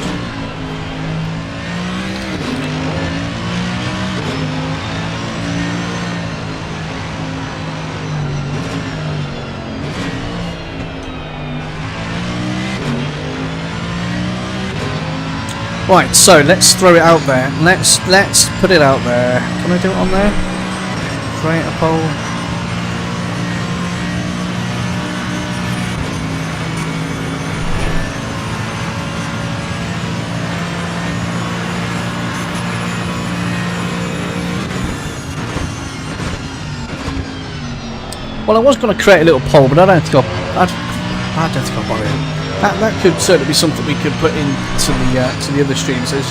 Right, so let's throw it out there. Let's put it out there. Can I do it on there? Create a poll. Well, I was going to create a little poll, but I don't think I'll bother it. That could certainly be something we could put into the other streams. As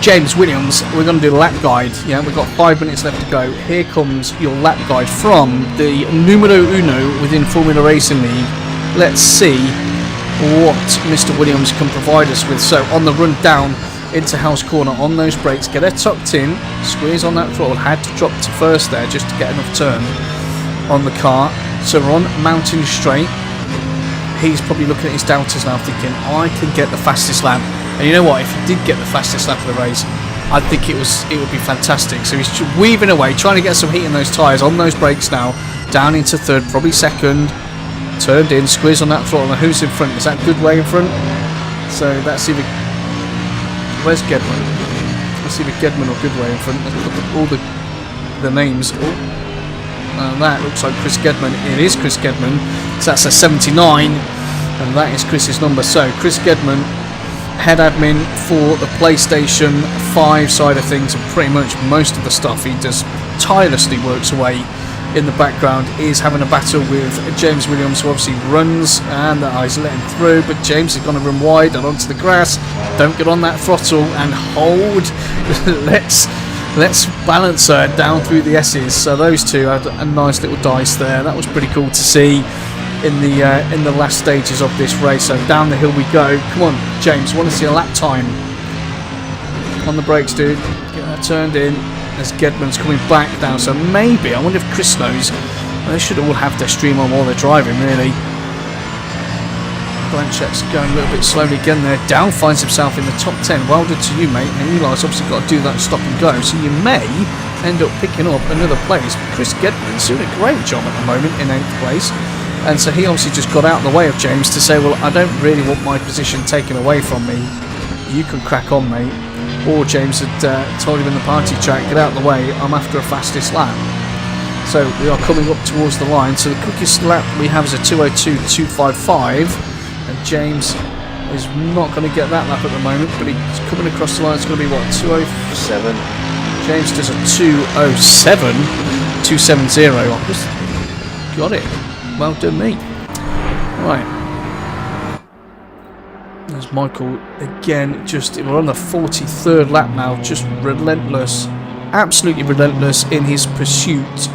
James Williams, we're going to do the lap guide. Yeah, we've got 5 minutes left to go. Here comes your lap guide from the numero uno within Formula Racing League. Let's see what Mr. Williams can provide us with. So on the run down into House Corner, on those brakes, get her tucked in, squeeze on that throttle. Had to drop to first there just to get enough turn. on the car. So we're on Mountain Straight. He's probably looking at his doubters now thinking, I can get the fastest lap. And you know what, if he did get the fastest lap of the race, I think it would be fantastic. So he's weaving away, trying to get some heat in those tyres, on those brakes now, down into third, probably second, turned in, squeeze on that throttle. Now who's in front? Is that Goodway in front? So that's either, where's Gedman? Let's see if Gedman or Goodway in front. Let's look at all the names. And that looks like Chris Gedman. It is Chris Gedman. So that's a 79, and that is Chris's number. So Chris Gedman, head admin for the PlayStation 5 side of things, and pretty much most of the stuff he does tirelessly works away in the background, is having a battle with James Williams, who obviously runs, and he's letting through, but James is going to run wide and onto the grass. Don't get on that throttle and hold. Let's balance her down through the S's. So those two had a nice little dice there. That was pretty cool to see in the last stages of this race. So down the hill we go. Come on, James, want to see a lap time on the brakes, dude. Get that turned in as Gedman's coming back now. So maybe, I wonder if Chris knows. They should all have their stream on while they're driving, really. Blanchett's going a little bit slowly again there. Dow finds himself in the top 10. Well done to you, mate. And Eli's obviously got to do that stop and go. So you may end up picking up another place. Chris Gedman's doing a great job at the moment in 8th place. And so he obviously just got out of the way of James to say, well, I don't really want my position taken away from me. You can crack on, mate. Or James had told him in the party chat, get out of the way, I'm after a fastest lap. So we are coming up towards the line. So the quickest lap we have is a 2:02.255. And James is not going to get that lap at the moment, but he's coming across the line. It's going to be, what, 2:07? James does a 2:07. 2:70. I just got it. Well done, me. Right. There's Michael again. We're on the 43rd lap now. Just relentless. Absolutely relentless in his pursuit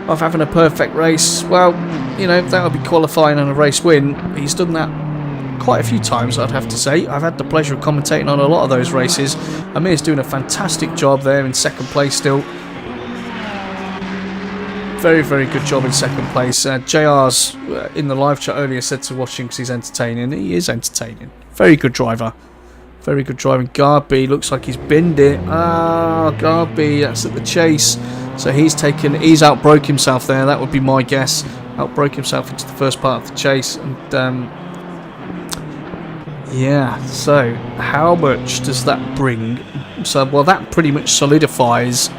of having a perfect race. Well, you know, that would be qualifying and a race win. He's done that quite a few times, I'd have to say. I've had the pleasure of commentating on a lot of those races. Amir's doing a fantastic job there in second place still. Very, very good job in second place. JR's in the live chat earlier said to watch him because he's entertaining. He is entertaining. Very good driver. Very good driving. Garby looks like he's binned it. Garby, that's at the chase. So he's outbroke himself there. That would be my guess. Outbroke himself into the first part of the chase. And yeah, so how much does that bring? So, well, that pretty much solidifies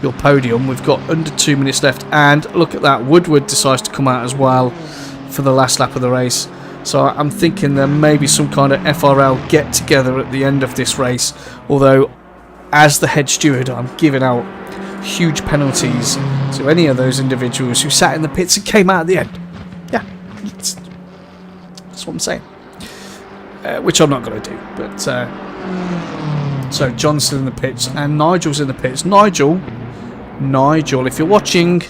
your podium. We've got under 2 minutes left, and look at that, Woodward decides to come out as well for the last lap of the race. So I'm thinking there may be some kind of FRL get together at the end of this race, although as the head steward I'm giving out huge penalties to any of those individuals who sat in the pits and came out at the end. Yeah, that's what I'm saying, which I'm not going to do, but so John's in the pits and Nigel's in the pits. Nigel, if you're watching,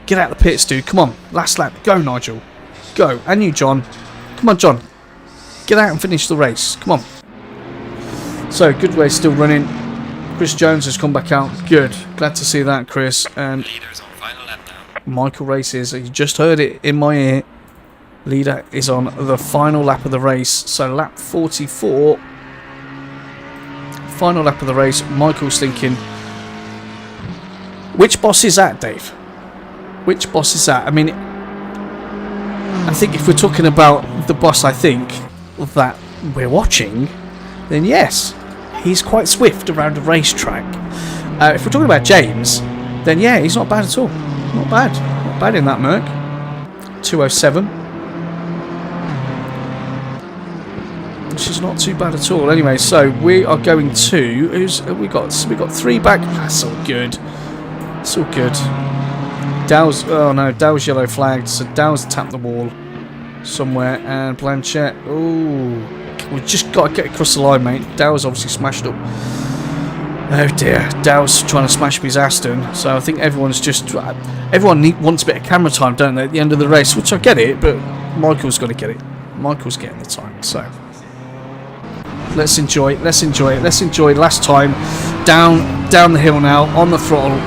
get out of the pits, dude. Come on, last lap. Go, Nigel. Go. And you, John. Come on, John. Get out and finish the race. Come on. So, Goodway's still running. Chris Jones has come back out. Good. Glad to see that, Chris. And Michael races. You just heard it in my ear. Leader is on the final lap of the race. So, lap 44. Final lap of the race. Michael's thinking, which boss is that, Dave? Which boss is that? I mean, I think if we're talking about the boss, I think that we're watching, then yes, he's quite swift around a racetrack. If we're talking about James, then yeah, he's not bad at all. Not bad. Not bad in that Merc. 2:07. Which is not too bad at all. Anyway, so we are going to... we got 3 back. That's all good. It's all good. Dow's... oh no, Dow's yellow flagged. So Dow's tapped the wall somewhere. And Blanchett... ooh. We've just got to get across the line, mate. Dow's obviously smashed up. Oh dear. Dow's trying to smash up his Aston. So I think everyone's just... everyone wants a bit of camera time, don't they, at the end of the race? Which I get it, but Michael's got to get it. Michael's getting the time, so... let's enjoy it. Let's enjoy last time. Down the hill now, on the throttle.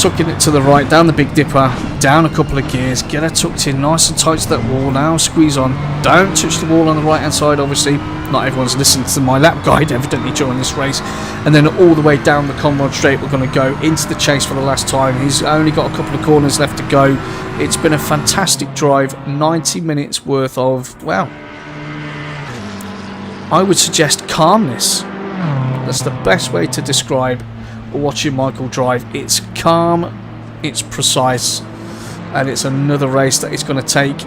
tucking it to the right, down the Big Dipper, down a couple of gears, get her tucked in nice and tight to that wall. Now squeeze on, don't touch the wall on the right hand side. Obviously not everyone's listened to my lap guide evidently during this race. And then all the way down the Conrod Straight we're going to go into the chase for the last time. He's only got a couple of corners left to go. It's been a fantastic drive, 90 minutes worth of, well, I would suggest calmness. That's the best way to describe watching Michael drive. It's calm, it's precise, and it's another race that he's going to take.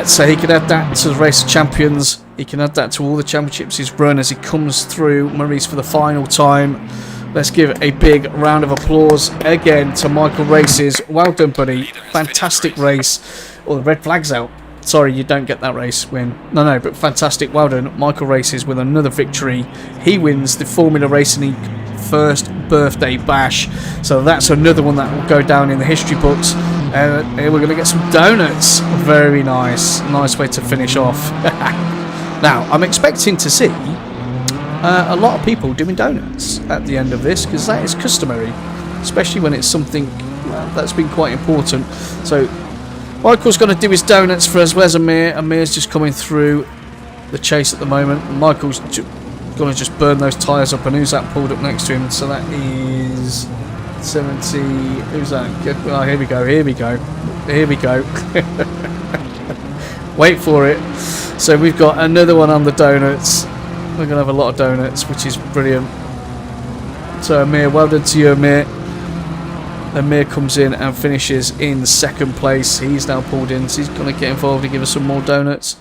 So he can add that to the Race of Champions. He can add that to all the championships he's run as he comes through Maurice for the final time. Let's give a big round of applause again to Michael Races. Well done, buddy. Fantastic race. Oh, the red flag's out. Sorry, you don't get that race win. No, but fantastic. Well done. Michael Races with another victory. He wins the Formula Racing League first birthday bash. So that's another one that will go down in the history books. We're going to get some donuts. Very nice. Nice way to finish off. Now, I'm expecting to see a lot of people doing donuts at the end of this, because that is customary, especially when it's something that's been quite important. So Michael's going to do his donuts for us. Where's Amir? Amir's just coming through the chase at the moment. Michael's going to just burn those tyres up. And who's that pulled up next to him? So that is 70. Who's that? Oh, here we go. Here we go. Here we go. Wait for it. So we've got another one on the donuts. We're going to have a lot of donuts, which is brilliant. So Amir, well done to you, Amir. Amir comes in and finishes in second place. He's now pulled in, so he's going to get involved and give us some more donuts.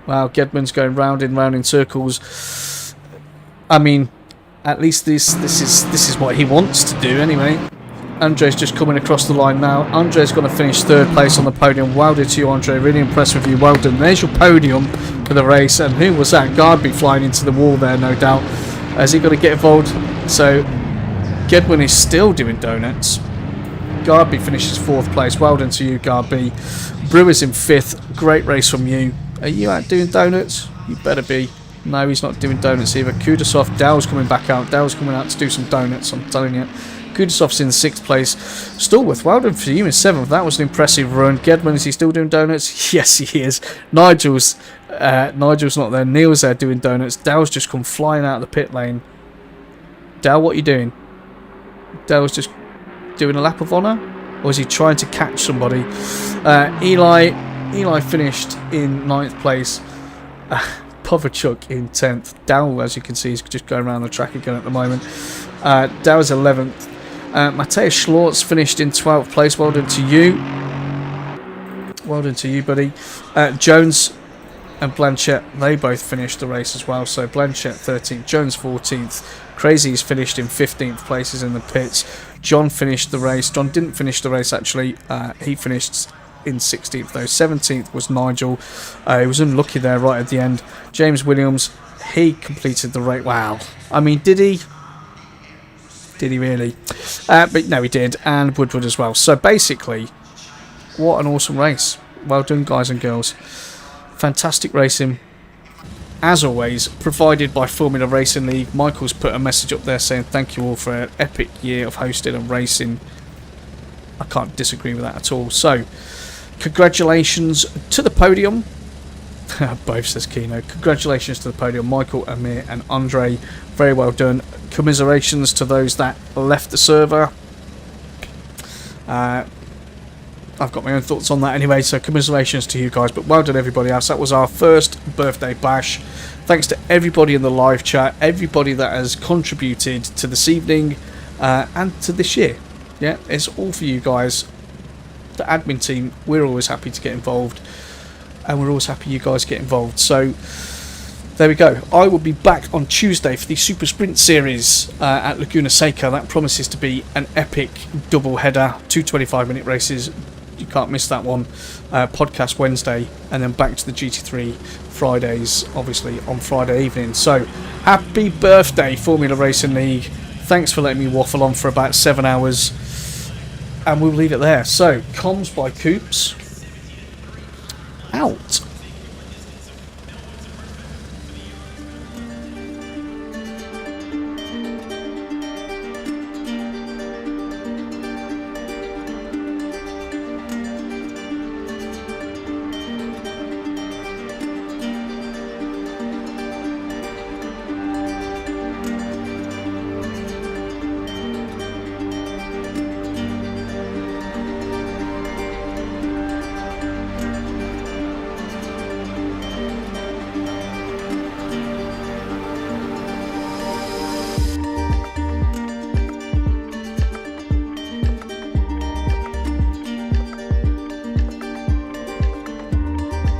Wow, Gedman's going round in circles. I mean, at least this is what he wants to do anyway. Andre's just coming across the line now. Andre's going to finish third place on the podium. Well done to you, Andre. Really impressed with you. Well done. There's your podium for the race. And who was that? Garby flying into the wall there, no doubt. Has he got to get involved? So Gedwin is still doing donuts. Garby finishes fourth place. Well done to you, Garby. Brewer's in fifth. Great race from you. Are you out doing donuts? You better be. No, he's not doing donuts either. Kudasov, Dow's coming back out. Dow's coming out to do some donuts, I'm telling you. Kudasov's in sixth place. Stallworth, well done for you in seventh. That was an impressive run. Gedman, is he still doing donuts? Yes, he is. Nigel's not there. Neil's there doing donuts. Dow's just come flying out of the pit lane. Dow, what are you doing? Dow's just doing a lap of honour? Or is he trying to catch somebody? Eli finished in ninth place. Poverchuk in 10th. Dow, as you can see, is just going around the track again at the moment. Dow's 11th. Mateusz Schlortz finished in 12th place. Well done to you. Well done to you, buddy. Jones and Blanchett, they both finished the race as well. So Blanchett 13th, Jones 14th. Crazy's finished in 15th places in the pits. John finished the race. John didn't finish the race, actually. He finished in 16th, though. 17th was Nigel. He was unlucky there right at the end. James Williams, he completed the race. Wow. I mean, did he? Did he really? But no, he did. And Woodward as well. So basically, what an awesome race. Well done, guys and girls. Fantastic racing. As always, provided by Formula Racing League. Michael's put a message up there saying thank you all for an epic year of hosting and racing. I can't disagree with that at all. So, congratulations to the podium. Both, says Kino. Congratulations to the podium, Michael, Amir and Andre. Very well done. Commiserations to those that left the server. I've got my own thoughts on that anyway, so commiserations to you guys. But well done, everybody else. That was our first birthday bash. Thanks to everybody in the live chat, everybody that has contributed to this evening and to this year. Yeah, it's all for you guys. The admin team, we're always happy to get involved. And we're always happy you guys get involved. So, there we go. I will be back on Tuesday for the Super Sprint Series at Laguna Seca. That promises to be an epic double header. 2 25-minute races. You can't miss that one. Podcast Wednesday. And then back to the GT3 Fridays, obviously, on Friday evening. So, happy birthday, Formula Racing League. Thanks for letting me waffle on for about 7 hours. And we'll leave it there. So, COMMS by Coops. Out.